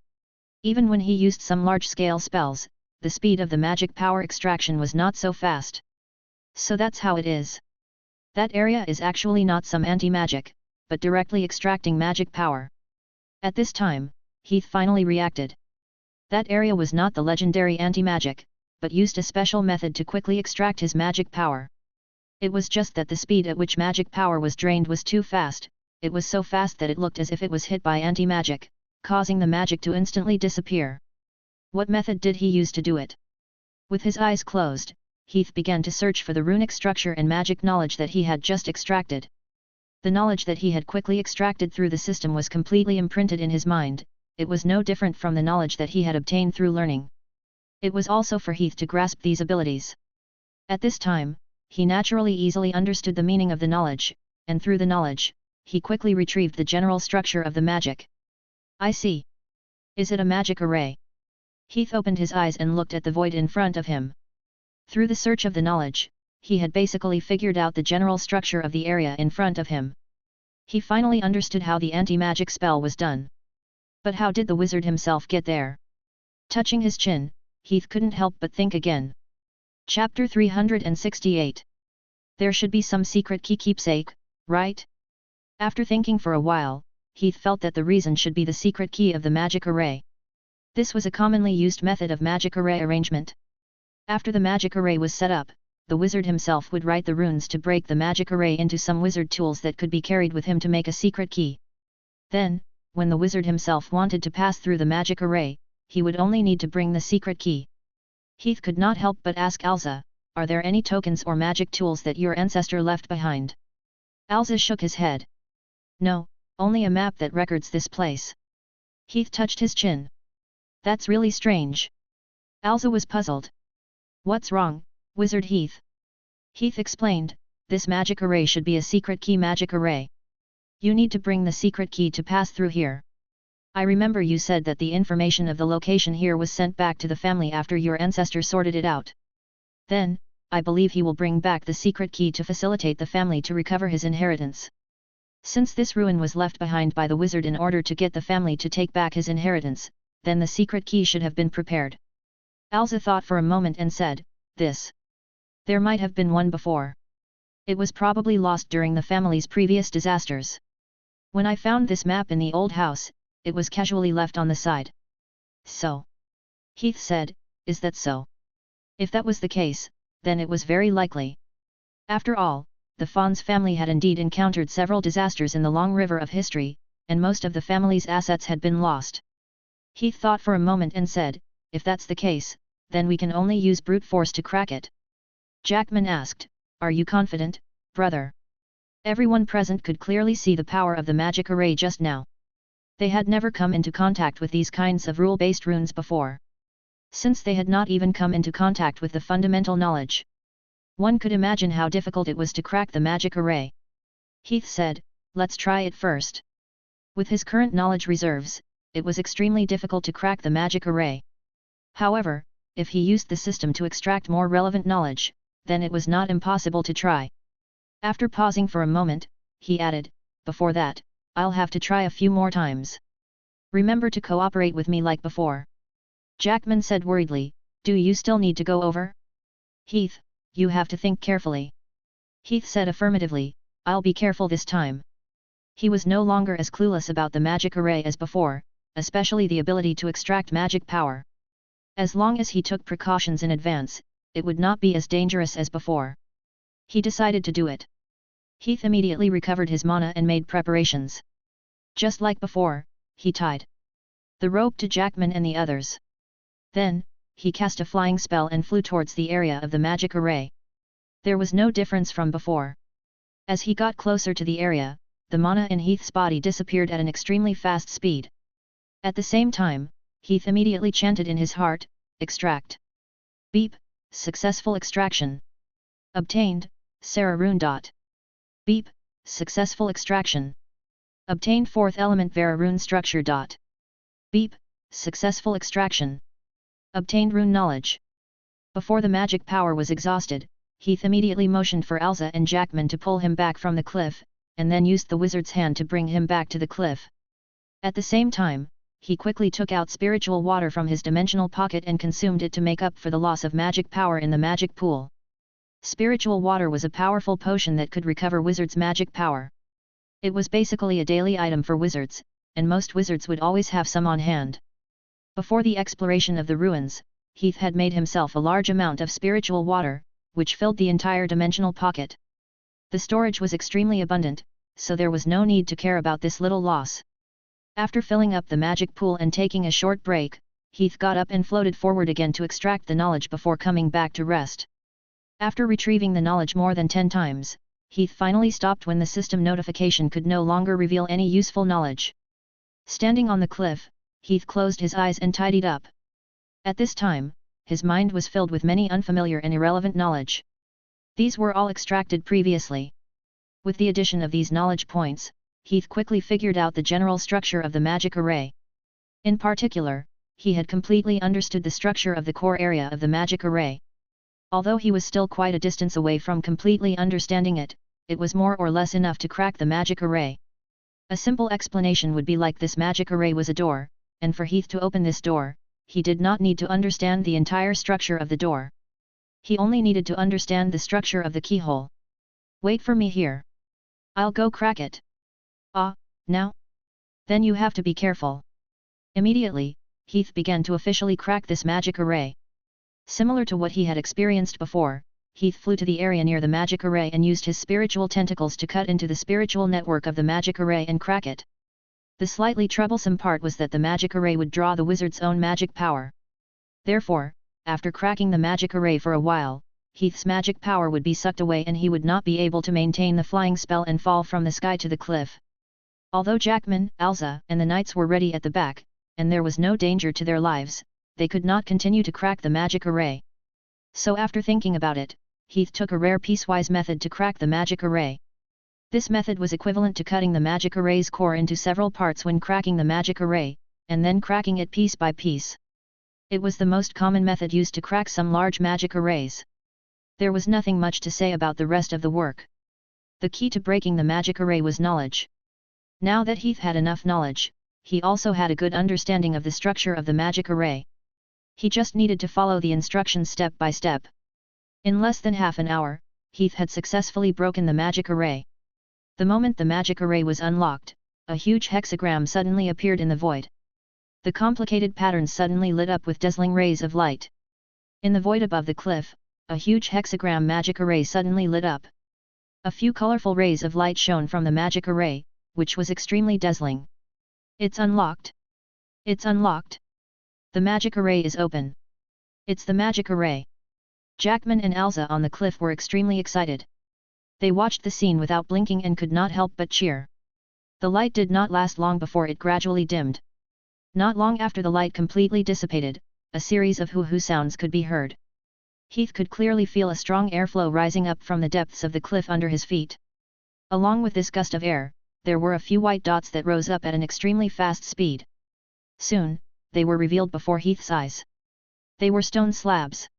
Even when he used some large-scale spells, the speed of the magic power extraction was not so fast. So that's how it is. That area is actually not some anti-magic, but directly extracting magic power. At this time, Heath finally reacted. That area was not the legendary anti-magic, but used a special method to quickly extract his magic power. It was just that the speed at which magic power was drained was too fast. It was so fast that it looked as if it was hit by anti-magic, causing the magic to instantly disappear. What method did he use to do it? With his eyes closed, Heath began to search for the runic structure and magic knowledge that he had just extracted. The knowledge that he had quickly extracted through the system was completely imprinted in his mind. It was no different from the knowledge that he had obtained through learning. It was also for Heath to grasp these abilities. At this time, he naturally easily understood the meaning of the knowledge, and through the knowledge, he quickly retrieved the general structure of the magic. I see. Is it a magic array? Heath opened his eyes and looked at the void in front of him. Through the search of the knowledge, he had basically figured out the general structure of the area in front of him. He finally understood how the anti-magic spell was done. But how did the wizard himself get there? Touching his chin, Heath couldn't help but think again. Chapter 368. There should be some secret key keepsake, right? After thinking for a while, Heath felt that the reason should be the secret key of the magic array. This was a commonly used method of magic array arrangement. After the magic array was set up, the wizard himself would write the runes to break the magic array into some wizard tools that could be carried with him to make a secret key. Then, when the wizard himself wanted to pass through the magic array, he would only need to bring the secret key. Heath could not help but ask Alza, "Are there any tokens or magic tools that your ancestor left behind?" Alza shook his head. "No, only a map that records this place." Heath touched his chin. "That's really strange." Alza was puzzled. "What's wrong, Wizard Heath?" Heath explained, "This magic array should be a secret key magic array. You need to bring the secret key to pass through here. I remember you said that the information of the location here was sent back to the family after your ancestor sorted it out. Then, I believe he will bring back the secret key to facilitate the family to recover his inheritance. Since this ruin was left behind by the wizard in order to get the family to take back his inheritance, then the secret key should have been prepared." Alza thought for a moment and said, "This. There might have been one before. It was probably lost during the family's previous disasters. When I found this map in the old house, it was casually left on the side." "So?" Heath said, "Is that so?" If that was the case, then it was very likely. After all, the Fawn's family had indeed encountered several disasters in the long river of history, and most of the family's assets had been lost. Heath thought for a moment and said, "If that's the case, then we can only use brute force to crack it." Jackman asked, "Are you confident, brother?" Everyone present could clearly see the power of the magic array just now. They had never come into contact with these kinds of rule-based runes before. Since they had not even come into contact with the fundamental knowledge, one could imagine how difficult it was to crack the magic array. Heath said, "Let's try it first." With his current knowledge reserves, it was extremely difficult to crack the magic array. However, if he used the system to extract more relevant knowledge, then it was not impossible to try. After pausing for a moment, he added, "Before that, I'll have to try a few more times. Remember to cooperate with me like before." Jackman said worriedly, "Do you still need to go over?" "Heath, you have to think carefully." Heath said affirmatively, "I'll be careful this time." He was no longer as clueless about the magic array as before, especially the ability to extract magic power. As long as he took precautions in advance, it would not be as dangerous as before. He decided to do it. Heath immediately recovered his mana and made preparations. Just like before, he tied the rope to Jackman and the others. Then, he cast a flying spell and flew towards the area of the magic array. There was no difference from before. As he got closer to the area, the mana in Heath's body disappeared at an extremely fast speed. At the same time, Heath immediately chanted in his heart, "Extract." Beep, successful extraction. Obtained, Sarah Rune. Beep, successful extraction. Obtained 4th element Vera Rune structure. Beep, successful extraction. Obtained rune knowledge. Before the magic power was exhausted, Heath immediately motioned for Elsa and Jackman to pull him back from the cliff, and then used the wizard's hand to bring him back to the cliff. At the same time, he quickly took out spiritual water from his dimensional pocket and consumed it to make up for the loss of magic power in the magic pool. Spiritual water was a powerful potion that could recover wizards' magic power. It was basically a daily item for wizards, and most wizards would always have some on hand. Before the exploration of the ruins, Heath had made himself a large amount of spiritual water, which filled the entire dimensional pocket. The storage was extremely abundant, so there was no need to care about this little loss. After filling up the magic pool and taking a short break, Heath got up and floated forward again to extract the knowledge before coming back to rest. After retrieving the knowledge more than 10 times, Heath finally stopped when the system notification could no longer reveal any useful knowledge. Standing on the cliff, Heath closed his eyes and tidied up. At this time, his mind was filled with many unfamiliar and irrelevant knowledge. These were all extracted previously. With the addition of these knowledge points, Heath quickly figured out the general structure of the magic array. In particular, he had completely understood the structure of the core area of the magic array. Although he was still quite a distance away from completely understanding it, it was more or less enough to crack the magic array. A simple explanation would be like this magic array was a door, and for Heath to open this door, he did not need to understand the entire structure of the door. He only needed to understand the structure of the keyhole. "Wait for me here. I'll go crack it." "Ah, now? Then you have to be careful." Immediately, Heath began to officially crack this magic array. Similar to what he had experienced before, Heath flew to the area near the magic array and used his spiritual tentacles to cut into the spiritual network of the magic array and crack it. The slightly troublesome part was that the magic array would draw the wizard's own magic power. Therefore, after cracking the magic array for a while, Heath's magic power would be sucked away and he would not be able to maintain the flying spell and fall from the sky to the cliff. Although Jackman, Elsa, and the knights were ready at the back, and there was no danger to their lives, they could not continue to crack the magic array. So after thinking about it, Heath took a rare piecewise method to crack the magic array. This method was equivalent to cutting the magic array's core into several parts when cracking the magic array, and then cracking it piece by piece. It was the most common method used to crack some large magic arrays. There was nothing much to say about the rest of the work. The key to breaking the magic array was knowledge. Now that Heath had enough knowledge, he also had a good understanding of the structure of the magic array. He just needed to follow the instructions step by step. In less than half an hour, Heath had successfully broken the magic array. The moment the magic array was unlocked, a huge hexagram suddenly appeared in the void. The complicated patterns suddenly lit up with dazzling rays of light. In the void above the cliff, a huge hexagram magic array suddenly lit up. A few colorful rays of light shone from the magic array, which was extremely dazzling. It's unlocked! It's unlocked! The magic array is open! It's the magic array! Jackman and Elsa on the cliff were extremely excited. They watched the scene without blinking and could not help but cheer. The light did not last long before it gradually dimmed. Not long after the light completely dissipated, a series of hoo-hoo sounds could be heard. Heath could clearly feel a strong airflow rising up from the depths of the cliff under his feet. Along with this gust of air, there were a few white dots that rose up at an extremely fast speed. Soon, they were revealed before Heath's eyes. They were stone slabs.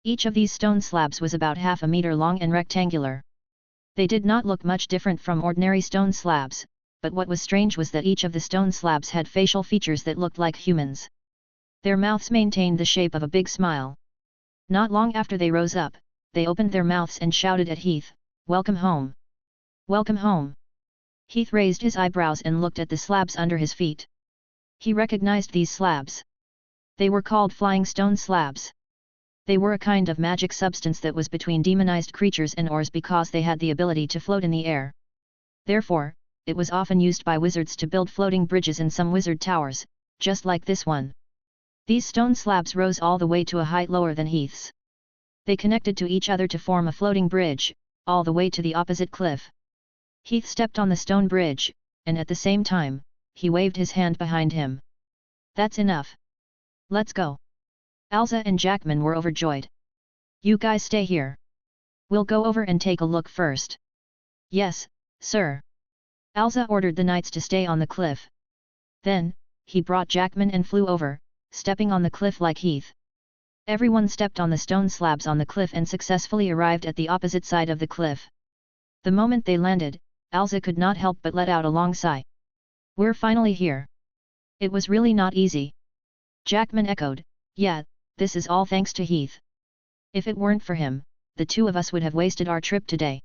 Each of these stone slabs was about half a meter long and rectangular. They did not look much different from ordinary stone slabs, but what was strange was that each of the stone slabs had facial features that looked like humans. Their mouths maintained the shape of a big smile. Not long after they rose up, they opened their mouths and shouted at Heath, "Welcome home! Welcome home!" Heath raised his eyebrows and looked at the slabs under his feet. He recognized these slabs. They were called flying stone slabs. They were a kind of magic substance that was between demonized creatures and oars because they had the ability to float in the air. Therefore, it was often used by wizards to build floating bridges in some wizard towers, just like this one. These stone slabs rose all the way to a height lower than Heath's. They connected to each other to form a floating bridge, all the way to the opposite cliff. Heath stepped on the stone bridge, and at the same time, he waved his hand behind him. "That's enough. Let's go." Elsa and Jackman were overjoyed. "You guys stay here. We'll go over and take a look first." "Yes, sir." Elsa ordered the knights to stay on the cliff. Then, he brought Jackman and flew over, stepping on the cliff like Heath. Everyone stepped on the stone slabs on the cliff and successfully arrived at the opposite side of the cliff. The moment they landed, Elsa could not help but let out a long sigh. "We're finally here. It was really not easy." Jackman echoed, "Yeah, this is all thanks to Heath. If it weren't for him, the two of us would have wasted our trip today."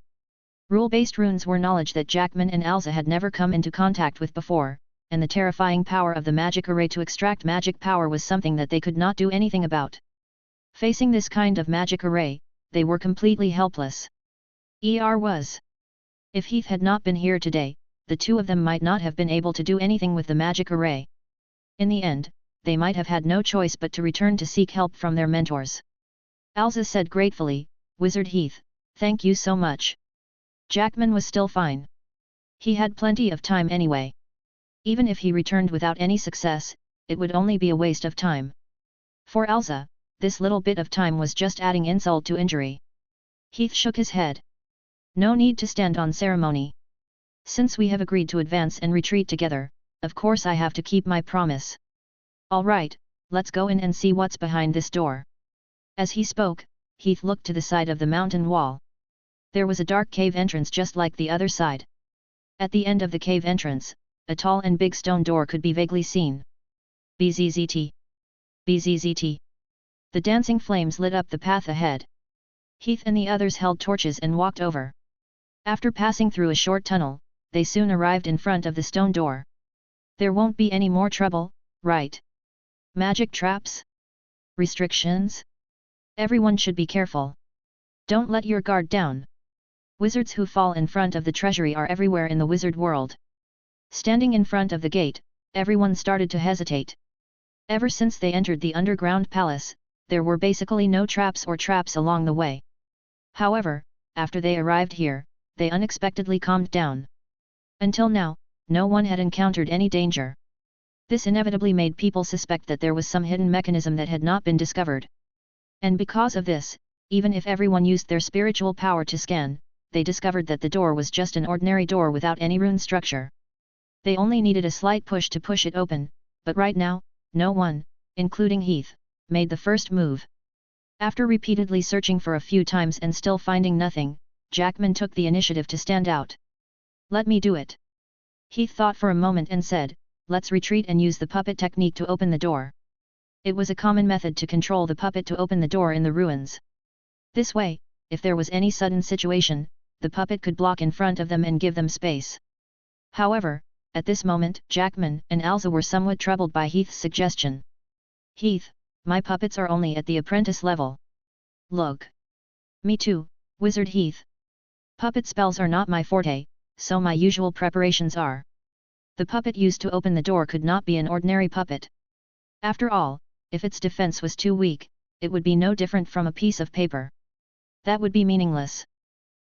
Rule-based runes were knowledge that Jackman and Elsa had never come into contact with before, and the terrifying power of the magic array to extract magic power was something that they could not do anything about. Facing this kind of magic array, they were completely helpless. If Heath had not been here today, the two of them might not have been able to do anything with the magic array. In the end, they might have had no choice but to return to seek help from their mentors. Elsa said gratefully, "Wizard Heath, thank you so much." Jackman was still fine. He had plenty of time anyway. Even if he returned without any success, it would only be a waste of time. For Elsa, this little bit of time was just adding insult to injury. Heath shook his head. "No need to stand on ceremony. Since we have agreed to advance and retreat together, of course I have to keep my promise. All right, let's go in and see what's behind this door." As he spoke, Heath looked to the side of the mountain wall. There was a dark cave entrance just like the other side. At the end of the cave entrance, a tall and big stone door could be vaguely seen. Bzzzt. Bzzzt. The dancing flames lit up the path ahead. Heath and the others held torches and walked over. After passing through a short tunnel, they soon arrived in front of the stone door. "There won't be any more trouble, right? Magic traps? Restrictions? Everyone should be careful. Don't let your guard down. Wizards who fall in front of the treasury are everywhere in the wizard world." Standing in front of the gate, everyone started to hesitate. Ever since they entered the underground palace, there were basically no traps or traps along the way. However, after they arrived here, they unexpectedly calmed down. Until now, no one had encountered any danger. This inevitably made people suspect that there was some hidden mechanism that had not been discovered. And because of this, even if everyone used their spiritual power to scan, they discovered that the door was just an ordinary door without any rune structure. They only needed a slight push to push it open, but right now, no one, including Heath, made the first move. After repeatedly searching for a few times and still finding nothing, Jackman took the initiative to stand out. "Let me do it." Heath thought for a moment and said, "Let's retreat and use the puppet technique to open the door." It was a common method to control the puppet to open the door in the ruins. This way, if there was any sudden situation, the puppet could block in front of them and give them space. However, at this moment, Jackman and Elsa were somewhat troubled by Heath's suggestion. "Heath, my puppets are only at the apprentice level." "Look. Me too, Wizard Heath." Puppet spells are not my forte, so my usual preparations are. The puppet used to open the door could not be an ordinary puppet. After all, if its defense was too weak, it would be no different from a piece of paper. That would be meaningless.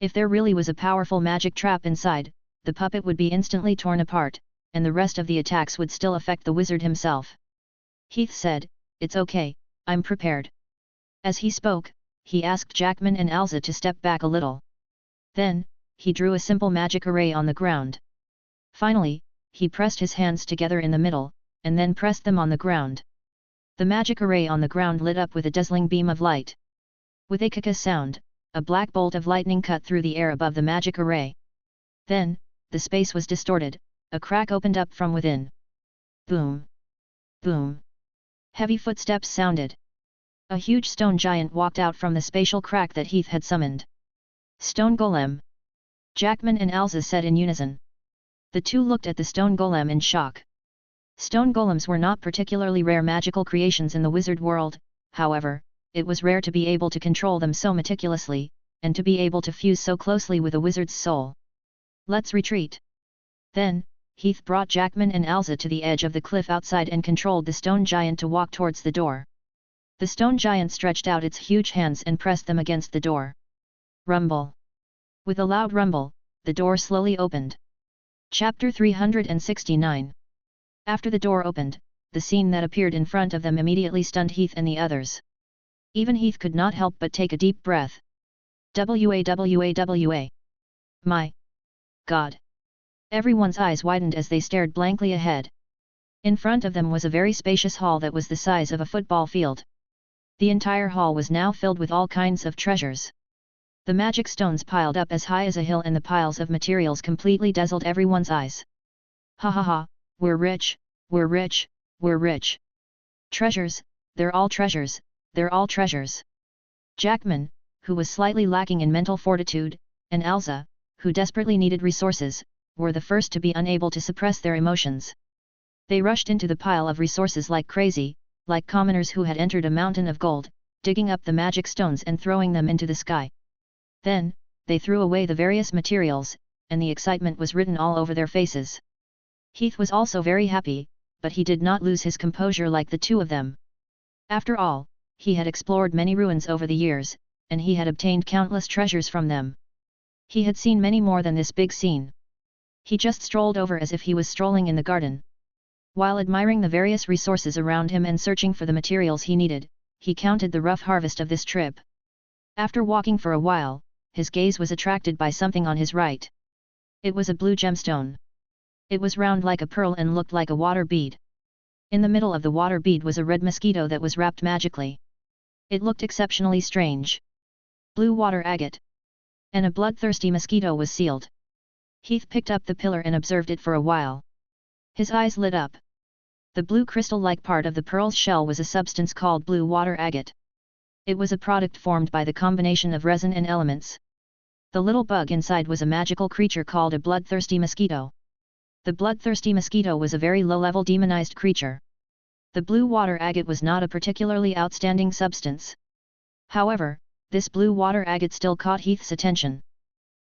If there really was a powerful magic trap inside, the puppet would be instantly torn apart, and the rest of the attacks would still affect the wizard himself. Heath said, "It's okay, I'm prepared." As he spoke, he asked Jackman and Alza to step back a little. Then, he drew a simple magic array on the ground. Finally, he pressed his hands together in the middle, and then pressed them on the ground. The magic array on the ground lit up with a dazzling beam of light. With a kaka sound, a black bolt of lightning cut through the air above the magic array. Then, the space was distorted, a crack opened up from within. Boom! Boom! Heavy footsteps sounded. A huge stone giant walked out from the spatial crack that Heath had summoned. "Stone golem!" Jackman and Alza said in unison. The two looked at the stone golem in shock. Stone golems were not particularly rare magical creations in the wizard world, however, it was rare to be able to control them so meticulously, and to be able to fuse so closely with a wizard's soul. "Let's retreat." Then, Heath brought Jackman and Alza to the edge of the cliff outside and controlled the stone giant to walk towards the door. The stone giant stretched out its huge hands and pressed them against the door. Rumble! With a loud rumble, the door slowly opened. Chapter 369. After the door opened, the scene that appeared in front of them immediately stunned Heath and the others. Even Heath could not help but take a deep breath. Wah. My God! Everyone's eyes widened as they stared blankly ahead. In front of them was a very spacious hall that was the size of a football field. The entire hall was now filled with all kinds of treasures. The magic stones piled up as high as a hill and the piles of materials completely dazzled everyone's eyes. "Ha ha ha, we're rich, we're rich, we're rich. Treasures, they're all treasures, they're all treasures." Jackman, who was slightly lacking in mental fortitude, and Alza, who desperately needed resources, were the first to be unable to suppress their emotions. They rushed into the pile of resources like crazy, like commoners who had entered a mountain of gold, digging up the magic stones and throwing them into the sky. Then, they threw away the various materials, and the excitement was written all over their faces. Heath was also very happy, but he did not lose his composure like the two of them. After all, he had explored many ruins over the years, and he had obtained countless treasures from them. He had seen many more than this big scene. He just strolled over as if he was strolling in the garden. While admiring the various resources around him and searching for the materials he needed, he counted the rough harvest of this trip. After walking for a while, his gaze was attracted by something on his right. It was a blue gemstone. It was round like a pearl and looked like a water bead. In the middle of the water bead was a red mosquito that was wrapped magically. It looked exceptionally strange. Blue water agate. And a bloodthirsty mosquito was sealed. Heath picked up the pillar and observed it for a while. His eyes lit up. The blue crystal-like part of the pearl's shell was a substance called blue water agate. It was a product formed by the combination of resin and elements. The little bug inside was a magical creature called a bloodthirsty mosquito. The bloodthirsty mosquito was a very low-level demonized creature. The blue water agate was not a particularly outstanding substance. However, this blue water agate still caught Heath's attention.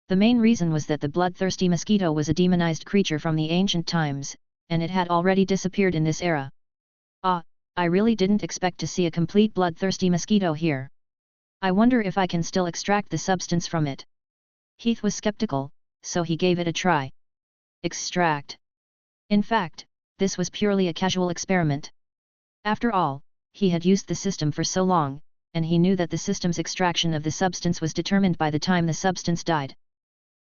The main reason was that the bloodthirsty mosquito was a demonized creature from the ancient times, and it had already disappeared in this era. "Ah, I really didn't expect to see a complete bloodthirsty mosquito here. I wonder if I can still extract the substance from it." Heath was skeptical, so he gave it a try. Extract. In fact, this was purely a casual experiment. After all, he had used the system for so long, and he knew that the system's extraction of the substance was determined by the time the substance died.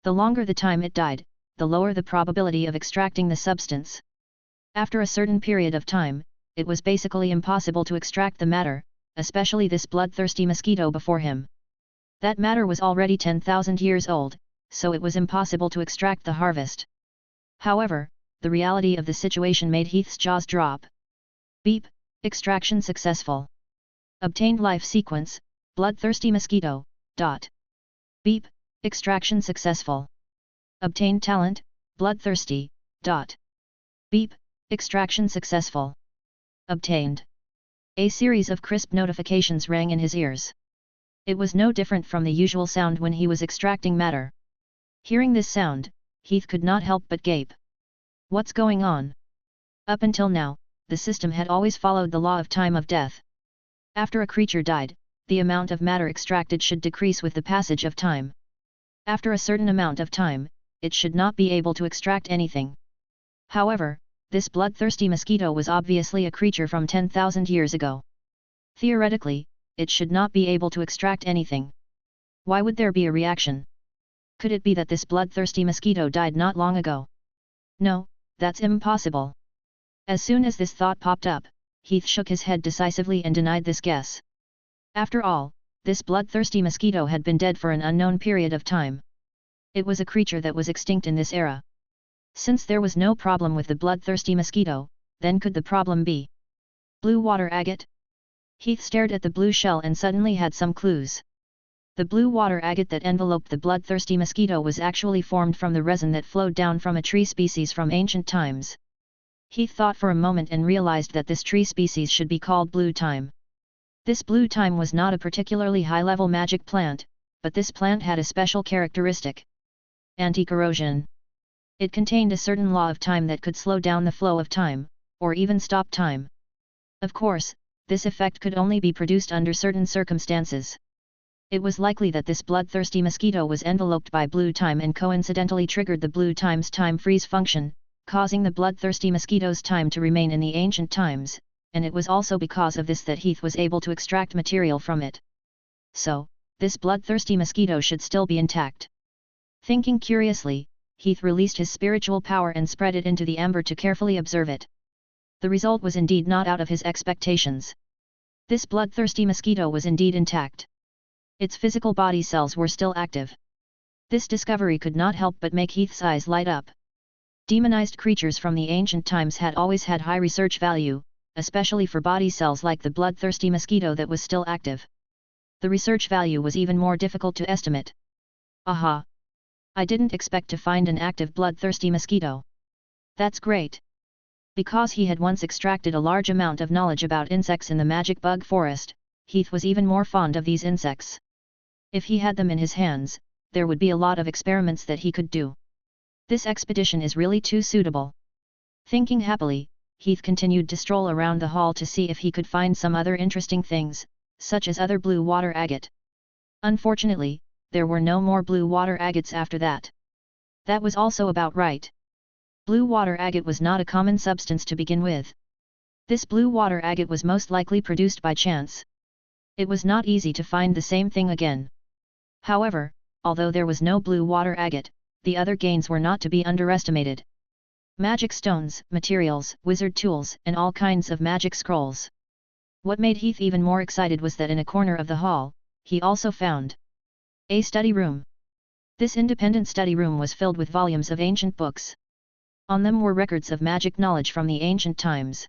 The longer the time it died, the lower the probability of extracting the substance. After a certain period of time, it was basically impossible to extract the matter, especially this bloodthirsty mosquito before him. That matter was already 10,000 years old, so it was impossible to extract the harvest. However, the reality of the situation made Heath's jaws drop. Beep, extraction successful. Obtained life sequence, bloodthirsty mosquito, dot. Beep, extraction successful. Obtained talent, bloodthirsty, dot. Beep, extraction successful. Obtained. A series of crisp notifications rang in his ears. It was no different from the usual sound when he was extracting matter. Hearing this sound, Heath could not help but gape. What's going on? Up until now, the system had always followed the law of time of death. After a creature died, the amount of matter extracted should decrease with the passage of time. After a certain amount of time, it should not be able to extract anything. However, this bloodthirsty mosquito was obviously a creature from 10,000 years ago. Theoretically, it should not be able to extract anything. Why would there be a reaction? Could it be that this bloodthirsty mosquito died not long ago? No, that's impossible. As soon as this thought popped up, Heath shook his head decisively and denied this guess. After all, this bloodthirsty mosquito had been dead for an unknown period of time. It was a creature that was extinct in this era. Since there was no problem with the bloodthirsty mosquito, then could the problem be blue water agate? Heath stared at the blue shell and suddenly had some clues. The blue water agate that enveloped the bloodthirsty mosquito was actually formed from the resin that flowed down from a tree species from ancient times. Heath thought for a moment and realized that this tree species should be called blue thyme. This blue thyme was not a particularly high-level magic plant, but this plant had a special characteristic: anti-corrosion. It contained a certain law of time that could slow down the flow of time, or even stop time. Of course, this effect could only be produced under certain circumstances. It was likely that this bloodthirsty mosquito was enveloped by blue thyme and coincidentally triggered the blue thyme's time freeze function, causing the bloodthirsty mosquito's time to remain in the ancient times, and it was also because of this that Heath was able to extract material from it. So, this bloodthirsty mosquito should still be intact. Thinking curiously, Heath released his spiritual power and spread it into the amber to carefully observe it. The result was indeed not out of his expectations. This bloodthirsty mosquito was indeed intact. Its physical body cells were still active. This discovery could not help but make Heath's eyes light up. Demonized creatures from the ancient times had always had high research value, especially for body cells like the bloodthirsty mosquito that was still active. The research value was even more difficult to estimate. Aha! I didn't expect to find an active bloodthirsty mosquito. That's great. Because he had once extracted a large amount of knowledge about insects in the magic bug forest, Heath was even more fond of these insects. If he had them in his hands, there would be a lot of experiments that he could do. This expedition is really too suitable. Thinking happily, Heath continued to stroll around the hall to see if he could find some other interesting things, such as other blue water agate. Unfortunately, there were no more blue water agates after that. That was also about right. Blue water agate was not a common substance to begin with. This blue water agate was most likely produced by chance. It was not easy to find the same thing again. However, although there was no blue water agate, the other gains were not to be underestimated. Magic stones, materials, wizard tools, and all kinds of magic scrolls. What made Heath even more excited was that in a corner of the hall, he also found a study room. This independent study room was filled with volumes of ancient books. On them were records of magic knowledge from the ancient times.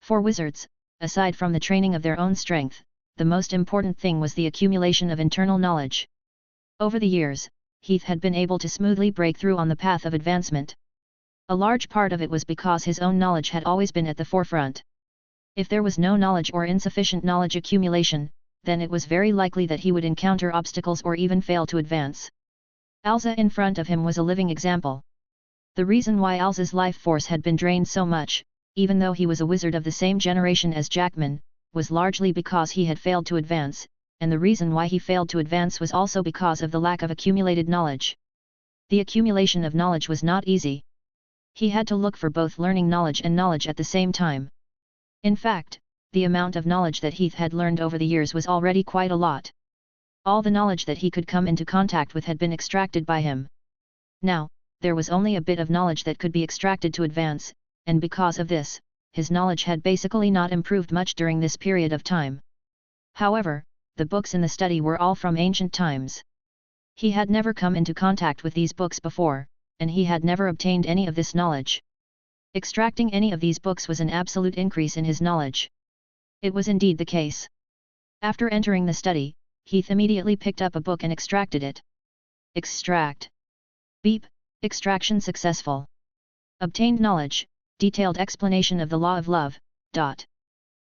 For wizards, aside from the training of their own strength, the most important thing was the accumulation of internal knowledge. Over the years, Heath had been able to smoothly break through on the path of advancement. A large part of it was because his own knowledge had always been at the forefront. If there was no knowledge or insufficient knowledge accumulation, then it was very likely that he would encounter obstacles or even fail to advance. Alza in front of him was a living example. The reason why Alza's life force had been drained so much, even though he was a wizard of the same generation as Jackman, was largely because he had failed to advance, and the reason why he failed to advance was also because of the lack of accumulated knowledge. The accumulation of knowledge was not easy. He had to look for both learning knowledge and knowledge at the same time. In fact, the amount of knowledge that Heath had learned over the years was already quite a lot. All the knowledge that he could come into contact with had been extracted by him. Now, there was only a bit of knowledge that could be extracted to advance, and because of this, his knowledge had basically not improved much during this period of time. However, the books in the study were all from ancient times. He had never come into contact with these books before, and he had never obtained any of this knowledge. Extracting any of these books was an absolute increase in his knowledge. It was indeed the case. After entering the study, Heath immediately picked up a book and extracted it. Extract. Beep. Extraction successful. Obtained knowledge, detailed explanation of the law of love.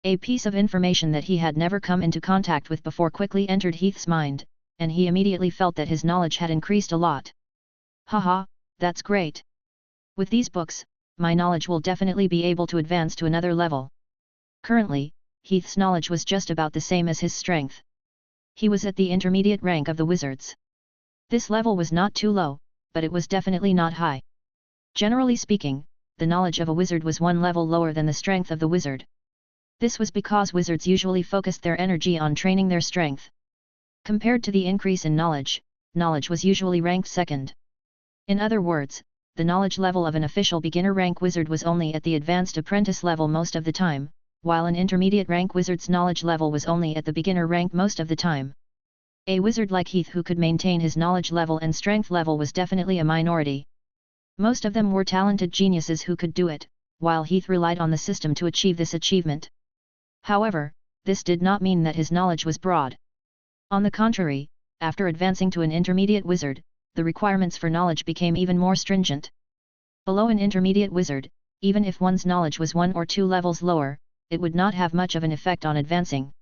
A piece of information that he had never come into contact with before quickly entered Heath's mind, and he immediately felt that his knowledge had increased a lot. Haha, that's great. With these books, my knowledge will definitely be able to advance to another level. Currently, Heath's knowledge was just about the same as his strength. He was at the intermediate rank of the wizards. This level was not too low, but it was definitely not high. Generally speaking, the knowledge of a wizard was one level lower than the strength of the wizard. This was because wizards usually focused their energy on training their strength. Compared to the increase in knowledge, knowledge was usually ranked second. In other words, the knowledge level of an official beginner rank wizard was only at the advanced apprentice level most of the time, while an intermediate rank wizard's knowledge level was only at the beginner rank most of the time. A wizard like Heath who could maintain his knowledge level and strength level was definitely a minority. Most of them were talented geniuses who could do it, while Heath relied on the system to achieve this achievement. However, this did not mean that his knowledge was broad. On the contrary, after advancing to an intermediate wizard, the requirements for knowledge became even more stringent. Below an intermediate wizard, even if one's knowledge was 1 or 2 levels lower, it would not have much of an effect on advancing.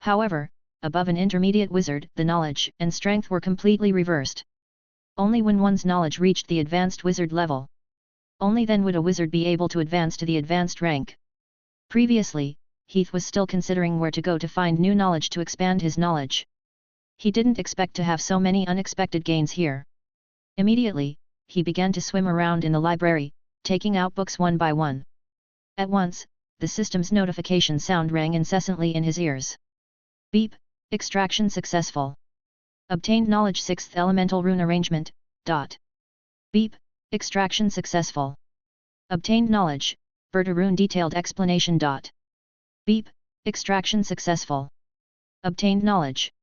However, above an intermediate wizard, the knowledge and strength were completely reversed. Only when one's knowledge reached the advanced wizard level, only then would a wizard be able to advance to the advanced rank. Previously, Heath was still considering where to go to find new knowledge to expand his knowledge. He didn't expect to have so many unexpected gains here. Immediately, he began to swim around in the library, taking out books one by one. At once, the system's notification sound rang incessantly in his ears. Beep, extraction successful. Obtained knowledge 6th elemental rune arrangement, dot. Beep, extraction successful. Obtained knowledge, Berta rune detailed explanation dot. Beep, extraction successful. Obtained knowledge.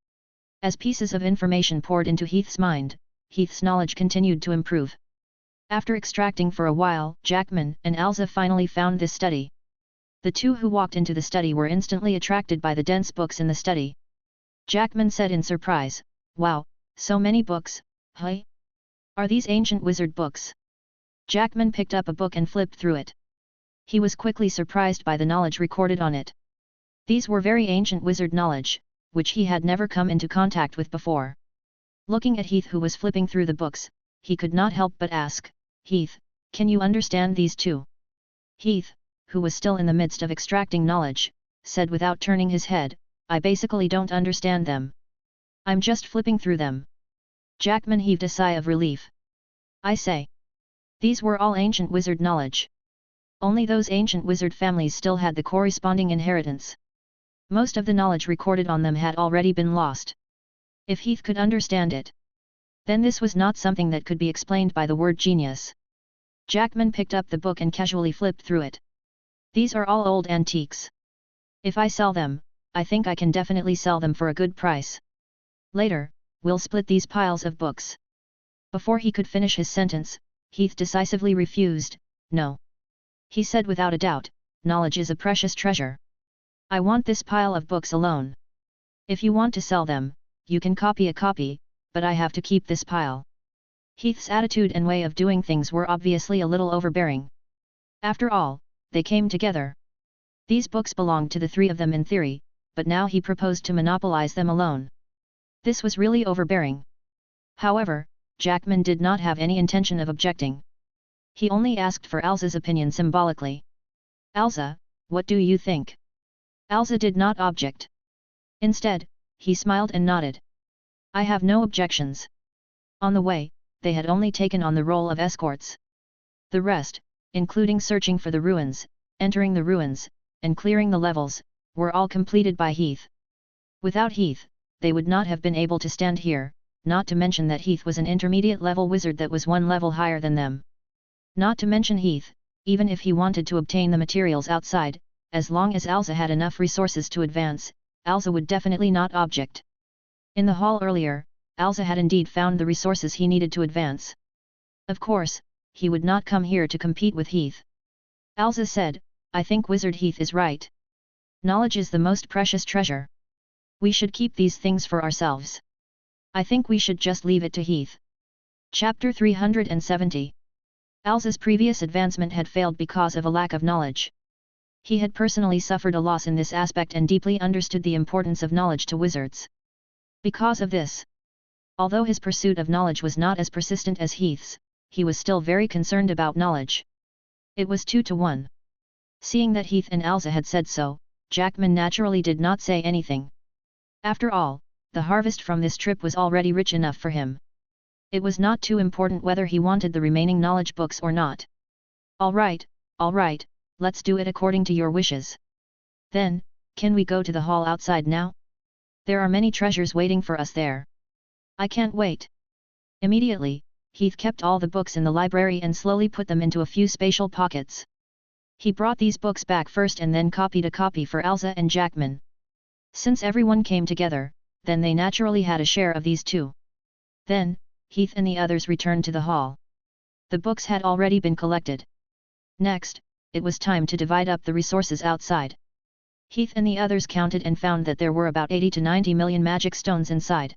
As pieces of information poured into Heath's mind, Heath's knowledge continued to improve. After extracting for a while, Jackman and Alza finally found this study. The two who walked into the study were instantly attracted by the dense books in the study. Jackman said in surprise, "Wow, so many books, hey? Are these ancient wizard books?" Jackman picked up a book and flipped through it. He was quickly surprised by the knowledge recorded on it. These were very ancient wizard knowledge, which he had never come into contact with before. Looking at Heath who was flipping through the books, he could not help but ask, "Heath, can you understand these too?" Heath, who was still in the midst of extracting knowledge, said without turning his head, "I basically don't understand them. I'm just flipping through them." Jackman heaved a sigh of relief. "I say. These were all ancient wizard knowledge. Only those ancient wizard families still had the corresponding inheritance. Most of the knowledge recorded on them had already been lost. If Heath could understand it, then this was not something that could be explained by the word genius." Jackman picked up the book and casually flipped through it. "These are all old antiques. If I sell them, I think I can definitely sell them for a good price. Later, we'll split these piles of books." Before he could finish his sentence, Heath decisively refused. "No." He said without a doubt, "Knowledge is a precious treasure. I want this pile of books alone. If you want to sell them, you can copy a copy, but I have to keep this pile." Heath's attitude and way of doing things were obviously a little overbearing. After all, they came together. These books belonged to the three of them in theory, but now he proposed to monopolize them alone. This was really overbearing. However, Jackman did not have any intention of objecting. He only asked for Alza's opinion symbolically. "Alza, what do you think?" Alza did not object. Instead, he smiled and nodded. "I have no objections." On the way, they had only taken on the role of escorts. The rest, including searching for the ruins, entering the ruins, and clearing the levels, were all completed by Heath. Without Heath, they would not have been able to stand here, not to mention that Heath was an intermediate level wizard that was one level higher than them. Not to mention Heath, even if he wanted to obtain the materials outside, as long as Alza had enough resources to advance, Alza would definitely not object. In the hall earlier, Alza had indeed found the resources he needed to advance. Of course, he would not come here to compete with Heath. Alza said, "I think Wizard Heath is right. Knowledge is the most precious treasure. We should keep these things for ourselves. I think we should just leave it to Heath." Chapter 370. Alza's previous advancement had failed because of a lack of knowledge. He had personally suffered a loss in this aspect and deeply understood the importance of knowledge to wizards. Because of this, Although his pursuit of knowledge was not as persistent as Heath's, he was still very concerned about knowledge. It was 2-1. Seeing that Heath and Elsa had said so, Jackman naturally did not say anything. After all, the harvest from this trip was already rich enough for him. It was not too important whether he wanted the remaining knowledge books or not. All right, let's do it according to your wishes. Then, can we go to the hall outside now? There are many treasures waiting for us there. I can't wait. Immediately, Heath kept all the books in the library and slowly put them into a few spatial pockets. He brought these books back first and then copied a copy for Elsa and Jackman. Since everyone came together, then they naturally had a share of these too. Then, Heath and the others returned to the hall. The books had already been collected. Next, it was time to divide up the resources outside. Heath and the others counted and found that there were about 80 to 90 million magic stones inside.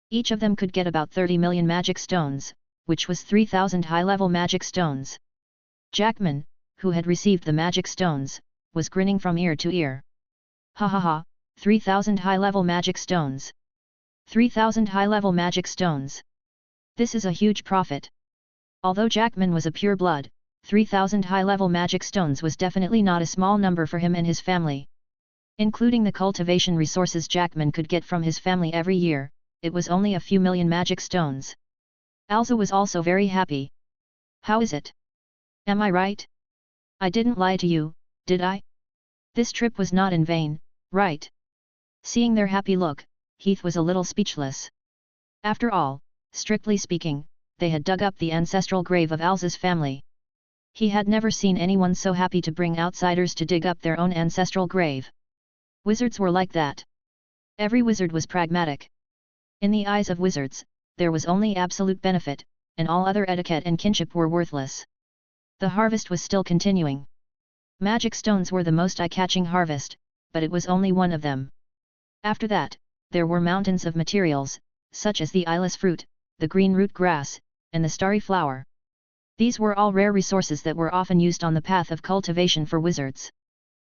Each of them could get about 30 million magic stones, which was 3,000 high-level magic stones. Jackman, who had received the magic stones, was grinning from ear to ear. Ha ha ha, 3,000 high-level magic stones. 3,000 high-level magic stones. This is a huge profit. Although Jackman was a pure blood, 3,000 high-level magic stones was definitely not a small number for him and his family. Including the cultivation resources Jackman could get from his family every year, it was only a few million magic stones. Elsa was also very happy. How is it? Am I right? I didn't lie to you, did I? This trip was not in vain, right? Seeing their happy look, Heath was a little speechless. After all, strictly speaking, they had dug up the ancestral grave of Elsa's family. He had never seen anyone so happy to bring outsiders to dig up their own ancestral grave. Wizards were like that. Every wizard was pragmatic. In the eyes of wizards, there was only absolute benefit, and all other etiquette and kinship were worthless. The harvest was still continuing. Magic stones were the most eye-catching harvest, but it was only one of them. After that, there were mountains of materials, such as the eyeless fruit, the green root grass, and the starry flower. These were all rare resources that were often used on the path of cultivation for wizards.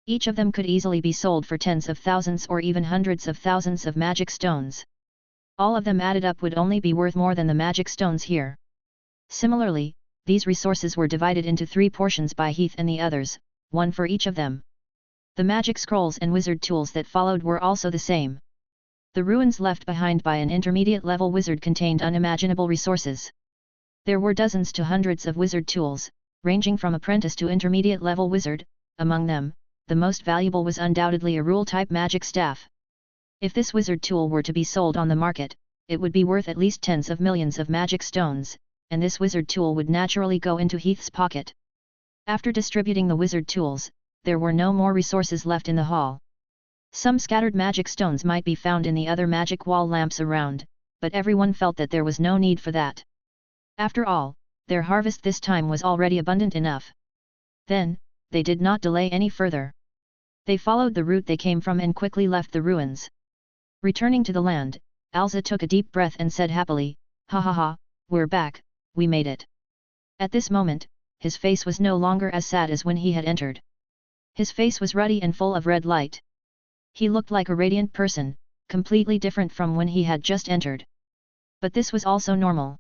Each of them could easily be sold for tens of thousands or even hundreds of thousands of magic stones. All of them added up would only be worth more than the magic stones here. Similarly, these resources were divided into 3 portions by Heath and the others, one for each of them. The magic scrolls and wizard tools that followed were also the same. The ruins left behind by an intermediate-level wizard contained unimaginable resources. There were dozens to hundreds of wizard tools, ranging from apprentice to intermediate-level wizard. Among them, the most valuable was undoubtedly a rule-type magic staff. If this wizard tool were to be sold on the market, it would be worth at least tens of millions of magic stones, and this wizard tool would naturally go into Heath's pocket. After distributing the wizard tools, there were no more resources left in the hall. Some scattered magic stones might be found in the other magic wall lamps around, but everyone felt that there was no need for that. After all, their harvest this time was already abundant enough. Then, they did not delay any further. They followed the route they came from and quickly left the ruins. Returning to the land, Elsa took a deep breath and said happily, "Ha ha ha, we're back, we made it." At this moment, his face was no longer as sad as when he had entered. His face was ruddy and full of red light. He looked like a radiant person, completely different from when he had just entered. But this was also normal.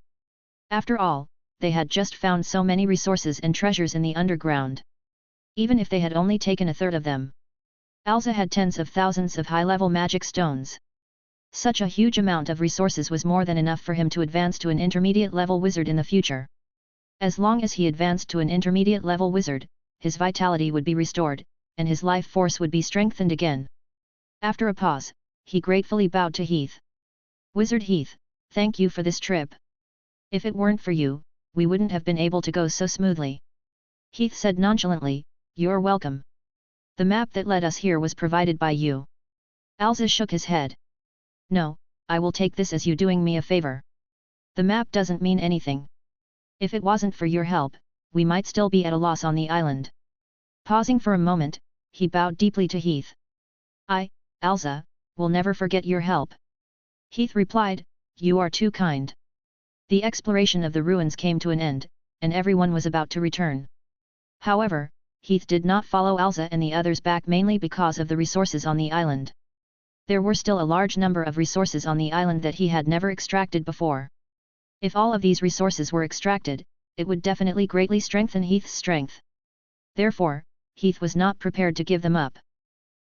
After all, they had just found so many resources and treasures in the underground. Even if they had only taken a third of them. Elsa had tens of thousands of high-level magic stones. Such a huge amount of resources was more than enough for him to advance to an intermediate-level wizard in the future. As long as he advanced to an intermediate-level wizard, his vitality would be restored, and his life force would be strengthened again. After a pause, he gratefully bowed to Heath. "Wizard Heath, thank you for this trip. If it weren't for you, we wouldn't have been able to go so smoothly." Heath said nonchalantly, "You're welcome. The map that led us here was provided by you." Elsa shook his head. "No, I will take this as you doing me a favor. The map doesn't mean anything. If it wasn't for your help, we might still be at a loss on the island." Pausing for a moment, he bowed deeply to Heath. "Elsa, will never forget your help." Heath replied, "You are too kind." The exploration of the ruins came to an end, and everyone was about to return. However, Heath did not follow Elsa and the others back mainly because of the resources on the island. There were still a large number of resources on the island that he had never extracted before. If all of these resources were extracted, it would definitely greatly strengthen Heath's strength. Therefore, Heath was not prepared to give them up.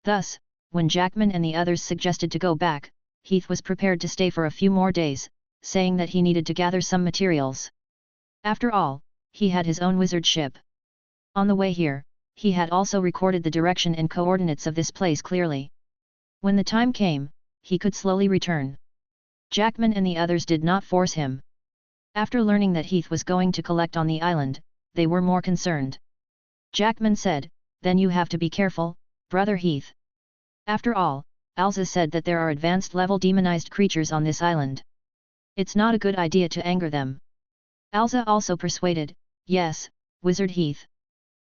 Thus, when Jackman and the others suggested to go back, Heath was prepared to stay for a few more days, saying that he needed to gather some materials. After all, he had his own wizard ship. On the way here, he had also recorded the direction and coordinates of this place clearly. When the time came, he could slowly return. Jackman and the others did not force him. After learning that Heath was going to collect on the island, they were more concerned. Jackman said, "Then you have to be careful, Brother Heath. After all, Alza said that there are advanced level demonized creatures on this island. It's not a good idea to anger them." Alza also persuaded, "Yes, Wizard Heath.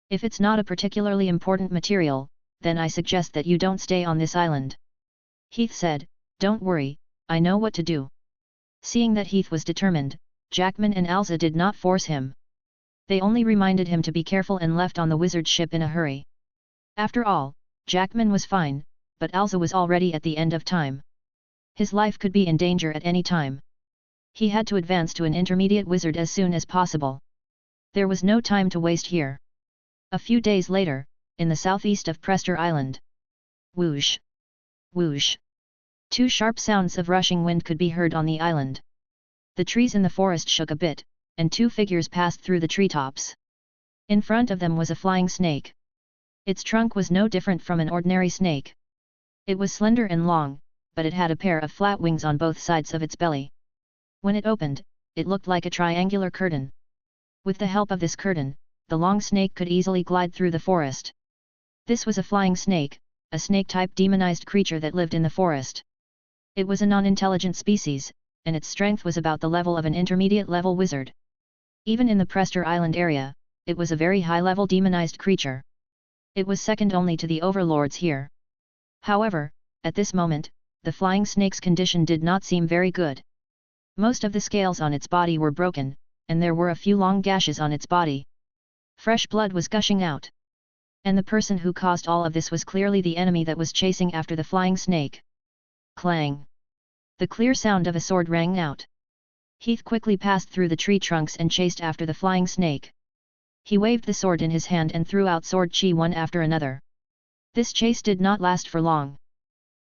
If it's not a particularly important material, then I suggest that you don't stay on this island." Heath said, "Don't worry, I know what to do." Seeing that Heath was determined, Jackman and Alza did not force him. They only reminded him to be careful and left on the wizard ship in a hurry. After all, Jackman was fine, but Alza was already at the end of time. His life could be in danger at any time. He had to advance to an intermediate wizard as soon as possible. There was no time to waste here. A few days later, in the southeast of Prester Island. Whoosh! Whoosh! Two sharp sounds of rushing wind could be heard on the island. The trees in the forest shook a bit, and two figures passed through the treetops. In front of them was a flying snake. Its trunk was no different from an ordinary snake. It was slender and long, but it had a pair of flat wings on both sides of its belly. When it opened, it looked like a triangular curtain. With the help of this curtain, the long snake could easily glide through the forest. This was a flying snake, a snake-type demonized creature that lived in the forest. It was a non-intelligent species, and its strength was about the level of an intermediate-level wizard. Even in the Prester Island area, it was a very high-level demonized creature. It was second only to the overlords here. However, at this moment, the flying snake's condition did not seem very good. Most of the scales on its body were broken, and there were a few long gashes on its body. Fresh blood was gushing out. And the person who caused all of this was clearly the enemy that was chasing after the flying snake. Clang! The clear sound of a sword rang out. Heath quickly passed through the tree trunks and chased after the flying snake. He waved the sword in his hand and threw out sword chi one after another. This chase did not last for long.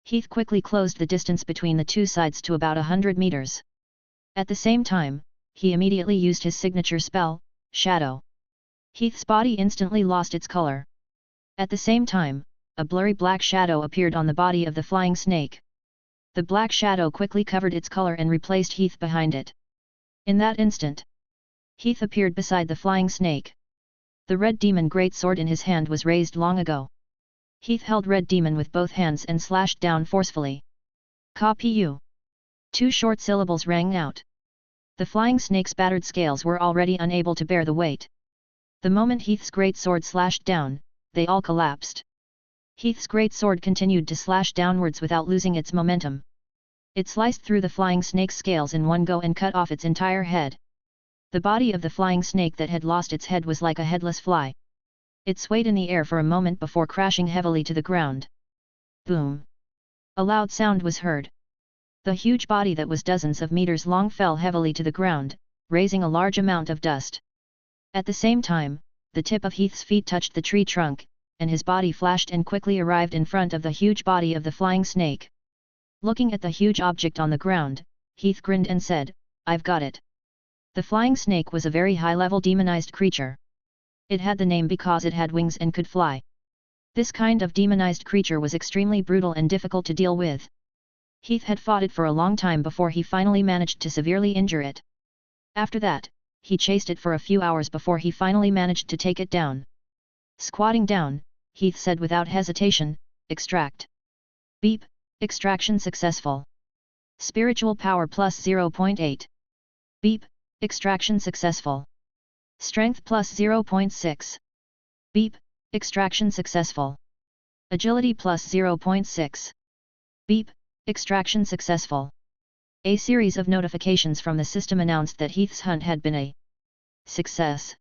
Heath quickly closed the distance between the two sides to about 100 meters. At the same time, he immediately used his signature spell, Shadow. Heath's body instantly lost its color. At the same time, a blurry black shadow appeared on the body of the flying snake. The black shadow quickly covered its color and replaced Heath behind it. In that instant, Heath appeared beside the flying snake. The red demon great sword in his hand was raised long ago. Heath held red demon with both hands and slashed down forcefully. Ka-pu! Two short syllables rang out. The flying snake's battered scales were already unable to bear the weight. The moment Heath's great sword slashed down, they all collapsed. Heath's great sword continued to slash downwards without losing its momentum. It sliced through the flying snake's scales in one go and cut off its entire head. The body of the flying snake that had lost its head was like a headless fly. It swayed in the air for a moment before crashing heavily to the ground. Boom! A loud sound was heard. The huge body that was dozens of meters long fell heavily to the ground, raising a large amount of dust. At the same time, the tip of Heath's feet touched the tree trunk, and his body flashed and quickly arrived in front of the huge body of the flying snake. Looking at the huge object on the ground, Heath grinned and said, "I've got it." The flying snake was a very high-level demonized creature. It had the name because it had wings and could fly. This kind of demonized creature was extremely brutal and difficult to deal with. Heath had fought it for a long time before he finally managed to severely injure it. After that, he chased it for a few hours before he finally managed to take it down. Squatting down, Heath said without hesitation, "Extract." Beep, extraction successful. Spiritual power plus 0.8. Beep, extraction successful. Strength plus 0.6. Beep, extraction successful. Agility plus 0.6. Beep, extraction successful. A series of notifications from the system announced that Heath's hunt had been a success.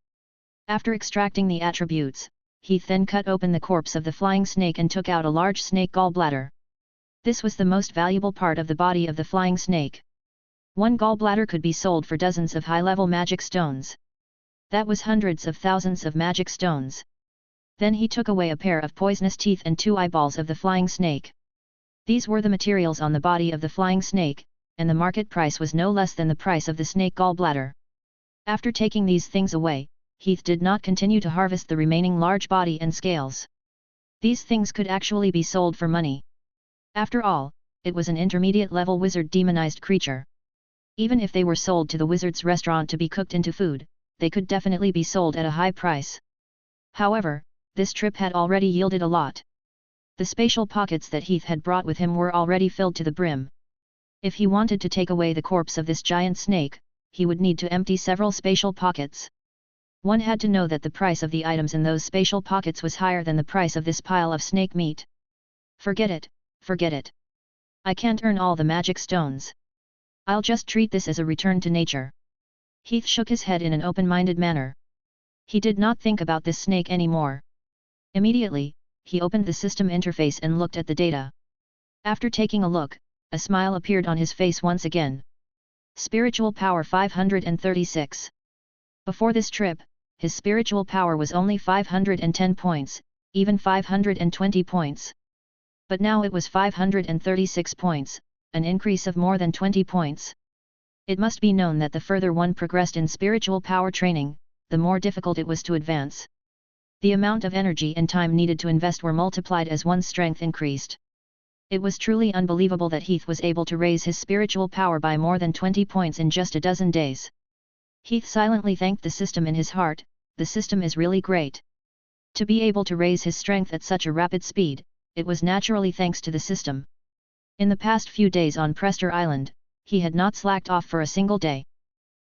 After extracting the attributes, Heath then cut open the corpse of the flying snake and took out a large snake gallbladder. This was the most valuable part of the body of the flying snake. One gallbladder could be sold for dozens of high-level magic stones. That was hundreds of thousands of magic stones. Then he took away a pair of poisonous teeth and 2 eyeballs of the flying snake. These were the materials on the body of the flying snake, and the market price was no less than the price of the snake gallbladder. After taking these things away, Heath did not continue to harvest the remaining large body and scales. These things could actually be sold for money. After all, it was an intermediate-level wizard demonized creature. Even if they were sold to the wizard's restaurant to be cooked into food, they could definitely be sold at a high price. However, this trip had already yielded a lot. The spatial pockets that Heath had brought with him were already filled to the brim. If he wanted to take away the corpse of this giant snake, he would need to empty several spatial pockets. One had to know that the price of the items in those spatial pockets was higher than the price of this pile of snake meat. Forget it, forget it. I can't earn all the magic stones. I'll just treat this as a return to nature. Heath shook his head in an open-minded manner. He did not think about this snake anymore. Immediately, he opened the system interface and looked at the data. After taking a look, a smile appeared on his face once again. Spiritual power 536. Before this trip, his spiritual power was only 510 points, even 520 points. But now it was 536 points, an increase of more than 20 points. It must be known that the further one progressed in spiritual power training, the more difficult it was to advance. The amount of energy and time needed to invest were multiplied as one's strength increased. It was truly unbelievable that Heath was able to raise his spiritual power by more than 20 points in just a dozen days. Heath silently thanked the system in his heart. The system is really great. To be able to raise his strength at such a rapid speed, it was naturally thanks to the system. In the past few days on Prester Island, he had not slacked off for a single day.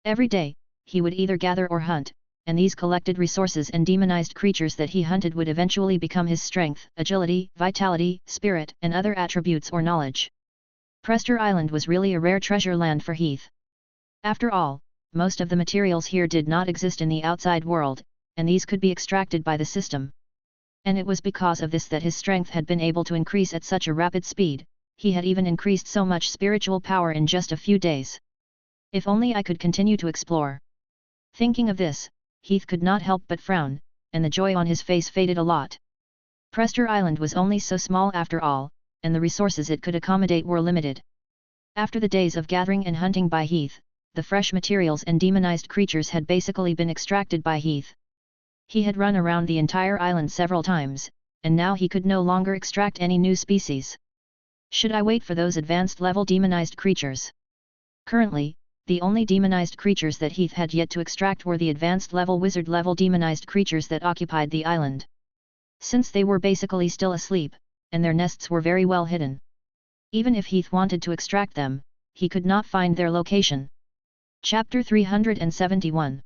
Every day, he would either gather or hunt, and these collected resources and demonized creatures that he hunted would eventually become his strength, agility, vitality, spirit, and other attributes or knowledge. Prester Island was really a rare treasure land for Heath. After all, most of the materials here did not exist in the outside world, and these could be extracted by the system. And it was because of this that his strength had been able to increase at such a rapid speed. He had even increased so much spiritual power in just a few days. If only I could continue to explore. Thinking of this, Heath could not help but frown, and the joy on his face faded a lot. Prester Island was only so small after all, and the resources it could accommodate were limited. After the days of gathering and hunting by Heath, the fresh materials and demonized creatures had basically been extracted by Heath. He had run around the entire island several times, and now he could no longer extract any new species. Should I wait for those advanced level demonized creatures? Currently, the only demonized creatures that Heath had yet to extract were the advanced level wizard level demonized creatures that occupied the island. Since they were basically still asleep, and their nests were very well hidden. Even if Heath wanted to extract them, he could not find their location. Chapter 371.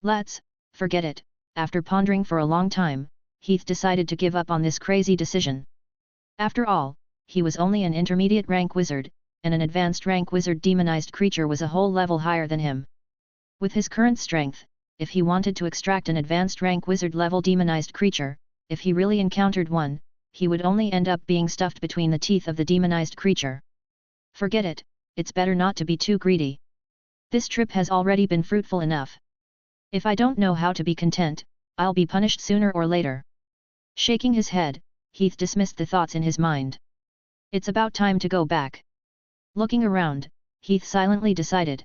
Let's forget it. After pondering for a long time, Heath decided to give up on this crazy decision. After all, he was only an intermediate rank wizard, and an advanced rank wizard demonized creature was a whole level higher than him. With his current strength, if he wanted to extract an advanced rank wizard level demonized creature, if he really encountered one, he would only end up being stuffed between the teeth of the demonized creature. Forget it, it's better not to be too greedy. This trip has already been fruitful enough. If I don't know how to be content, I'll be punished sooner or later. Shaking his head, Heath dismissed the thoughts in his mind. It's about time to go back. Looking around, Heath silently decided.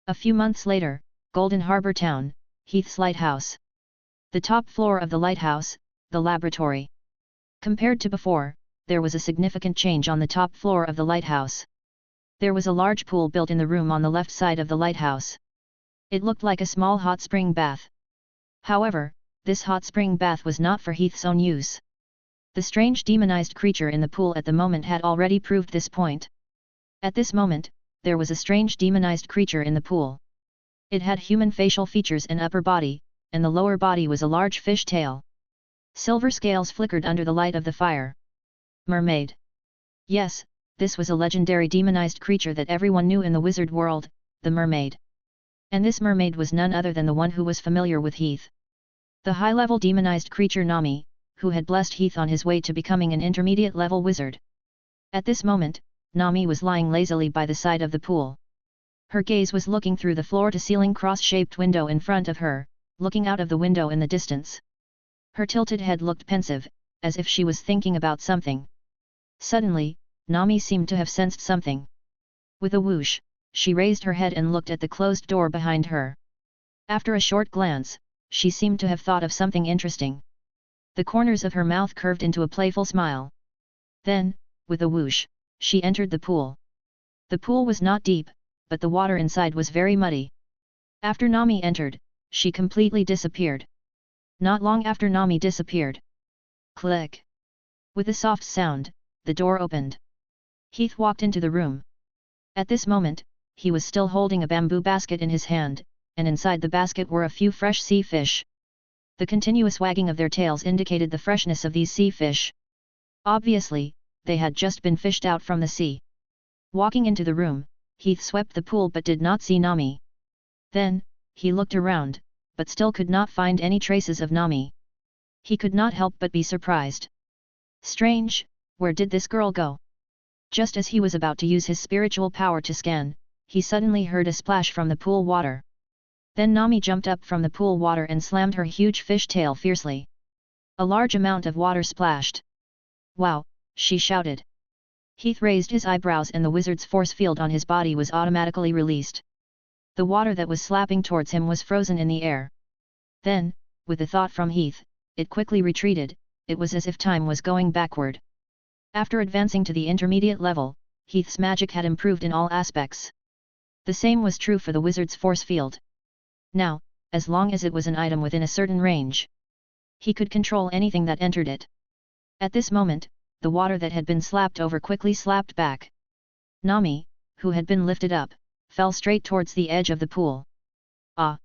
A few months later, Golden Harbor Town, Heath's lighthouse. The top floor of the lighthouse, the laboratory. Compared to before, there was a significant change on the top floor of the lighthouse. There was a large pool built in the room on the left side of the lighthouse. It looked like a small hot spring bath. However, this hot spring bath was not for Heath's own use. The strange demonized creature in the pool at the moment had already proved this point. At this moment, there was a strange demonized creature in the pool. It had human facial features and upper body, and the lower body was a large fish tail. Silver scales flickered under the light of the fire. Mermaid. Yes, this was a legendary demonized creature that everyone knew in the wizard world, the mermaid. And this mermaid was none other than the one who was familiar with Heath. The high-level demonized creature Nami, who had blessed Heath on his way to becoming an intermediate-level wizard. At this moment, Nami was lying lazily by the side of the pool. Her gaze was looking through the floor-to-ceiling cross-shaped window in front of her, looking out of the window in the distance. Her tilted head looked pensive, as if she was thinking about something. Suddenly, Nami seemed to have sensed something. With a whoosh, she raised her head and looked at the closed door behind her. After a short glance, she seemed to have thought of something interesting. The corners of her mouth curved into a playful smile. Then, with a whoosh, she entered the pool. The pool was not deep, but the water inside was very muddy. After Nami entered, she completely disappeared. Not long after Nami disappeared. Click! With a soft sound, the door opened. Heath walked into the room. At this moment, he was still holding a bamboo basket in his hand, and inside the basket were a few fresh sea fish. The continuous wagging of their tails indicated the freshness of these sea fish. Obviously, they had just been fished out from the sea. Walking into the room, Heath swept the pool but did not see Nami. Then, he looked around, but still could not find any traces of Nami. He could not help but be surprised. Strange, where did this girl go? Just as he was about to use his spiritual power to scan, he suddenly heard a splash from the pool water. Then Nami jumped up from the pool water and slammed her huge fish tail fiercely. A large amount of water splashed. Wow, she shouted. Heath raised his eyebrows and the wizard's force field on his body was automatically released. The water that was slapping towards him was frozen in the air. Then, with a thought from Heath, it quickly retreated. It was as if time was going backward. After advancing to the intermediate level, Heath's magic had improved in all aspects. The same was true for the wizard's force field. Now, as long as it was an item within a certain range, he could control anything that entered it. At this moment, the water that had been slapped over quickly slapped back. Nami, who had been lifted up, fell straight towards the edge of the pool. Ah!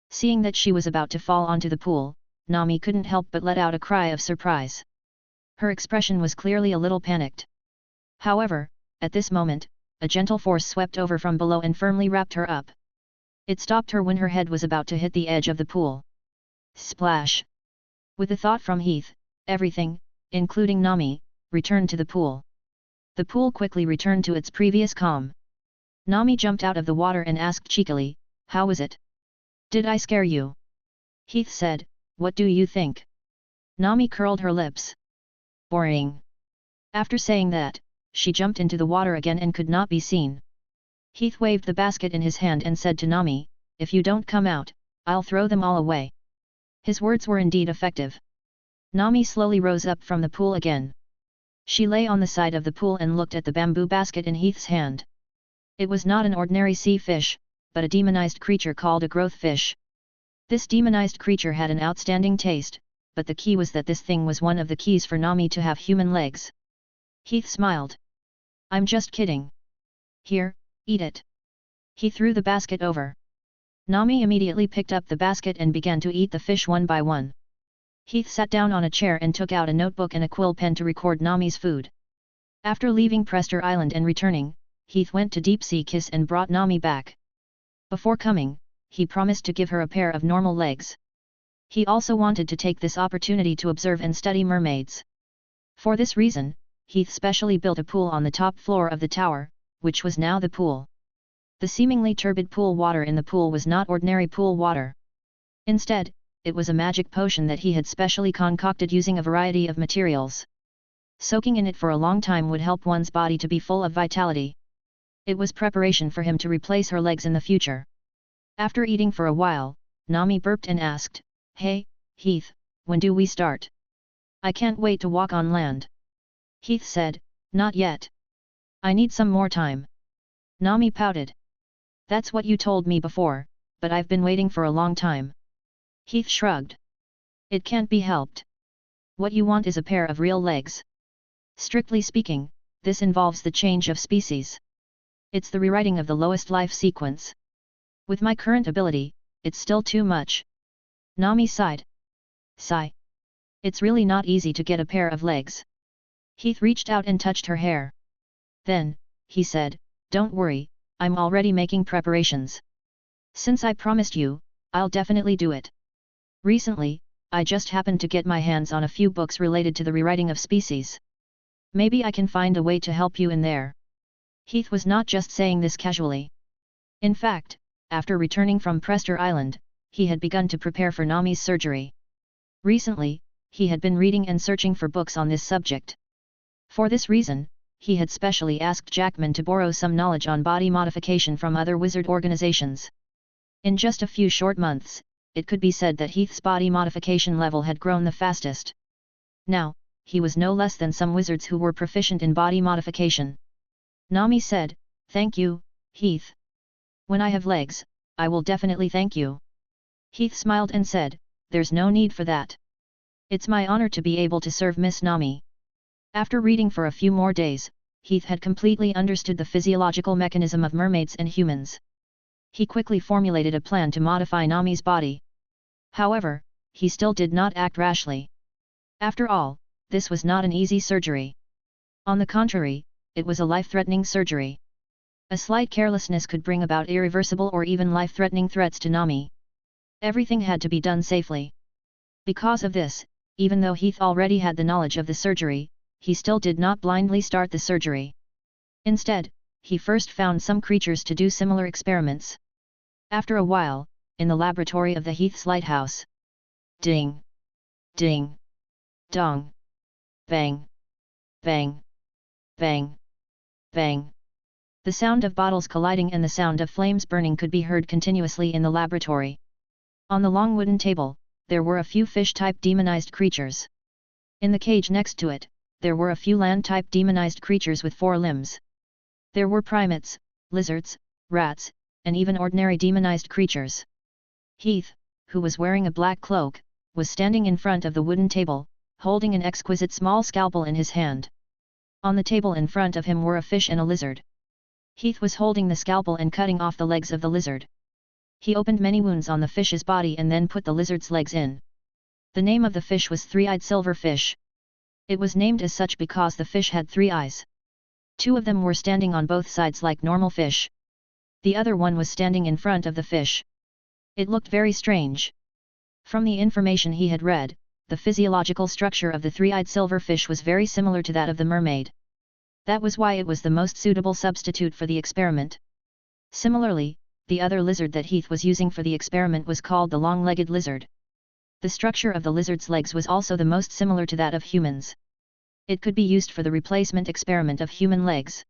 Seeing that she was about to fall onto the pool, Nami couldn't help but let out a cry of surprise. Her expression was clearly a little panicked. However, at this moment, a gentle force swept over from below and firmly wrapped her up. It stopped her when her head was about to hit the edge of the pool. Splash! With a thought from Heath, everything, including Nami, returned to the pool. The pool quickly returned to its previous calm. Nami jumped out of the water and asked cheekily, "How was it? Did I scare you?" Heath said, "What do you think?" Nami curled her lips. Boring. After saying that, she jumped into the water again and could not be seen. Heath waved the basket in his hand and said to Nami, "If you don't come out, I'll throw them all away." His words were indeed effective. Nami slowly rose up from the pool again. She lay on the side of the pool and looked at the bamboo basket in Heath's hand. It was not an ordinary sea fish, but a demonized creature called a growth fish. This demonized creature had an outstanding taste, but the key was that this thing was one of the keys for Nami to have human legs. Heath smiled. "I'm just kidding. Here, eat it." He threw the basket over. Nami immediately picked up the basket and began to eat the fish one by one. Heath sat down on a chair and took out a notebook and a quill pen to record Nami's food. After leaving Prester Island and returning, Heath went to Deep Sea Kiss and brought Nami back. Before coming, he promised to give her a pair of normal legs. He also wanted to take this opportunity to observe and study mermaids. For this reason, Heath specially built a pool on the top floor of the tower, which was now the pool. The seemingly turbid pool water in the pool was not ordinary pool water. Instead, it was a magic potion that he had specially concocted using a variety of materials. Soaking in it for a long time would help one's body to be full of vitality. It was preparation for him to replace her legs in the future. After eating for a while, Nami burped and asked, "Hey, Heath, when do we start? I can't wait to walk on land." Heath said, "Not yet. I need some more time." Nami pouted. "That's what you told me before, but I've been waiting for a long time." Heath shrugged. "It can't be helped. What you want is a pair of real legs. Strictly speaking, this involves the change of species. It's the rewriting of the lowest life sequence. With my current ability, it's still too much." Nami sighed. "Sigh. It's really not easy to get a pair of legs." Heath reached out and touched her hair. Then, he said, "Don't worry, I'm already making preparations. Since I promised you, I'll definitely do it. Recently, I just happened to get my hands on a few books related to the rewriting of species. Maybe I can find a way to help you in there. Heath was not just saying this casually. In fact, after returning from Prester Island, he had begun to prepare for Nami's surgery. Recently, he had been reading and searching for books on this subject. For this reason, he had specially asked Jackman to borrow some knowledge on body modification from other wizard organizations. In just a few short months, it could be said that Heath's body modification level had grown the fastest. Now, he was no less than some wizards who were proficient in body modification. Nami said, "Thank you, Heath. When I have legs, I will definitely thank you." Heath smiled and said, "There's no need for that. It's my honor to be able to serve Miss Nami." After reading for a few more days, Heath had completely understood the physiological mechanism of mermaids and humans. He quickly formulated a plan to modify Nami's body. However, he still did not act rashly. After all, this was not an easy surgery. On the contrary, it was a life-threatening surgery. A slight carelessness could bring about irreversible or even life-threatening threats to Nami. Everything had to be done safely. Because of this, even though Heath already had the knowledge of the surgery, he still did not blindly start the surgery. Instead, he first found some creatures to do similar experiments. After a while, in the laboratory of the Heath's lighthouse. Ding! Ding! Dong! Bang! Bang! Bang! Bang! The sound of bottles colliding and the sound of flames burning could be heard continuously in the laboratory. On the long wooden table, there were a few fish-type demonized creatures. In the cage next to it, there were a few land-type demonized creatures with 4 limbs. There were primates, lizards, rats, and even ordinary demonized creatures. Heath, who was wearing a black cloak, was standing in front of the wooden table, holding an exquisite small scalpel in his hand. On the table in front of him were a fish and a lizard. Heath was holding the scalpel and cutting off the legs of the lizard. He opened many wounds on the fish's body and then put the lizard's legs in. The name of the fish was Three-Eyed Silverfish. It was named as such because the fish had 3 eyes. 2 of them were standing on both sides like normal fish. The other one was standing in front of the fish. It looked very strange. From the information he had read, the physiological structure of the three-eyed silverfish was very similar to that of the mermaid. That was why it was the most suitable substitute for the experiment. Similarly, the other lizard that Heath was using for the experiment was called the long-legged lizard. The structure of the lizard's legs was also the most similar to that of humans. It could be used for the replacement experiment of human legs.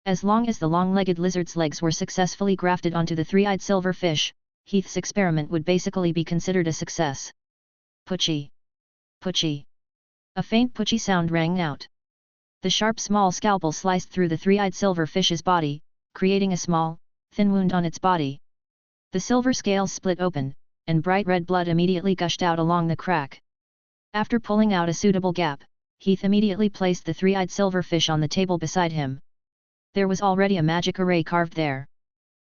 As long as the long-legged lizard's legs were successfully grafted onto the three-eyed silverfish, Heath's experiment would basically be considered a success. Putchie! Putchie! A faint putchie sound rang out. The sharp small scalpel sliced through the three-eyed silverfish's body, creating a small, thin wound on its body. The silver scales split open, and bright red blood immediately gushed out along the crack. After pulling out a suitable gap, Heath immediately placed the three-eyed silverfish on the table beside him. There was already a magic array carved there.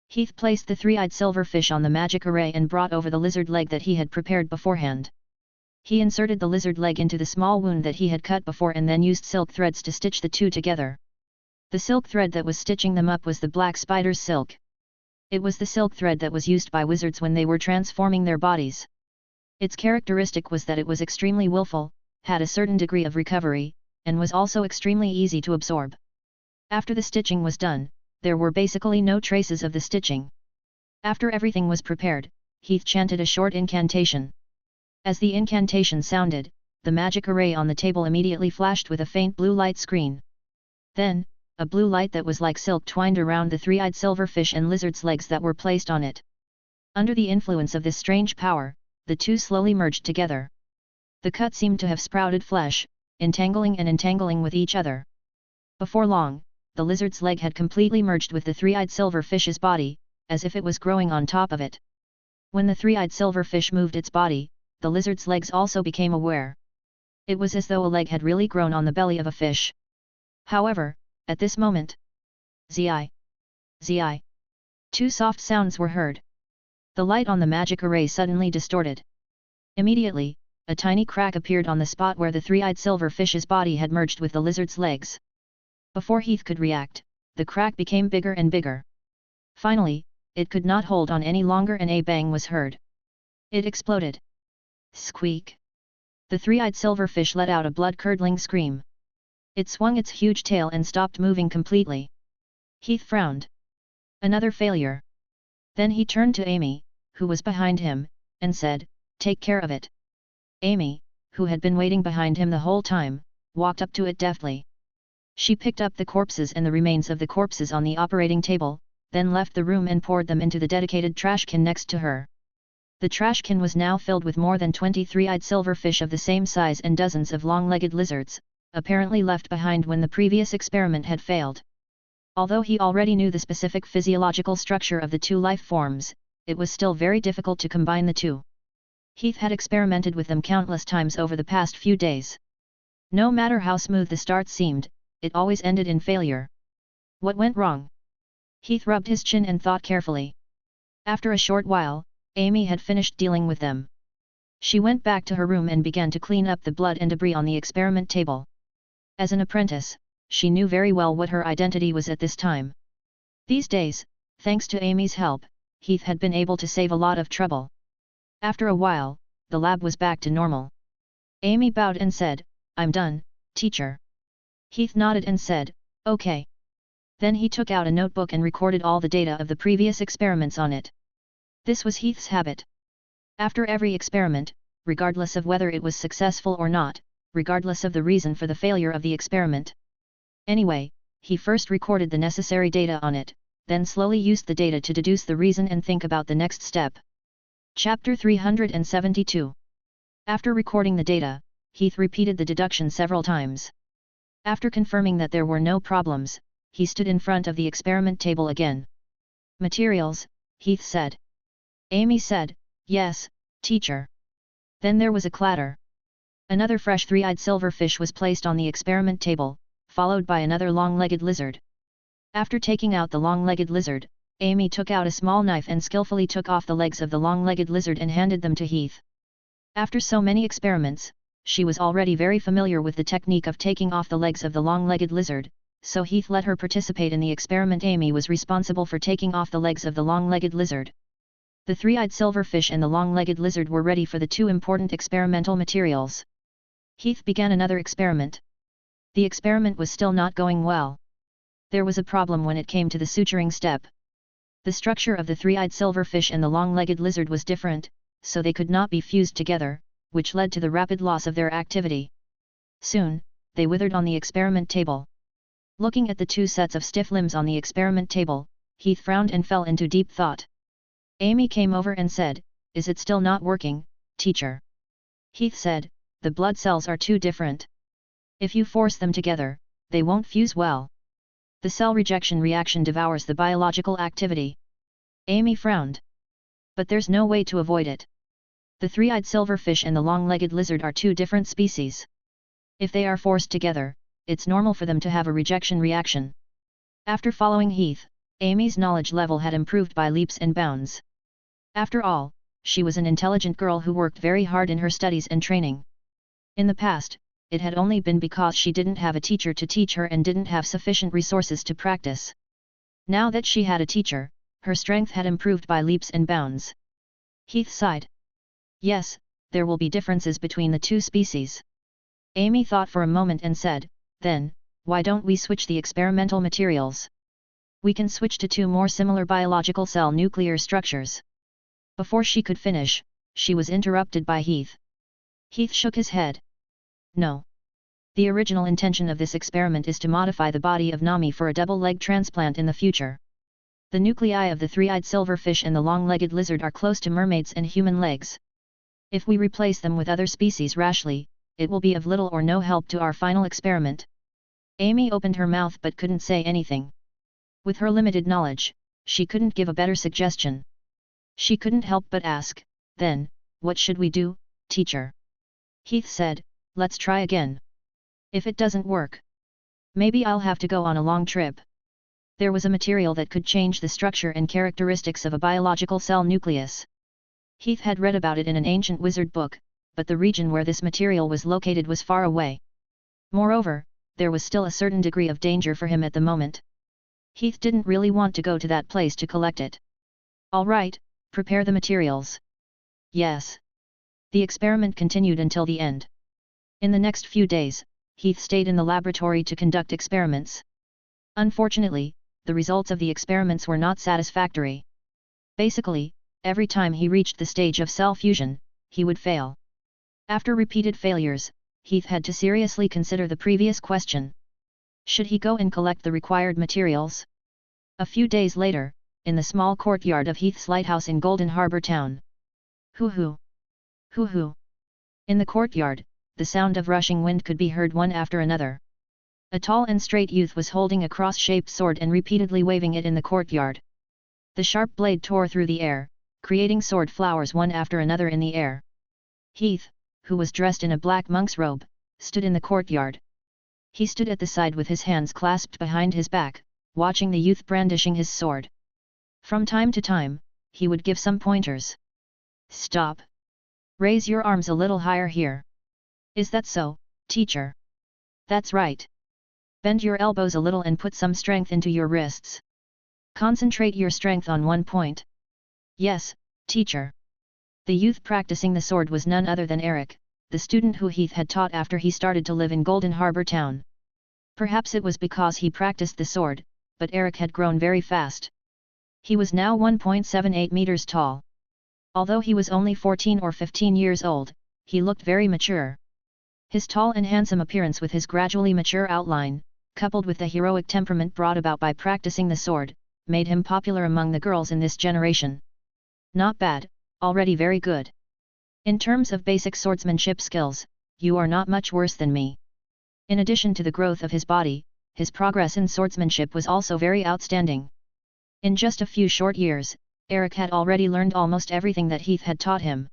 Heath placed the three-eyed silverfish on the magic array and brought over the lizard leg that he had prepared beforehand. He inserted the lizard leg into the small wound that he had cut before and then used silk threads to stitch the two together. The silk thread that was stitching them up was the black spider's silk. It was the silk thread that was used by wizards when they were transforming their bodies. Its characteristic was that it was extremely willful, had a certain degree of recovery, and was also extremely easy to absorb. After the stitching was done, there were basically no traces of the stitching. After everything was prepared, Heath chanted a short incantation. As the incantation sounded, the magic array on the table immediately flashed with a faint blue light screen. Then, a blue light that was like silk twined around the three-eyed silverfish and lizard's legs that were placed on it. Under the influence of this strange power, the two slowly merged together. The cut seemed to have sprouted flesh, entangling and entangling with each other. Before long, the lizard's leg had completely merged with the three-eyed silverfish's body, as if it was growing on top of it. When the three-eyed silverfish moved its body, the lizard's legs also became aware. It was as though a leg had really grown on the belly of a fish. However, at this moment, zi, zi, 2 soft sounds were heard. The light on the magic array suddenly distorted. Immediately, a tiny crack appeared on the spot where the three-eyed silverfish's body had merged with the lizard's legs. Before Heath could react, the crack became bigger and bigger. Finally, it could not hold on any longer and a bang was heard. It exploded. Squeak! The three-eyed silverfish let out a blood-curdling scream. It swung its huge tail and stopped moving completely. Heath frowned. Another failure. Then he turned to Amy, who was behind him, and said, "Take care of it." Amy, who had been waiting behind him the whole time, walked up to it deftly. She picked up the corpses and the remains of the corpses on the operating table, then left the room and poured them into the dedicated trash can next to her. The trash can was now filled with more than 20 three-eyed silverfish of the same size and dozens of long-legged lizards, apparently left behind when the previous experiment had failed. Although he already knew the specific physiological structure of the two life forms, it was still very difficult to combine the two. Heath had experimented with them countless times over the past few days. No matter how smooth the start seemed, it always ended in failure. What went wrong? Heath rubbed his chin and thought carefully. After a short while, Amy had finished dealing with them. She went back to her room and began to clean up the blood and debris on the experiment table. As an apprentice, she knew very well what her identity was at this time. These days, thanks to Amy's help, Heath had been able to save a lot of trouble. After a while, the lab was back to normal. Amy bowed and said, "I'm done, teacher." Heath nodded and said, "Okay." Then he took out a notebook and recorded all the data of the previous experiments on it. This was Heath's habit. After every experiment, regardless of whether it was successful or not, regardless of the reason for the failure of the experiment. Anyway, he first recorded the necessary data on it, then slowly used the data to deduce the reason and think about the next step. Chapter 372. After recording the data, Heath repeated the deduction several times. After confirming that there were no problems, he stood in front of the experiment table again. "Materials," Heath said. Amy said, "Yes, teacher." Then there was a clatter. Another fresh three-eyed silverfish was placed on the experiment table, followed by another long-legged lizard. After taking out the long-legged lizard, Amy took out a small knife and skillfully took off the legs of the long-legged lizard and handed them to Heath. After so many experiments, she was already very familiar with the technique of taking off the legs of the long-legged lizard, so Heath let her participate in the experiment. Amy was responsible for taking off the legs of the long-legged lizard. The three-eyed silverfish and the long-legged lizard were ready for the two important experimental materials. Heath began another experiment. The experiment was still not going well. There was a problem when it came to the suturing step. The structure of the three-eyed silverfish and the long-legged lizard was different, so they could not be fused together, which led to the rapid loss of their activity. Soon, they withered on the experiment table. Looking at the two sets of stiff limbs on the experiment table, Heath frowned and fell into deep thought. Amy came over and said, "Is it still not working, teacher?" Heath said, "The blood cells are too different. If you force them together, they won't fuse well. The cell rejection reaction devours the biological activity." Amy frowned. "But there's no way to avoid it. The three-eyed silverfish and the long-legged lizard are two different species. If they are forced together, it's normal for them to have a rejection reaction." After following Heath, Amy's knowledge level had improved by leaps and bounds. After all, she was an intelligent girl who worked very hard in her studies and training. In the past, it had only been because she didn't have a teacher to teach her and didn't have sufficient resources to practice. Now that she had a teacher, her strength had improved by leaps and bounds. Heath sighed. "Yes, there will be differences between the two species." Amy thought for a moment and said, "Then, why don't we switch the experimental materials? We can switch to two more similar biological cell nuclear structures." Before she could finish, she was interrupted by Heath. Heath shook his head. "No. The original intention of this experiment is to modify the body of Nami for a double leg transplant in the future. The nuclei of the three-eyed silverfish and the long-legged lizard are close to mermaids and human legs. If we replace them with other species rashly, it will be of little or no help to our final experiment." Amy opened her mouth but couldn't say anything. With her limited knowledge, she couldn't give a better suggestion. She couldn't help but ask, "Then, what should we do, teacher?" Heath said, "Let's try again. If it doesn't work, maybe I'll have to go on a long trip." There was a material that could change the structure and characteristics of a biological cell nucleus. Heath had read about it in an ancient wizard book, but the region where this material was located was far away. Moreover, there was still a certain degree of danger for him at the moment. Heath didn't really want to go to that place to collect it. "All right, prepare the materials." "Yes." The experiment continued until the end. In the next few days, Heath stayed in the laboratory to conduct experiments. Unfortunately, the results of the experiments were not satisfactory. Basically, every time he reached the stage of cell fusion, he would fail. After repeated failures, Heath had to seriously consider the previous question. Should he go and collect the required materials? A few days later, in the small courtyard of Heath's lighthouse in Golden Harbor Town. Hoo-hoo! Hoo-hoo! In the courtyard, the sound of rushing wind could be heard one after another. A tall and straight youth was holding a cross-shaped sword and repeatedly waving it in the courtyard. The sharp blade tore through the air, creating sword flowers one after another in the air. Heath, who was dressed in a black monk's robe, stood in the courtyard. He stood at the side with his hands clasped behind his back, watching the youth brandishing his sword. From time to time, he would give some pointers. Stop! Raise your arms a little higher here. Is that so, teacher? That's right. Bend your elbows a little and put some strength into your wrists. Concentrate your strength on one point. Yes, teacher. The youth practicing the sword was none other than Eric, the student who Heath had taught after he started to live in Golden Harbor Town. Perhaps it was because he practiced the sword, but Eric had grown very fast. He was now 1.78 meters tall. Although he was only 14 or 15 years old, he looked very mature. His tall and handsome appearance with his gradually mature outline, coupled with the heroic temperament brought about by practicing the sword, made him popular among the girls in this generation. Not bad, already very good. In terms of basic swordsmanship skills, you are not much worse than me. In addition to the growth of his body, his progress in swordsmanship was also very outstanding. In just a few short years, Eric had already learned almost everything that Heath had taught him.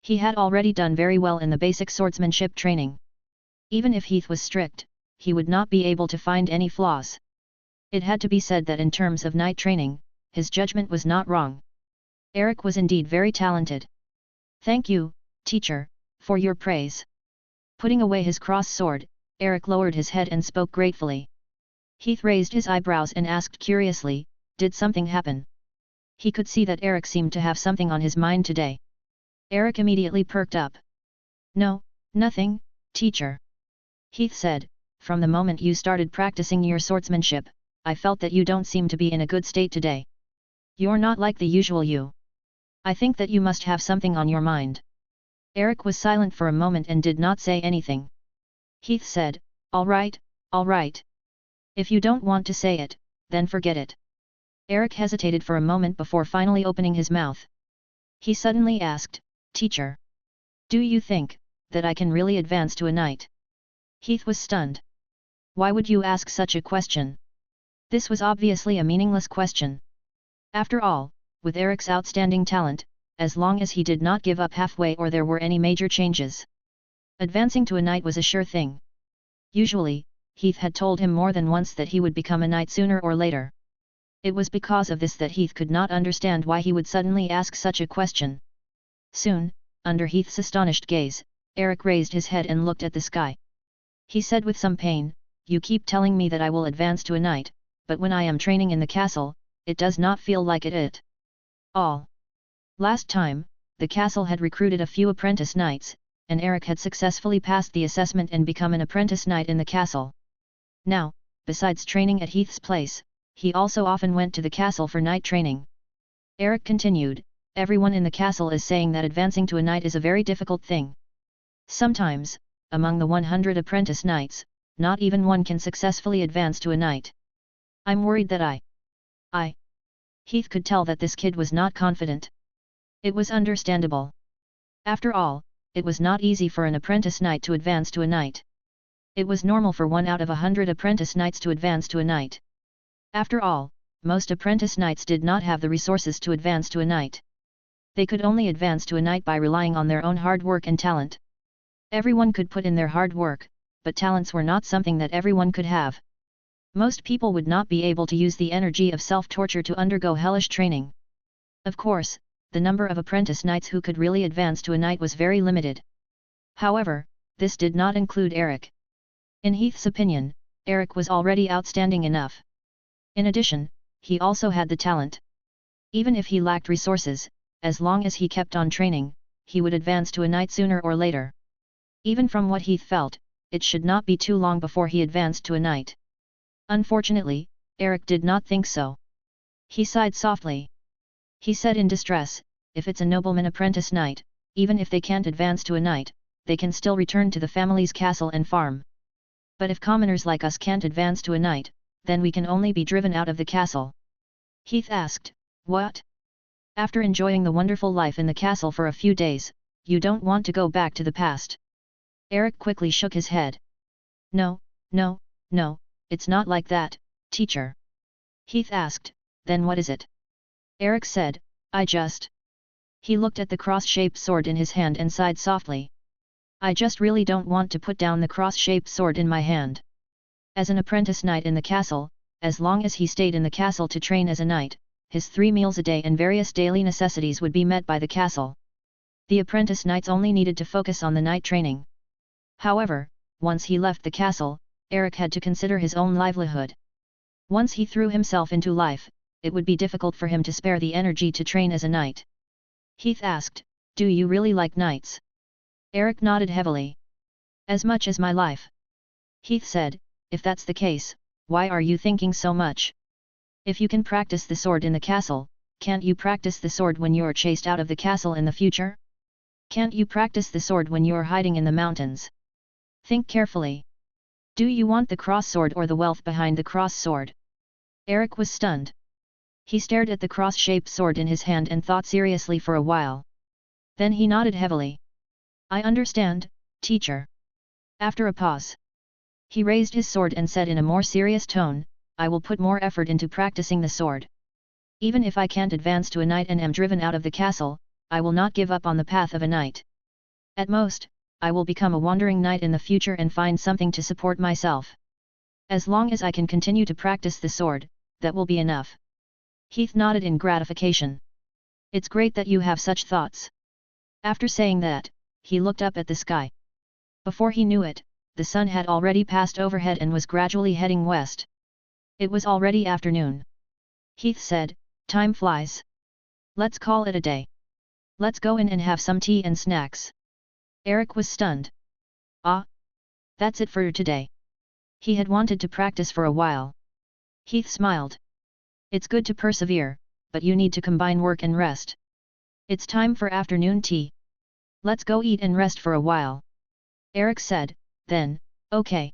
He had already done very well in the basic swordsmanship training. Even if Heath was strict, he would not be able to find any flaws. It had to be said that in terms of knight training, his judgment was not wrong. Eric was indeed very talented. Thank you, teacher, for your praise. Putting away his cross sword, Eric lowered his head and spoke gratefully. Heath raised his eyebrows and asked curiously, did something happen? He could see that Eric seemed to have something on his mind today. Eric immediately perked up. No, nothing, teacher. Heath said, from the moment you started practicing your swordsmanship, I felt that you don't seem to be in a good state today. You're not like the usual you. I think that you must have something on your mind. Eric was silent for a moment and did not say anything. Heath said, all right. If you don't want to say it, then forget it. Eric hesitated for a moment before finally opening his mouth. He suddenly asked, teacher. Do you think that I can really advance to a knight? Heath was stunned. Why would you ask such a question? This was obviously a meaningless question. After all, with Eric's outstanding talent, as long as he did not give up halfway or there were any major changes, advancing to a knight was a sure thing. Usually, Heath had told him more than once that he would become a knight sooner or later. It was because of this that Heath could not understand why he would suddenly ask such a question. Soon, under Heath's astonished gaze, Eric raised his head and looked at the sky. He said with some pain, you keep telling me that I will advance to a knight, but when I am training in the castle, it does not feel like it. Last time, the castle had recruited a few apprentice knights, and Eric had successfully passed the assessment and become an apprentice knight in the castle. Now, besides training at Heath's place, he also often went to the castle for knight training. Eric continued, everyone in the castle is saying that advancing to a knight is a very difficult thing. Sometimes, among the 100 apprentice knights, not even one can successfully advance to a knight. I'm worried that I. Heath could tell that this kid was not confident. It was understandable. After all, it was not easy for an apprentice knight to advance to a knight. It was normal for 1 out of 100 apprentice knights to advance to a knight. After all, most apprentice knights did not have the resources to advance to a knight. They could only advance to a knight by relying on their own hard work and talent. Everyone could put in their hard work, but talents were not something that everyone could have. Most people would not be able to use the energy of self-torture to undergo hellish training. Of course, the number of apprentice knights who could really advance to a knight was very limited. However, this did not include Eric. In Heath's opinion, Eric was already outstanding enough. In addition, he also had the talent. Even if he lacked resources, as long as he kept on training, he would advance to a knight sooner or later. Even from what Heath felt, it should not be too long before he advanced to a knight. Unfortunately, Eric did not think so. He sighed softly. He said in distress, if it's a nobleman apprentice knight, even if they can't advance to a knight, they can still return to the family's castle and farm. But if commoners like us can't advance to a knight, then we can only be driven out of the castle. Heath asked, what? After enjoying the wonderful life in the castle for a few days, you don't want to go back to the past? Eric quickly shook his head. No, it's not like that, teacher. Heath asked, then what is it? Eric said, I just... He looked at the cross-shaped sword in his hand and sighed softly. I just really don't want to put down the cross-shaped sword in my hand. As an apprentice knight in the castle, as long as he stayed in the castle to train as a knight, his 3 meals a day and various daily necessities would be met by the castle. The apprentice knights only needed to focus on the knight training. However, once he left the castle, Eric had to consider his own livelihood. Once he threw himself into life, it would be difficult for him to spare the energy to train as a knight. Heath asked, do you really like knights? Eric nodded heavily. As much as my life. Heath said, if that's the case, why are you thinking so much? If you can practice the sword in the castle, can't you practice the sword when you're chased out of the castle in the future? Can't you practice the sword when you're hiding in the mountains? Think carefully. Do you want the cross sword or the wealth behind the cross sword? Eric was stunned. He stared at the cross-shaped sword in his hand and thought seriously for a while. Then he nodded heavily. I understand, teacher. After a pause, he raised his sword and said in a more serious tone, I will put more effort into practicing the sword. Even if I can't advance to a knight and am driven out of the castle, I will not give up on the path of a knight. At most, I will become a wandering knight in the future and find something to support myself. As long as I can continue to practice the sword, that will be enough. Heath nodded in gratification. It's great that you have such thoughts. After saying that, he looked up at the sky. Before he knew it, the sun had already passed overhead and was gradually heading west. It was already afternoon. Heath said, time flies. Let's call it a day. Let's go in and have some tea and snacks. Eric was stunned. Ah! That's it for today. He had wanted to practice for a while. Heath smiled. It's good to persevere, but you need to combine work and rest. It's time for afternoon tea. Let's go eat and rest for a while. Eric said, then, okay.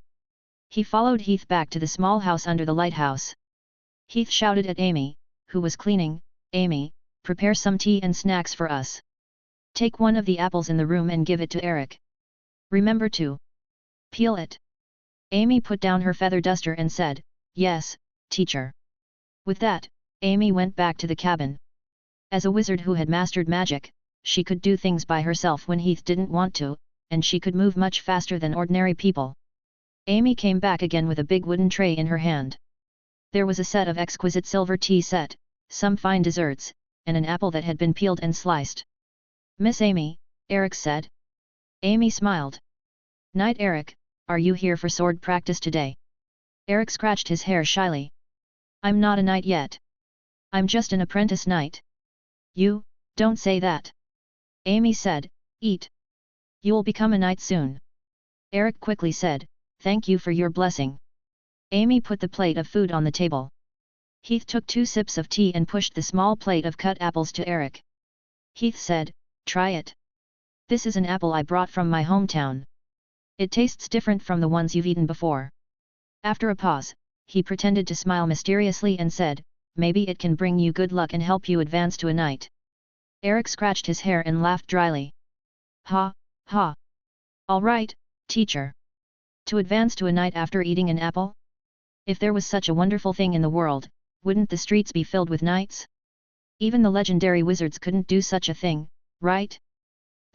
He followed Heath back to the small house under the lighthouse. Heath shouted at Amy, who was cleaning, Amy, prepare some tea and snacks for us. Take one of the apples in the room and give it to Eric. Remember to peel it. Amy put down her feather duster and said, yes, teacher. With that, Amy went back to the cabin. As a wizard who had mastered magic, she could do things by herself when Heath didn't want to, and she could move much faster than ordinary people. Amy came back again with a big wooden tray in her hand. There was a set of exquisite silver tea set, some fine desserts, and an apple that had been peeled and sliced. Miss Amy, Eric said. Amy smiled. Knight Eric, are you here for sword practice today? Eric scratched his hair shyly. I'm not a knight yet. I'm just an apprentice knight. You, don't say that. Amy said, eat. You'll become a knight soon. Eric quickly said, thank you for your blessing. Amy put the plate of food on the table. Heath took 2 sips of tea and pushed the small plate of cut apples to Eric. Heath said, try it. This is an apple I brought from my hometown. It tastes different from the ones you've eaten before. After a pause, he pretended to smile mysteriously and said, maybe it can bring you good luck and help you advance to a knight. Eric scratched his hair and laughed dryly. Ha, ha. All right, teacher. To advance to a knight after eating an apple? If there was such a wonderful thing in the world, wouldn't the streets be filled with knights? Even the legendary wizards couldn't do such a thing, right?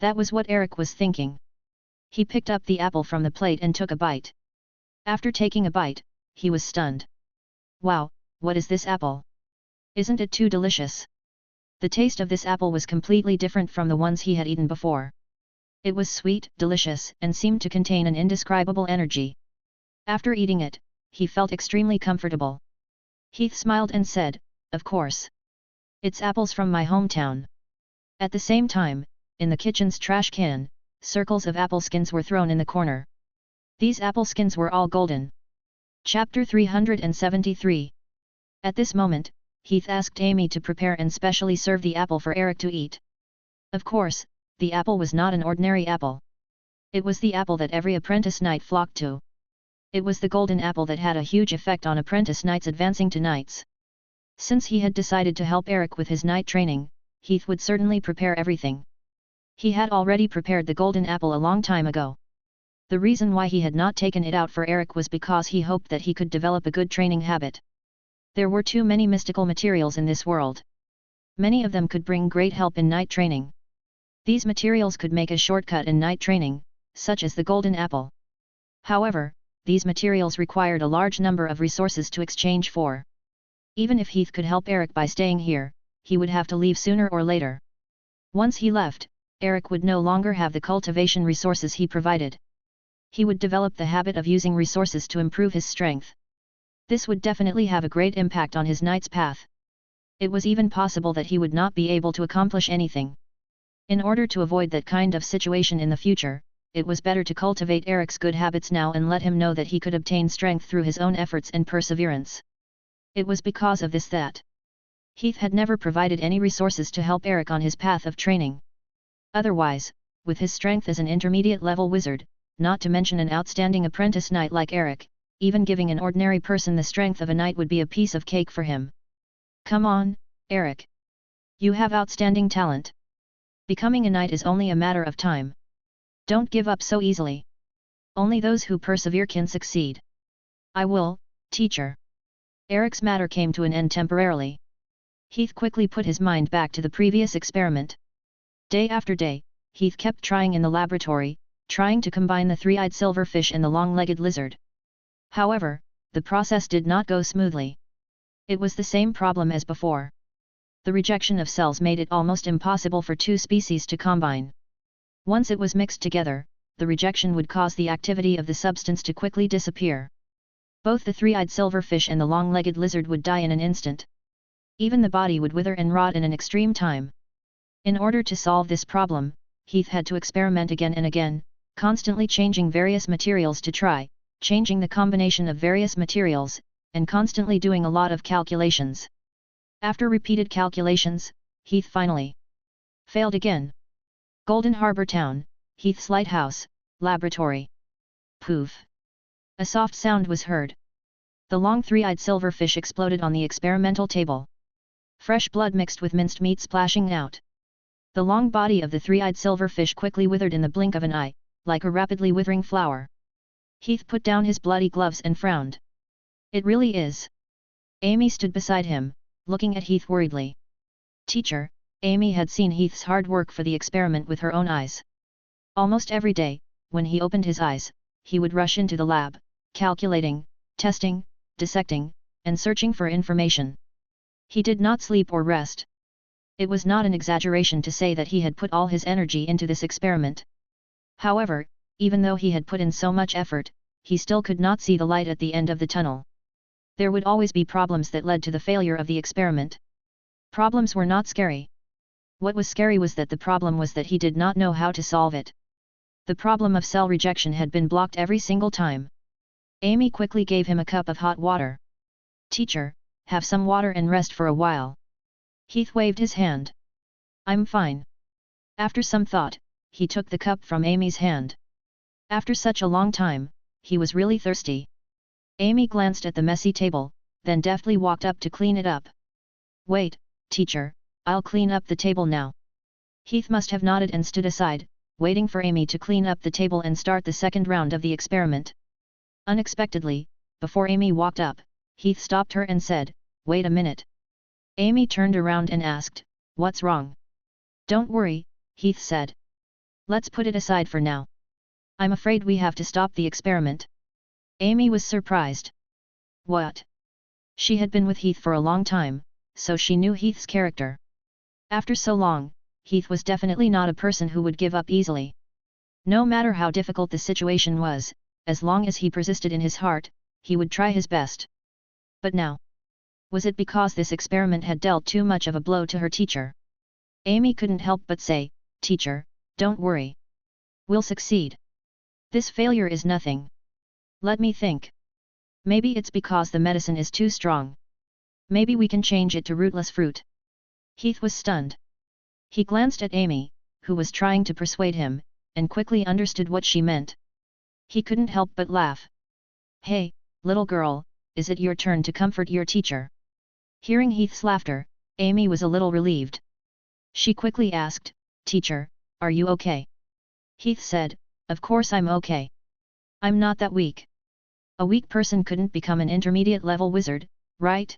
That was what Eric was thinking. He picked up the apple from the plate and took a bite. After taking a bite, he was stunned. Wow, what is this apple? Isn't it too delicious? The taste of this apple was completely different from the ones he had eaten before. It was sweet, delicious, and seemed to contain an indescribable energy. After eating it, he felt extremely comfortable. Heath smiled and said, of course. It's apples from my hometown. At the same time, in the kitchen's trash can, circles of apple skins were thrown in the corner. These apple skins were all golden. Chapter 373. At this moment, Heath asked Amy to prepare and specially serve the apple for Eric to eat. Of course, the apple was not an ordinary apple. It was the apple that every apprentice knight flocked to. It was the golden apple that had a huge effect on apprentice knights advancing to knights. Since he had decided to help Eric with his knight training, Heath would certainly prepare everything. He had already prepared the golden apple a long time ago. The reason why he had not taken it out for Eric was because he hoped that he could develop a good training habit. There were too many mystical materials in this world. Many of them could bring great help in knight training. These materials could make a shortcut in knight training, such as the golden apple. However, these materials required a large number of resources to exchange for. Even if Heath could help Eric by staying here, he would have to leave sooner or later. Once he left, Eric would no longer have the cultivation resources he provided. He would develop the habit of using resources to improve his strength. This would definitely have a great impact on his knight's path. It was even possible that he would not be able to accomplish anything. In order to avoid that kind of situation in the future, it was better to cultivate Eric's good habits now and let him know that he could obtain strength through his own efforts and perseverance. It was because of this that Heath had never provided any resources to help Eric on his path of training. Otherwise, with his strength as an intermediate-level wizard, not to mention an outstanding apprentice knight like Eric, even giving an ordinary person the strength of a knight would be a piece of cake for him. Come on, Eric. You have outstanding talent. Becoming a knight is only a matter of time. Don't give up so easily. Only those who persevere can succeed. I will, teacher. Eric's matter came to an end temporarily. Heath quickly put his mind back to the previous experiment. Day after day, Heath kept trying in the laboratory, trying to combine the three-eyed silverfish and the long-legged lizard. However, the process did not go smoothly. It was the same problem as before. The rejection of cells made it almost impossible for two species to combine. Once it was mixed together, the rejection would cause the activity of the substance to quickly disappear. Both the three-eyed silverfish and the long-legged lizard would die in an instant. Even the body would wither and rot in an extreme time. In order to solve this problem, Heath had to experiment again and again, constantly changing various materials to try, changing the combination of various materials, and constantly doing a lot of calculations. After repeated calculations, Heath finally failed again. Golden Harbor Town, Heath's lighthouse, laboratory. Poof! A soft sound was heard. The long three-eyed silverfish exploded on the experimental table. Fresh blood mixed with minced meat splashing out. The long body of the three-eyed silverfish quickly withered in the blink of an eye, like a rapidly withering flower. Heath put down his bloody gloves and frowned. It really is. Amy stood beside him, looking at Heath worriedly. Teacher, Amy had seen Heath's hard work for the experiment with her own eyes. Almost every day, when he opened his eyes, he would rush into the lab, calculating, testing, dissecting, and searching for information. He did not sleep or rest. It was not an exaggeration to say that he had put all his energy into this experiment. However, even though he had put in so much effort, he still could not see the light at the end of the tunnel. There would always be problems that led to the failure of the experiment. Problems were not scary. What was scary was that the problem was that he did not know how to solve it. The problem of cell rejection had been blocked every single time. Amy quickly gave him a cup of hot water. Teacher, have some water and rest for a while. Heath waved his hand. I'm fine. After some thought, he took the cup from Amy's hand. After such a long time, he was really thirsty. Amy glanced at the messy table, then deftly walked up to clean it up. Wait, teacher, I'll clean up the table now. Heath must have nodded and stood aside, waiting for Amy to clean up the table and start the second round of the experiment. Unexpectedly, before Amy walked up, Heath stopped her and said, Wait a minute. Amy turned around and asked, What's wrong? Don't worry, Heath said. Let's put it aside for now. I'm afraid we have to stop the experiment. Amy was surprised. What? She had been with Heath for a long time, so she knew Heath's character. After so long, Heath was definitely not a person who would give up easily. No matter how difficult the situation was, as long as he persisted in his heart, he would try his best. But now, was it because this experiment had dealt too much of a blow to her teacher? Amy couldn't help but say, Teacher, don't worry. We'll succeed. This failure is nothing. Let me think. Maybe it's because the medicine is too strong. Maybe we can change it to rootless fruit. Heath was stunned. He glanced at Amy, who was trying to persuade him, and quickly understood what she meant. He couldn't help but laugh. Hey, little girl, is it your turn to comfort your teacher? Hearing Heath's laughter, Amy was a little relieved. She quickly asked, Teacher, are you okay? Heath said, Of course I'm okay. I'm not that weak. A weak person couldn't become an intermediate level wizard, right?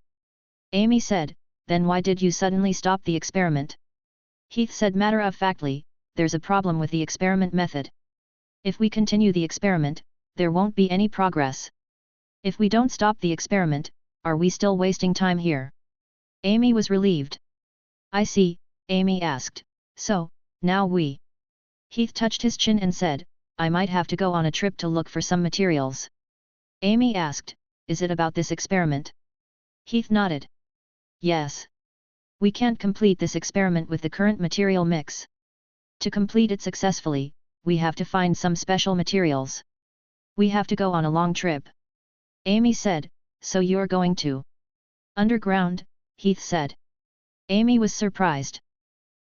Amy said, Then why did you suddenly stop the experiment? Heath said matter-of-factly, There's a problem with the experiment method. If we continue the experiment, there won't be any progress. If we don't stop the experiment, are we still wasting time here? Amy was relieved. I see, Amy asked, So, now we... Heath touched his chin and said, I might have to go on a trip to look for some materials. Amy asked, Is it about this experiment? Heath nodded. Yes. We can't complete this experiment with the current material mix. To complete it successfully, we have to find some special materials. We have to go on a long trip. Amy said, So you're going to... Underground, Heath said. Amy was surprised.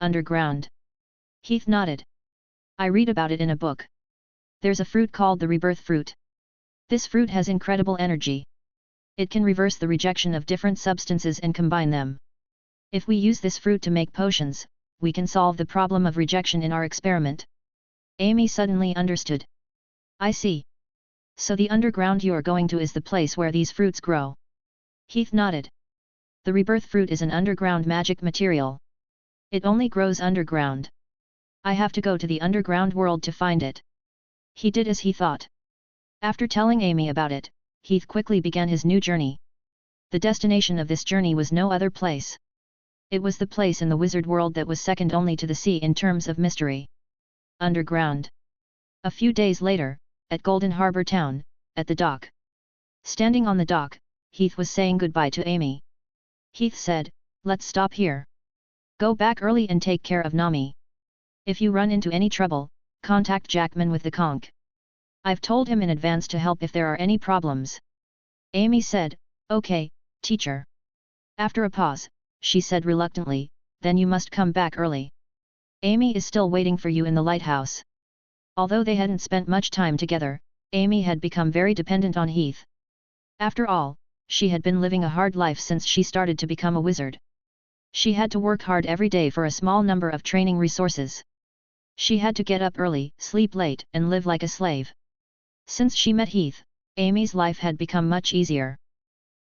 Underground. Heath nodded. I read about it in a book. There's a fruit called the rebirth fruit. This fruit has incredible energy. It can reverse the rejection of different substances and combine them. If we use this fruit to make potions, we can solve the problem of rejection in our experiment. Amy suddenly understood. I see. So the underground you're going to is the place where these fruits grow. Heath nodded. The rebirth fruit is an underground magic material. It only grows underground. I have to go to the underground world to find it. He did as he thought. After telling Amy about it, Heath quickly began his new journey. The destination of this journey was no other place. It was the place in the wizard world that was second only to the sea in terms of mystery. Underground. A few days later, at Golden Harbor Town, at the dock. Standing on the dock, Heath was saying goodbye to Amy. Heath said, Let's stop here. Go back early and take care of Nami. If you run into any trouble, contact Jackman with the conch. I've told him in advance to help if there are any problems. Amy said, Okay, teacher. After a pause, she said reluctantly, Then you must come back early. Amy is still waiting for you in the lighthouse. Although they hadn't spent much time together, Amy had become very dependent on Heath. After all, she had been living a hard life since she started to become a wizard. She had to work hard every day for a small number of training resources. She had to get up early, sleep late, and live like a slave. Since she met Heath, Amy's life had become much easier.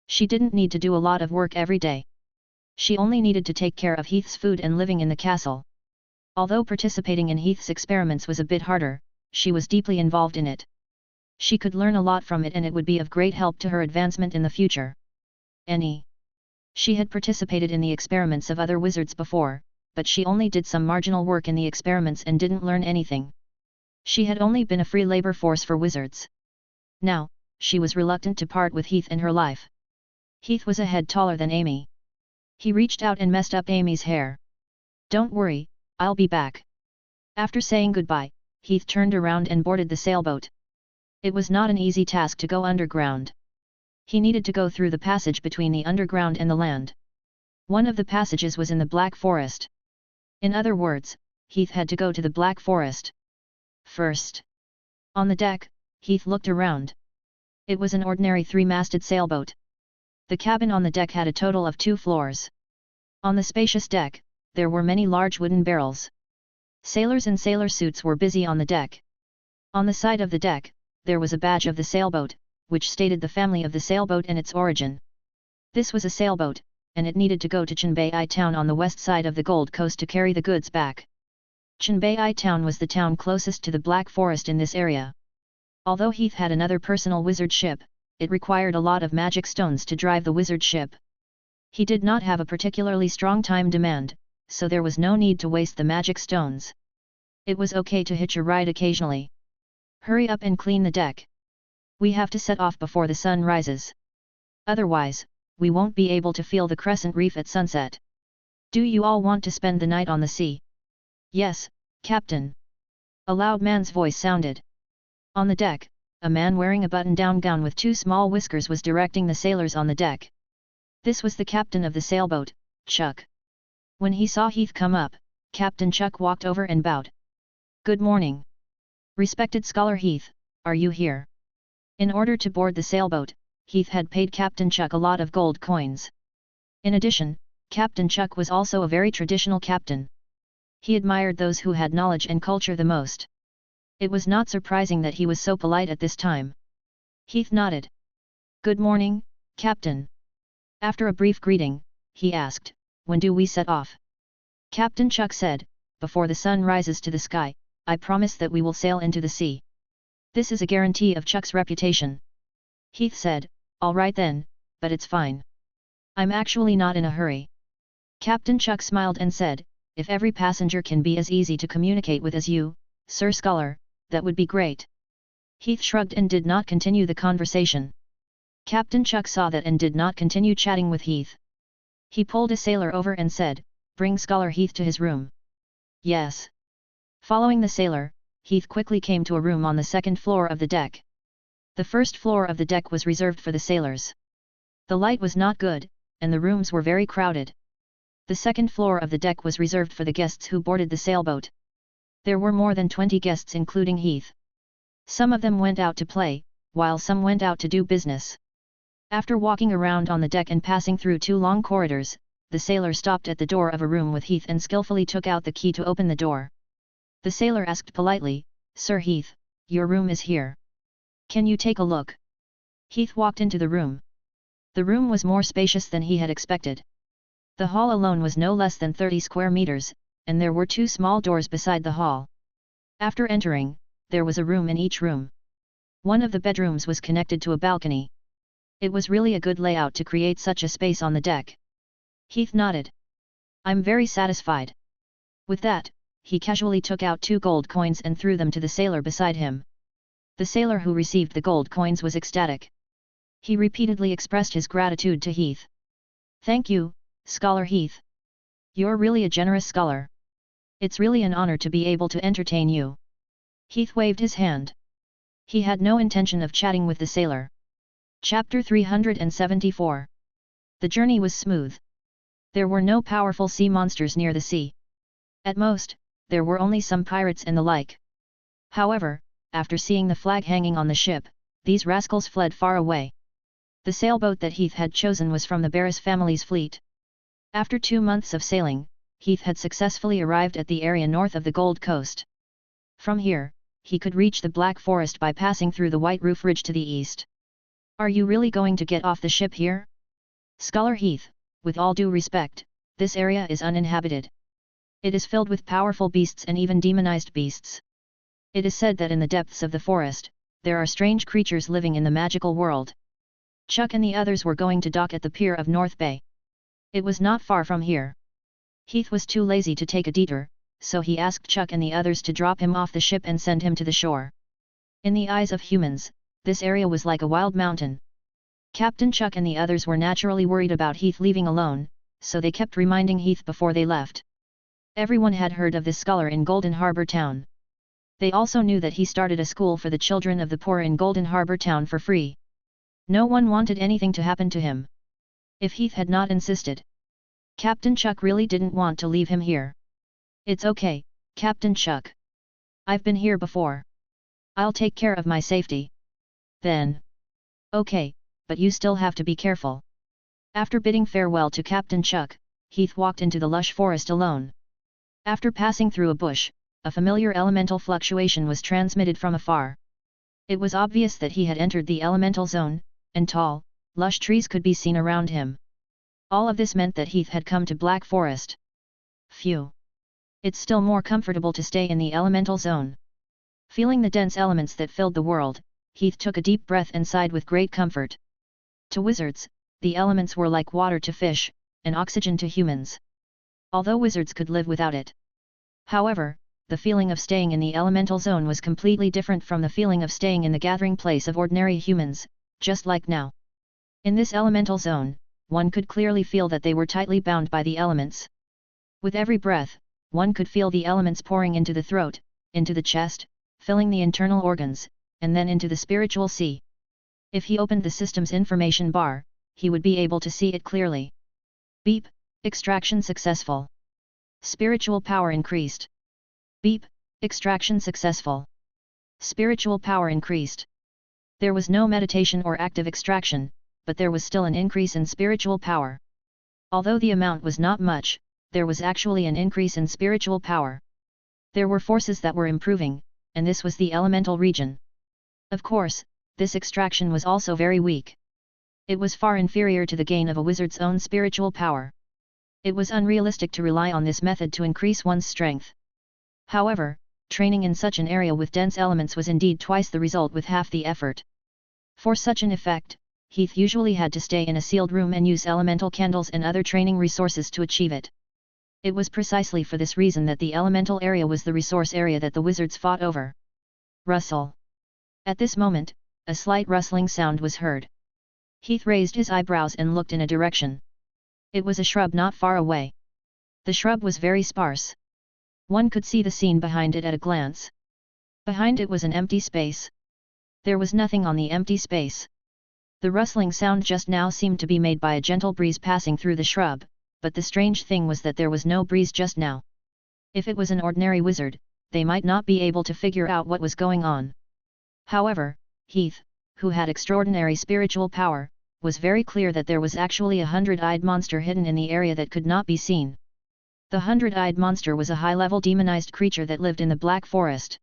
She didn't need to do a lot of work every day. She only needed to take care of Heath's food and living in the castle. Although participating in Heath's experiments was a bit harder, she was deeply involved in it. She could learn a lot from it and it would be of great help to her advancement in the future. She had participated in the experiments of other wizards before, but she only did some marginal work in the experiments and didn't learn anything. She had only been a free labor force for wizards. Now, she was reluctant to part with Heath in her life. Heath was a head taller than Amy. He reached out and messed up Amy's hair. Don't worry, I'll be back. After saying goodbye, Heath turned around and boarded the sailboat. It was not an easy task to go underground. He needed to go through the passage between the underground and the land. One of the passages was in the Black Forest. In other words, Heath had to go to the Black Forest first. On the deck, Heath looked around. It was an ordinary three-masted sailboat. The cabin on the deck had a total of 2 floors. On the spacious deck, there were many large wooden barrels. Sailors in sailor suits were busy on the deck. On the side of the deck, there was a badge of the sailboat, which stated the family of the sailboat and its origin. This was a sailboat, and it needed to go to Shabby town on the west side of the Gold Coast to carry the goods back. Shabby town was the town closest to the Black Forest in this area. Although Heath had another personal wizard ship, it required a lot of magic stones to drive the wizard ship. He did not have a particularly strong time demand, so there was no need to waste the magic stones. It was okay to hitch a ride occasionally. Hurry up and clean the deck. We have to set off before the sun rises. Otherwise, we won't be able to feel the crescent reef at sunset. Do you all want to spend the night on the sea? Yes, Captain. A loud man's voice sounded. On the deck, a man wearing a button-down gown with 2 small whiskers was directing the sailors on the deck. This was the captain of the sailboat, Chuck. When he saw Heath come up, Captain Chuck walked over and bowed. "Good morning. Respected Scholar Heath, are you here?" In order to board the sailboat, Heath had paid Captain Chuck a lot of gold coins. In addition, Captain Chuck was also a very traditional captain. He admired those who had knowledge and culture the most. It was not surprising that he was so polite at this time. Heath nodded. "Good morning, Captain." After a brief greeting, he asked, "When do we set off?" Captain Chuck said, "Before the sun rises to the sky, I promise that we will sail into the sea." This is a guarantee of Chuck's reputation. Heath said, "All right then, but it's fine. I'm actually not in a hurry." Captain Chuck smiled and said, "If every passenger can be as easy to communicate with as you, Sir Scholar, that would be great." Heath shrugged and did not continue the conversation. Captain Chuck saw that and did not continue chatting with Heath. He pulled a sailor over and said, "Bring Scholar Heath to his room." "Yes." Following the sailor, Heath quickly came to a room on the second floor of the deck. The first floor of the deck was reserved for the sailors. The light was not good, and the rooms were very crowded. The second floor of the deck was reserved for the guests who boarded the sailboat. There were more than 20 guests including Heath. Some of them went out to play, while some went out to do business. After walking around on the deck and passing through 2 long corridors, the sailor stopped at the door of a room with Heath and skillfully took out the key to open the door. The sailor asked politely, "Sir Heath, your room is here. Can you take a look?" Heath walked into the room. The room was more spacious than he had expected. The hall alone was no less than 30 square meters, and there were 2 small doors beside the hall. After entering, there was a room in each room. One of the bedrooms was connected to a balcony. It was really a good layout to create such a space on the deck. Heath nodded. "I'm very satisfied." With that, he casually took out 2 gold coins and threw them to the sailor beside him. The sailor who received the gold coins was ecstatic. He repeatedly expressed his gratitude to Heath. "Thank you, Scholar Heath. You're really a generous scholar. It's really an honor to be able to entertain you." Heath waved his hand. He had no intention of chatting with the sailor. Chapter 374. The journey was smooth. There were no powerful sea monsters near the sea. At most, there were only some pirates and the like. However, after seeing the flag hanging on the ship, these rascals fled far away. The sailboat that Heath had chosen was from the Barris family's fleet. After 2 months of sailing, Heath had successfully arrived at the area north of the Gold Coast. From here, he could reach the Black Forest by passing through the White Roof Ridge to the east. "Are you really going to get off the ship here?" "Scholar Heath, with all due respect, this area is uninhabited. It is filled with powerful beasts and even demonized beasts. It is said that in the depths of the forest, there are strange creatures living in the magical world." Chuck and the others were going to dock at the pier of North Bay. It was not far from here. Heath was too lazy to take a detour, so he asked Chuck and the others to drop him off the ship and send him to the shore. In the eyes of humans, this area was like a wild mountain. Captain Chuck and the others were naturally worried about Heath leaving alone, so they kept reminding Heath before they left. Everyone had heard of this scholar in Golden Harbor Town. They also knew that he started a school for the children of the poor in Golden Harbor Town for free. No one wanted anything to happen to him. If Heath had not insisted, Captain Chuck really didn't want to leave him here. "It's okay, Captain Chuck. I've been here before. I'll take care of my safety." "Then. Okay, but you still have to be careful." After bidding farewell to Captain Chuck, Heath walked into the lush forest alone. After passing through a bush, a familiar elemental fluctuation was transmitted from afar. It was obvious that he had entered the elemental zone, and tall, lush trees could be seen around him. All of this meant that Heath had come to Black Forest. Phew! It's still more comfortable to stay in the elemental zone. Feeling the dense elements that filled the world, Heath took a deep breath and sighed with great comfort. To wizards, the elements were like water to fish, and oxygen to humans. Although wizards could live without it. However, the feeling of staying in the elemental zone was completely different from the feeling of staying in the gathering place of ordinary humans, just like now. In this elemental zone, one could clearly feel that they were tightly bound by the elements. With every breath, one could feel the elements pouring into the throat, into the chest, filling the internal organs, and then into the spiritual sea. If he opened the system's information bar, he would be able to see it clearly. Beep, extraction successful. Spiritual power increased. Beep, extraction successful. Spiritual power increased. There was no meditation or active extraction, but there was still an increase in spiritual power. Although the amount was not much, there was actually an increase in spiritual power. There were forces that were improving, and this was the elemental region. Of course, this extraction was also very weak. It was far inferior to the gain of a wizard's own spiritual power. It was unrealistic to rely on this method to increase one's strength. However, training in such an area with dense elements was indeed twice the result with half the effort. For such an effect, Heath usually had to stay in a sealed room and use elemental candles and other training resources to achieve it. It was precisely for this reason that the elemental area was the resource area that the wizards fought over. Rustle. At this moment, a slight rustling sound was heard. Heath raised his eyebrows and looked in a direction. It was a shrub not far away. The shrub was very sparse. One could see the scene behind it at a glance. Behind it was an empty space. There was nothing on the empty space. The rustling sound just now seemed to be made by a gentle breeze passing through the shrub, but the strange thing was that there was no breeze just now. If it was an ordinary wizard, they might not be able to figure out what was going on. However, Heath, who had extraordinary spiritual power, was very clear that there was actually a 100-eyed monster hidden in the area that could not be seen. The 100-eyed monster was a high-level demonized creature that lived in the Black Forest.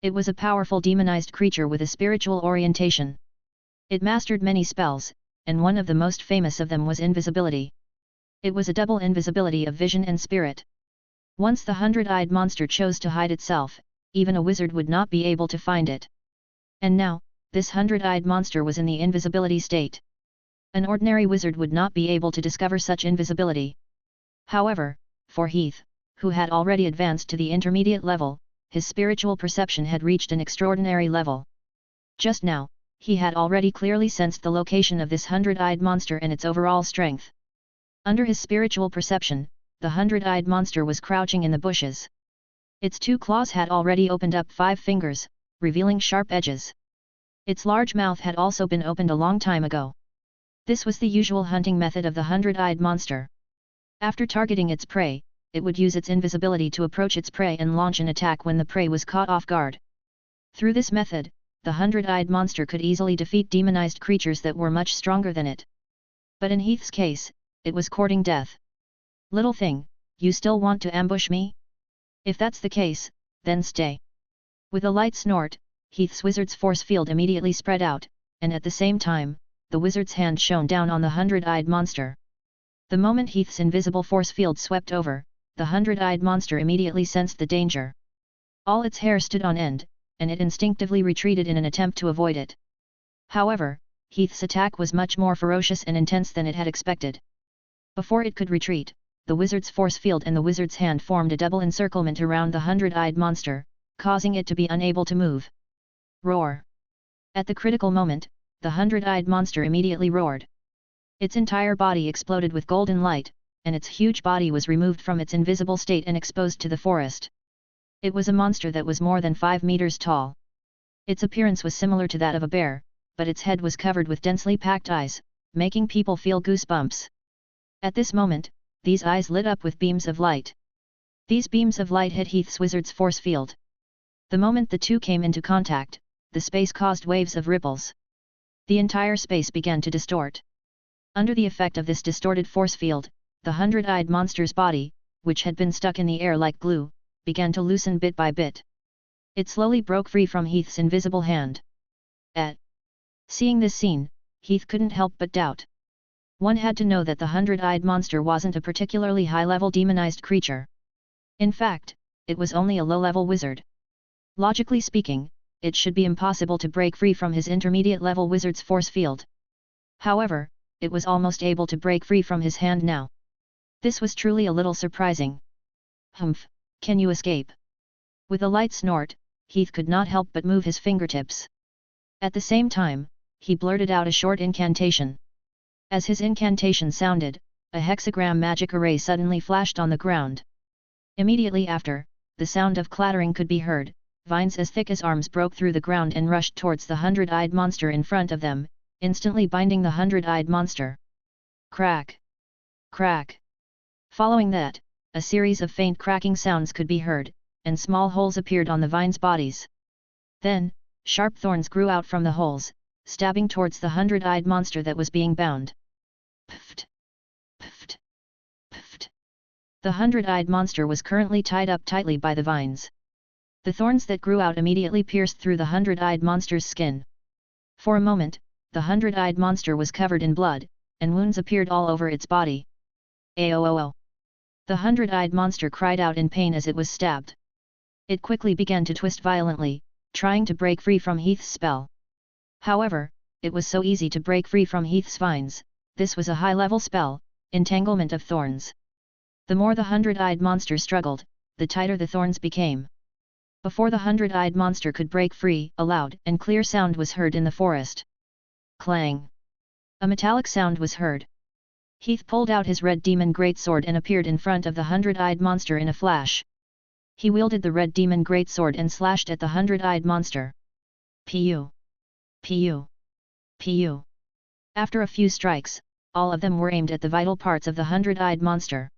It was a powerful demonized creature with a spiritual orientation. It mastered many spells, and one of the most famous of them was invisibility. It was a double invisibility of vision and spirit. Once the 100-eyed monster chose to hide itself, even a wizard would not be able to find it. And now, this 100-eyed monster was in the invisibility state. An ordinary wizard would not be able to discover such invisibility. However, for Heath, who had already advanced to the intermediate level, his spiritual perception had reached an extraordinary level. Just now, he had already clearly sensed the location of this 100-eyed monster and its overall strength. Under his spiritual perception, the 100-eyed monster was crouching in the bushes. Its 2 claws had already opened up 5 fingers, revealing sharp edges. Its large mouth had also been opened a long time ago. This was the usual hunting method of the 100-eyed monster. After targeting its prey, it would use its invisibility to approach its prey and launch an attack when the prey was caught off guard. Through this method, the 100-eyed monster could easily defeat demonized creatures that were much stronger than it. But in Heath's case, it was courting death. "Little thing, you still want to ambush me? If that's the case, then stay." With a light snort, Heath's wizard's force field immediately spread out, and at the same time, the wizard's hand shone down on the 100-eyed monster. The moment Heath's invisible force field swept over, the 100-eyed monster immediately sensed the danger. All its hair stood on end, and it instinctively retreated in an attempt to avoid it. However, Heath's attack was much more ferocious and intense than it had expected. Before it could retreat, the wizard's force field and the wizard's hand formed a double encirclement around the 100-eyed monster, causing it to be unable to move. Roar! At the critical moment, the 100-eyed monster immediately roared. Its entire body exploded with golden light, and its huge body was removed from its invisible state and exposed to the forest. It was a monster that was more than 5 meters tall. Its appearance was similar to that of a bear, but its head was covered with densely packed eyes, making people feel goosebumps. At this moment, these eyes lit up with beams of light. These beams of light hit Heath's wizard's force field. The moment the two came into contact, the space caused waves of ripples. The entire space began to distort. Under the effect of this distorted force field, the 100-eyed monster's body, which had been stuck in the air like glue, began to loosen bit by bit. It slowly broke free from Heath's invisible hand. Seeing this scene, Heath couldn't help but doubt. One had to know that the 100-eyed monster wasn't a particularly high-level demonized creature. In fact, it was only a low-level wizard. Logically speaking, it should be impossible to break free from his intermediate-level wizard's force field. However, it was almost able to break free from his hand now. This was truly a little surprising. "Humph, can you escape?" With a light snort, Heath could not help but move his fingertips. At the same time, he blurted out a short incantation. As his incantation sounded, a hexagram magic array suddenly flashed on the ground. Immediately after, the sound of clattering could be heard, vines as thick as arms broke through the ground and rushed towards the hundred-eyed monster in front of them, instantly binding the hundred-eyed monster. Crack! Crack! Following that, a series of faint cracking sounds could be heard, and small holes appeared on the vines' bodies. Then, sharp thorns grew out from the holes, stabbing towards the hundred-eyed monster that was being bound. Pft! Pft! Pft! The hundred-eyed monster was currently tied up tightly by the vines. The thorns that grew out immediately pierced through the hundred-eyed monster's skin. For a moment, the hundred-eyed monster was covered in blood, and wounds appeared all over its body. Aoo! The hundred-eyed monster cried out in pain as it was stabbed. It quickly began to twist violently, trying to break free from Heath's spell. However, it was so easy to break free from Heath's vines. This was a high-level spell, entanglement of thorns. The more the hundred-eyed monster struggled, the tighter the thorns became. Before the hundred-eyed monster could break free, a loud and clear sound was heard in the forest. Clang! A metallic sound was heard. Heath pulled out his red demon greatsword and appeared in front of the hundred-eyed monster in a flash. He wielded the red demon greatsword and slashed at the hundred-eyed monster. Pu! Pu! Pu! After a few strikes, all of them were aimed at the vital parts of the hundred-eyed monster.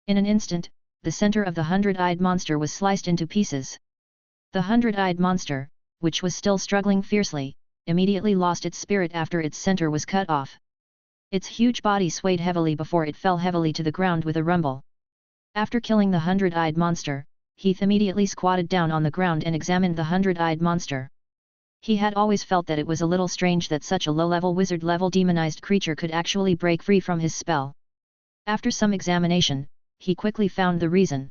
In an instant, the center of the hundred-eyed monster was sliced into pieces. The hundred-eyed monster, which was still struggling fiercely, immediately lost its spirit after its center was cut off. Its huge body swayed heavily before it fell heavily to the ground with a rumble. After killing the hundred-eyed monster, Heath immediately squatted down on the ground and examined the hundred-eyed monster. He had always felt that it was a little strange that such a low-level wizard-level demonized creature could actually break free from his spell. After some examination, he quickly found the reason.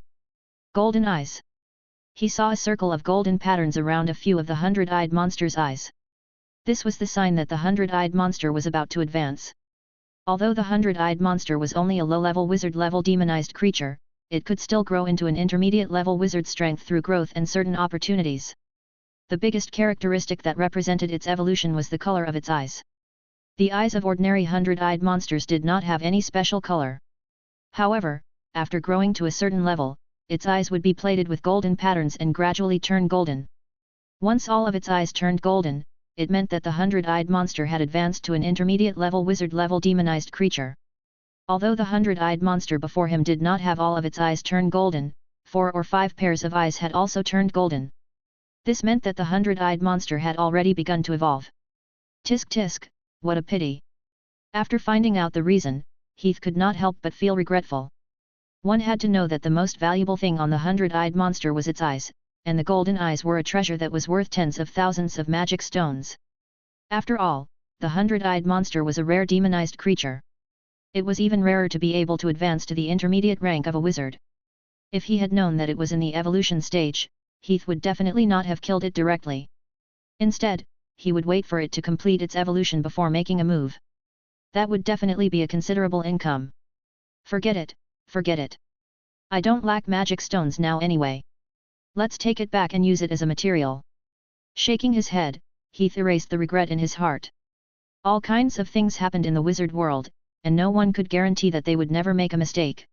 Golden eyes. He saw a circle of golden patterns around a few of the hundred-eyed monster's eyes. This was the sign that the hundred-eyed monster was about to advance. Although the hundred-eyed monster was only a low-level wizard-level demonized creature, it could still grow into an intermediate-level wizard strength through growth and certain opportunities. The biggest characteristic that represented its evolution was the color of its eyes. The eyes of ordinary hundred-eyed monsters did not have any special color. However, after growing to a certain level, its eyes would be plated with golden patterns and gradually turn golden. Once all of its eyes turned golden, it meant that the hundred-eyed monster had advanced to an intermediate-level wizard-level demonized creature. Although the hundred-eyed monster before him did not have all of its eyes turn golden, 4 or 5 pairs of eyes had also turned golden. This meant that the hundred-eyed monster had already begun to evolve. Tisk tisk, what a pity. After finding out the reason, Heath could not help but feel regretful. One had to know that the most valuable thing on the hundred-eyed monster was its eyes, and the golden eyes were a treasure that was worth tens of thousands of magic stones. After all, the hundred-eyed monster was a rare demonized creature. It was even rarer to be able to advance to the intermediate rank of a wizard. If he had known that it was in the evolution stage, Heath would definitely not have killed it directly. Instead, he would wait for it to complete its evolution before making a move. That would definitely be a considerable income. Forget it, forget it. I don't lack magic stones now anyway. Let's take it back and use it as a material. Shaking his head, Heath erased the regret in his heart. All kinds of things happened in the wizard world, and no one could guarantee that they would never make a mistake.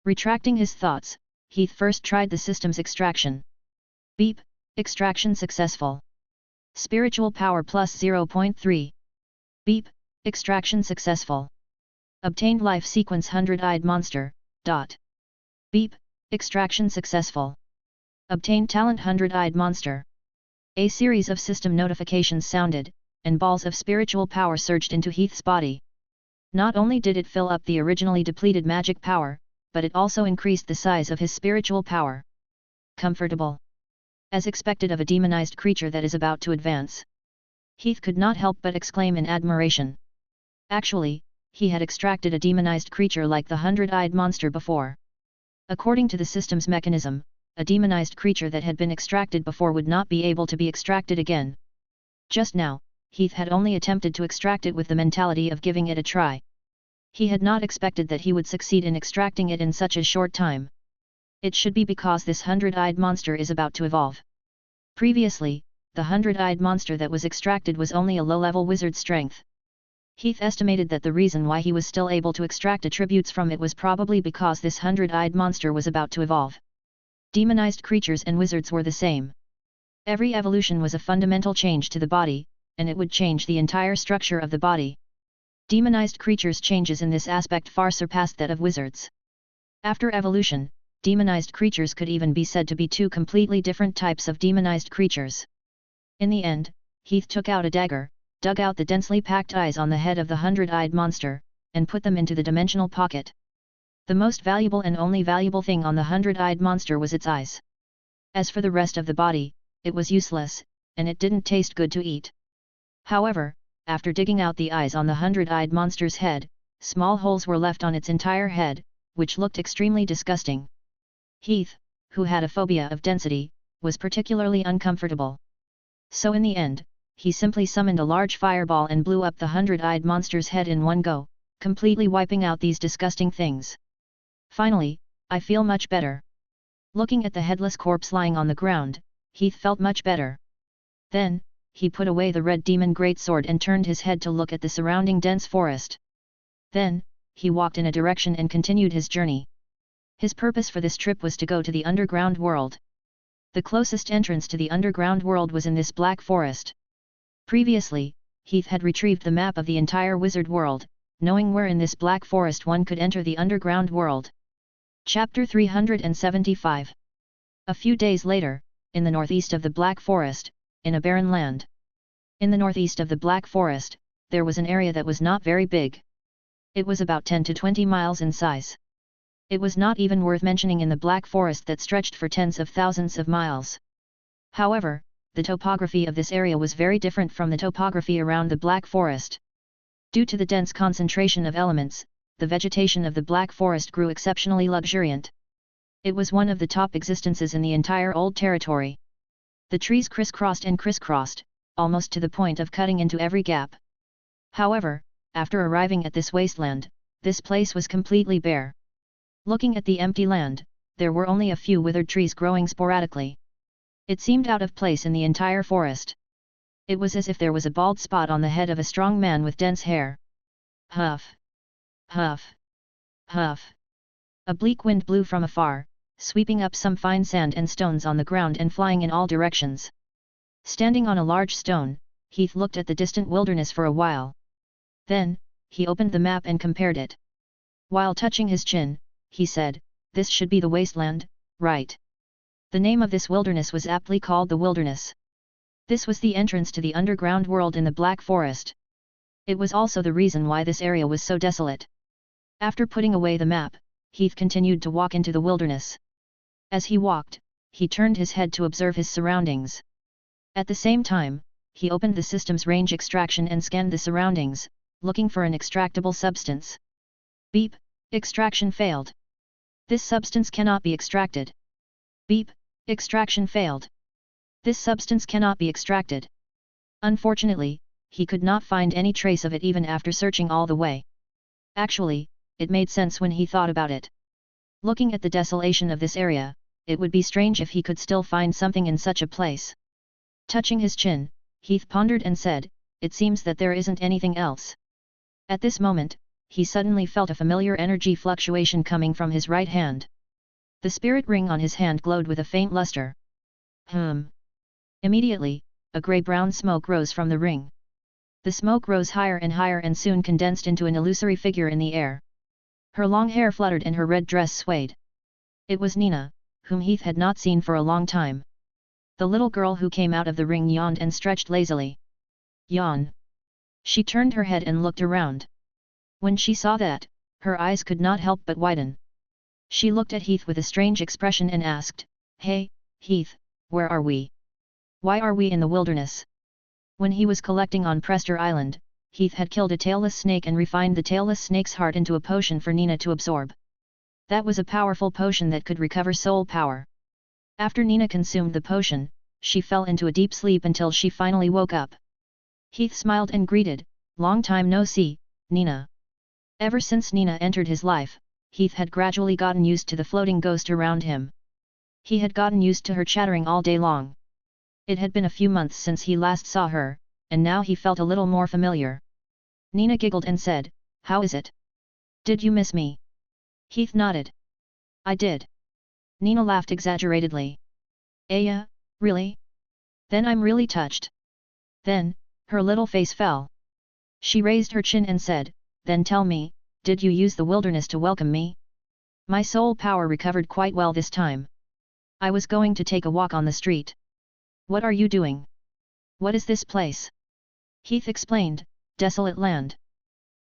Retracting his thoughts, Heath first tried the system's extraction. Beep, extraction successful. Spiritual power plus 0.3. Beep, extraction successful. Obtained life sequence hundred-eyed monster, dot. Beep, extraction successful. Obtained talent hundred-eyed monster. A series of system notifications sounded, and balls of spiritual power surged into Heath's body. Not only did it fill up the originally depleted magic power, but it also increased the size of his spiritual power. Comfortable. As expected of a demonized creature that is about to advance. Heath could not help but exclaim in admiration. Actually, he had extracted a demonized creature like the hundred-eyed monster before. According to the system's mechanism, a demonized creature that had been extracted before would not be able to be extracted again. Just now, Heath had only attempted to extract it with the mentality of giving it a try. He had not expected that he would succeed in extracting it in such a short time. It should be because this hundred-eyed monster is about to evolve. Previously, the hundred-eyed monster that was extracted was only a low-level wizard strength. Heath estimated that the reason why he was still able to extract attributes from it was probably because this hundred-eyed monster was about to evolve. Demonized creatures and wizards were the same. Every evolution was a fundamental change to the body, and it would change the entire structure of the body. Demonized creatures' changes in this aspect far surpassed that of wizards. After evolution, demonized creatures could even be said to be two completely different types of demonized creatures. In the end, Heath took out a dagger, dug out the densely packed eyes on the head of the 100-eyed monster, and put them into the dimensional pocket. The most valuable and only valuable thing on the 100-eyed monster was its eyes. As for the rest of the body, it was useless, and it didn't taste good to eat. However, after digging out the eyes on the 100-eyed monster's head, small holes were left on its entire head, which looked extremely disgusting. Heath, who had a phobia of density, was particularly uncomfortable. So in the end, he simply summoned a large fireball and blew up the 100-eyed monster's head in one go, completely wiping out these disgusting things. Finally, I feel much better. Looking at the headless corpse lying on the ground, Heath felt much better. Then, he put away the red demon greatsword and turned his head to look at the surrounding dense forest. Then, he walked in a direction and continued his journey. His purpose for this trip was to go to the underground world. The closest entrance to the underground world was in this black forest. Previously, Heath had retrieved the map of the entire wizard world, knowing where in this black forest one could enter the underground world. Chapter 375. A few days later, in the northeast of the Black Forest, in a barren land. In the northeast of the Black Forest, there was an area that was not very big. It was about 10 to 20 miles in size. It was not even worth mentioning in the Black Forest that stretched for tens of thousands of miles. However, the topography of this area was very different from the topography around the Black Forest. Due to the dense concentration of elements, the vegetation of the Black Forest grew exceptionally luxuriant. It was one of the top existences in the entire old territory. The trees crisscrossed and crisscrossed, almost to the point of cutting into every gap. However, after arriving at this wasteland, this place was completely bare. Looking at the empty land, there were only a few withered trees growing sporadically. It seemed out of place in the entire forest. It was as if there was a bald spot on the head of a strong man with dense hair. Huff! Huff! Huff! A bleak wind blew from afar, sweeping up some fine sand and stones on the ground and flying in all directions. Standing on a large stone, Heath looked at the distant wilderness for a while. Then, he opened the map and compared it. While touching his chin, he said, "This should be the wasteland, right?" The name of this wilderness was aptly called the Wilderness. This was the entrance to the underground world in the Black Forest. It was also the reason why this area was so desolate. After putting away the map, Heath continued to walk into the wilderness. As he walked, he turned his head to observe his surroundings. At the same time, he opened the system's range extraction and scanned the surroundings, looking for an extractable substance. Beep, extraction failed. This substance cannot be extracted. Beep, extraction failed. This substance cannot be extracted. Unfortunately, he could not find any trace of it even after searching all the way. Actually, it made sense when he thought about it. Looking at the desolation of this area, it would be strange if he could still find something in such a place. Touching his chin, Heath pondered and said, "It seems that there isn't anything else." At this moment, he suddenly felt a familiar energy fluctuation coming from his right hand. The spirit ring on his hand glowed with a faint luster. Immediately, a grey-brown smoke rose from the ring. The smoke rose higher and soon condensed into an illusory figure in the air. Her long hair fluttered and her red dress swayed. It was Nina, whom Heath had not seen for a long time. The little girl who came out of the ring yawned and stretched lazily. Yawn. She turned her head and looked around. When she saw that, her eyes could not help but widen. She looked at Heath with a strange expression and asked, "Hey, Heath, where are we? Why are we in the wilderness?" When he was collecting on Prester Island, Heath had killed a tailless snake and refined the tailless snake's heart into a potion for Nina to absorb. That was a powerful potion that could recover soul power. After Nina consumed the potion, she fell into a deep sleep until she finally woke up. Heath smiled and greeted, "Long time no see, Nina." Ever since Nina entered his life, Heath had gradually gotten used to the floating ghost around him. He had gotten used to her chattering all day long. It had been a few months since he last saw her, and now he felt a little more familiar. Nina giggled and said, "How is it? Did you miss me?" Heath nodded. "I did." Nina laughed exaggeratedly. "Yeah, really? Then I'm really touched. Then, her little face fell. She raised her chin and said, then tell me, did you use the wilderness to welcome me? My soul power recovered quite well this time. I was going to take a walk on the street. What are you doing? What is this place? Heath explained, desolate land.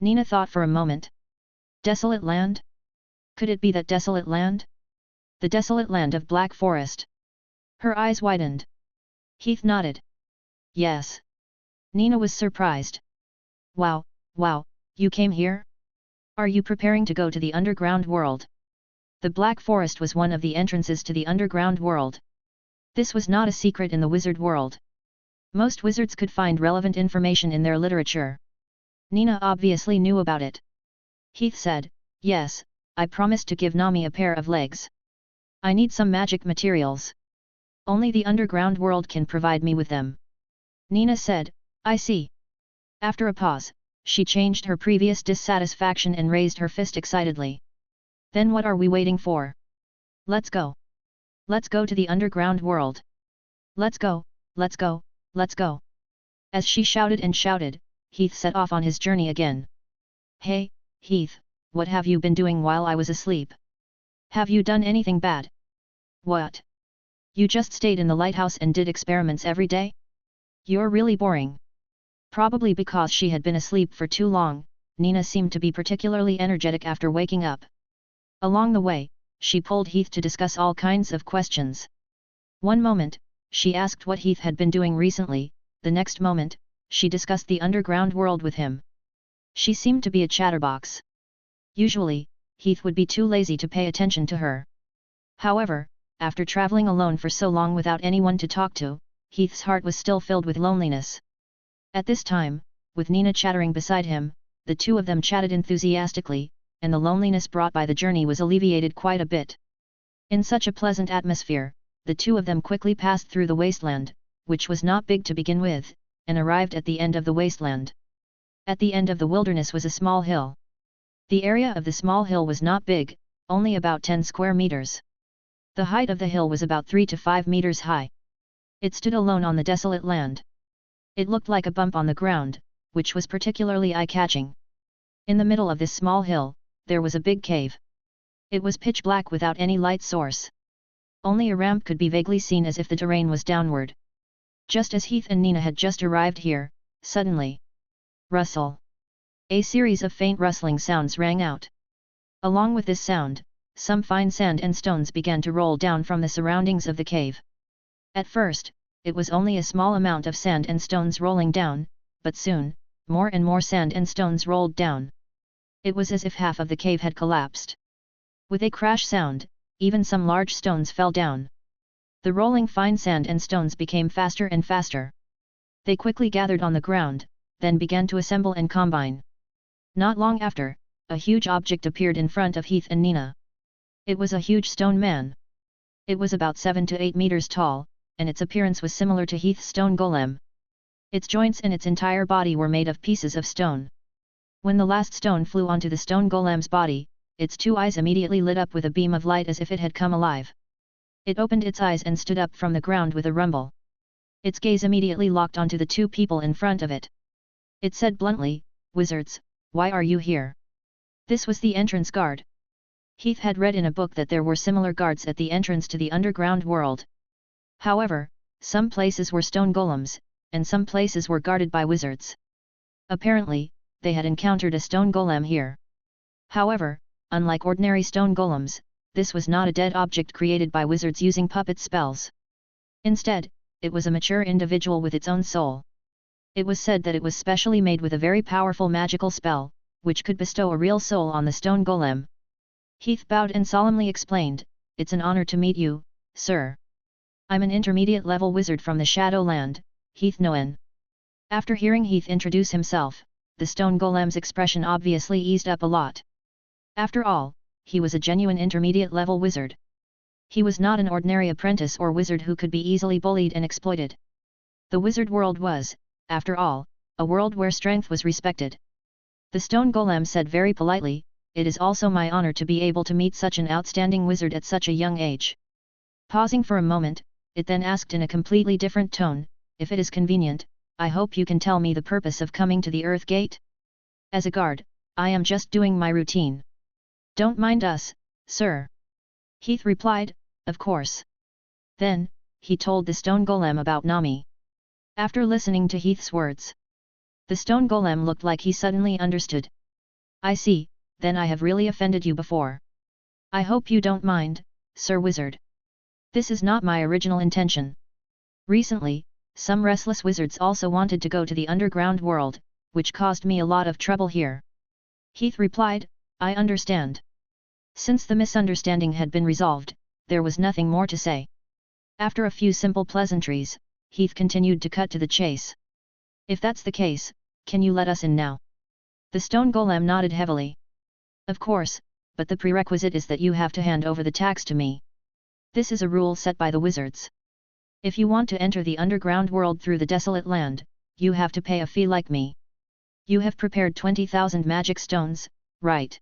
Nina thought for a moment. Desolate land? Could it be that desolate land? The desolate land of Black Forest. Her eyes widened. Heath nodded. Yes. Nina was surprised. Wow, you came here? Are you preparing to go to the underground world? The Black Forest was one of the entrances to the underground world. This was not a secret in the wizard world. Most wizards could find relevant information in their literature. Nina obviously knew about it. Heath said, yes, I promised to give Nami a pair of legs. I need some magic materials. Only the underground world can provide me with them. Nina said, I see. After a pause, she changed her previous dissatisfaction and raised her fist excitedly. Then what are we waiting for? Let's go. Let's go to the underground world. Let's go, let's go, let's go. As she shouted and shouted, Heath set off on his journey again. Hey, Heath, what have you been doing while I was asleep? Have you done anything bad? What? You just stayed in the lighthouse and did experiments every day? You're really boring. Probably because she had been asleep for too long, Nina seemed to be particularly energetic after waking up. Along the way, she pulled Heath to discuss all kinds of questions. One moment, she asked what Heath had been doing recently, the next moment, she discussed the underground world with him. She seemed to be a chatterbox. Usually, Heath would be too lazy to pay attention to her. However, after traveling alone for so long without anyone to talk to, Heath's heart was still filled with loneliness. At this time, with Nina chattering beside him, the two of them chatted enthusiastically, and the loneliness brought by the journey was alleviated quite a bit. In such a pleasant atmosphere, the two of them quickly passed through the wasteland, which was not big to begin with, and arrived at the end of the wasteland. At the end of the wilderness was a small hill. The area of the small hill was not big, only about 10 square meters. The height of the hill was about 3 to 5 meters high. It stood alone on the desolate land. It looked like a bump on the ground, which was particularly eye-catching. In the middle of this small hill, there was a big cave. It was pitch black without any light source. Only a ramp could be vaguely seen as if the terrain was downward. Just as Heath and Nina had just arrived here, suddenly, rustle. A series of faint rustling sounds rang out. Along with this sound, some fine sand and stones began to roll down from the surroundings of the cave. At first, it was only a small amount of sand and stones rolling down, but soon, more and more sand and stones rolled down. It was as if half of the cave had collapsed. With a crash sound, even some large stones fell down. The rolling fine sand and stones became faster and faster. They quickly gathered on the ground, then began to assemble and combine. Not long after, a huge object appeared in front of Heath and Nina. It was a huge stone man. It was about 7 to 8 meters tall, and its appearance was similar to Heath's stone golem. Its joints and its entire body were made of pieces of stone. When the last stone flew onto the stone golem's body, its two eyes immediately lit up with a beam of light as if it had come alive. It opened its eyes and stood up from the ground with a rumble. Its gaze immediately locked onto the two people in front of it. It said bluntly, "Wizards, why are you here?" This was the entrance guard. Heath had read in a book that there were similar guards at the entrance to the underground world. However, some places were stone golems, and some places were guarded by wizards. Apparently, they had encountered a stone golem here. However, unlike ordinary stone golems, this was not a dead object created by wizards using puppet spells. Instead, it was a mature individual with its own soul. It was said that it was specially made with a very powerful magical spell, which could bestow a real soul on the stone golem. Heath bowed and solemnly explained, "It's an honor to meet you, sir. I'm an intermediate-level wizard from the Shadowland, Heath Noen." After hearing Heath introduce himself, the stone golem's expression obviously eased up a lot. After all, he was a genuine intermediate-level wizard. He was not an ordinary apprentice or wizard who could be easily bullied and exploited. The wizard world was, after all, a world where strength was respected. The stone golem said very politely, "It is also my honor to be able to meet such an outstanding wizard at such a young age." Pausing for a moment, it then asked in a completely different tone, "If it is convenient, I hope you can tell me the purpose of coming to the Earth Gate?" "As a guard, I am just doing my routine." "Don't mind us, sir," Heath replied, "of course." Then, he told the stone golem about Nami. After listening to Heath's words, the stone golem looked like he suddenly understood. "I see, then I have really offended you before. I hope you don't mind, Sir Wizard. This is not my original intention. Recently, some restless wizards also wanted to go to the underground world, which caused me a lot of trouble here." Heath replied, "I understand." Since the misunderstanding had been resolved, there was nothing more to say. After a few simple pleasantries, Heath continued to cut to the chase. "If that's the case, can you let us in now?" The stone golem nodded heavily. "Of course, but the prerequisite is that you have to hand over the tax to me. This is a rule set by the wizards. If you want to enter the underground world through the desolate land, you have to pay a fee like me. You have prepared 20,000 magic stones, right?"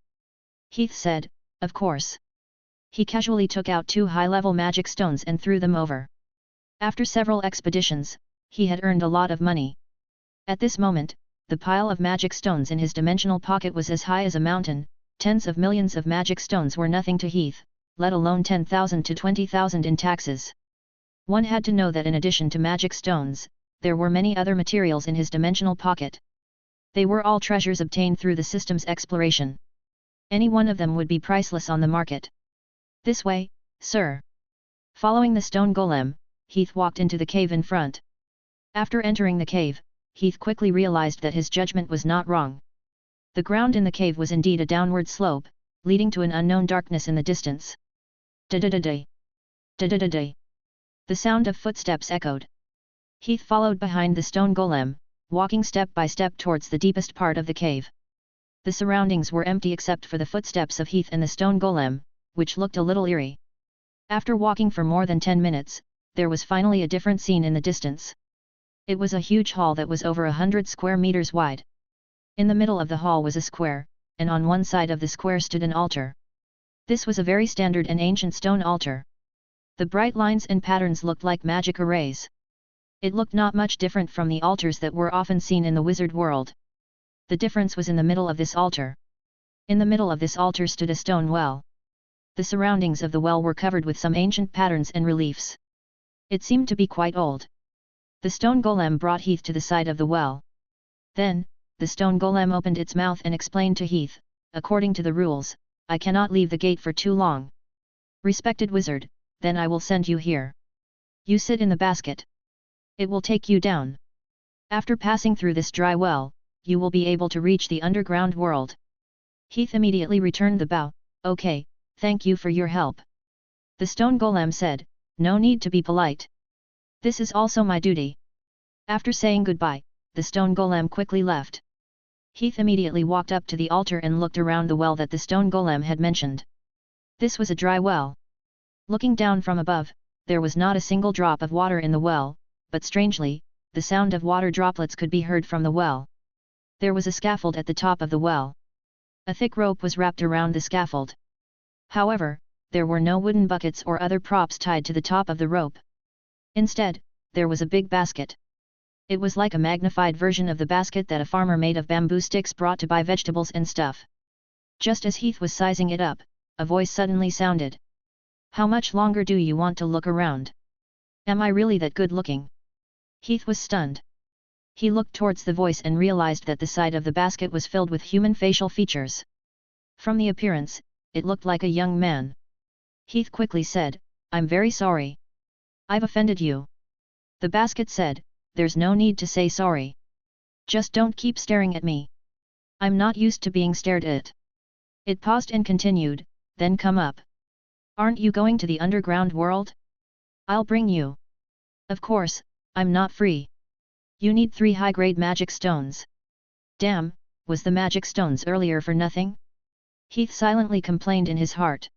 Heath said, "Of course." He casually took out 2 high-level magic stones and threw them over. After several expeditions, he had earned a lot of money. At this moment, the pile of magic stones in his dimensional pocket was as high as a mountain. Tens of millions of magic stones were nothing to Heath, let alone 10,000 to 20,000 in taxes. One had to know that in addition to magic stones, there were many other materials in his dimensional pocket. They were all treasures obtained through the system's exploration. Any one of them would be priceless on the market. "This way, sir." Following the stone golem, Heath walked into the cave in front. After entering the cave, Heath quickly realized that his judgment was not wrong. The ground in the cave was indeed a downward slope, leading to an unknown darkness in the distance. Da-da-da-day! Da-da-da-day! The sound of footsteps echoed. Heath followed behind the stone golem, walking step by step towards the deepest part of the cave. The surroundings were empty except for the footsteps of Heath and the stone golem, which looked a little eerie. After walking for more than 10 minutes, there was finally a different scene in the distance. It was a huge hall that was over 100 square meters wide. In the middle of the hall was a square, and on one side of the square stood an altar. This was a very standard and ancient stone altar. The bright lines and patterns looked like magic arrays. It looked not much different from the altars that were often seen in the wizard world. The difference was in the middle of this altar. In the middle of this altar stood a stone well. The surroundings of the well were covered with some ancient patterns and reliefs. It seemed to be quite old. The stone golem brought Heath to the side of the well. Then, the stone golem opened its mouth and explained to Heath, "According to the rules, I cannot leave the gate for too long. Respected wizard, then I will send you here. You sit in the basket. It will take you down. After passing through this dry well, you will be able to reach the underground world." Heath immediately returned the bow. "Okay, thank you for your help." The stone golem said, "No need to be polite. This is also my duty." After saying goodbye, the stone golem quickly left. Heath immediately walked up to the altar and looked around the well that the stone golem had mentioned. This was a dry well. Looking down from above, there was not a single drop of water in the well, but strangely, the sound of water droplets could be heard from the well. There was a scaffold at the top of the well. A thick rope was wrapped around the scaffold. However, there were no wooden buckets or other props tied to the top of the rope. Instead, there was a big basket. It was like a magnified version of the basket that a farmer made of bamboo sticks brought to buy vegetables and stuff. Just as Heath was sizing it up, a voice suddenly sounded. "How much longer do you want to look around? Am I really that good looking?" Heath was stunned. He looked towards the voice and realized that the side of the basket was filled with human facial features. From the appearance, it looked like a young man. Heath quickly said, "I'm very sorry. I've offended you." The basket said, "There's no need to say sorry. Just don't keep staring at me. I'm not used to being stared at." It paused and continued, "Then come up. Aren't you going to the underground world? I'll bring you." "Of course, I'm not free. You need 3 high-grade magic stones." "Damn, was the magic stones earlier for nothing?" Heath silently complained in his heart.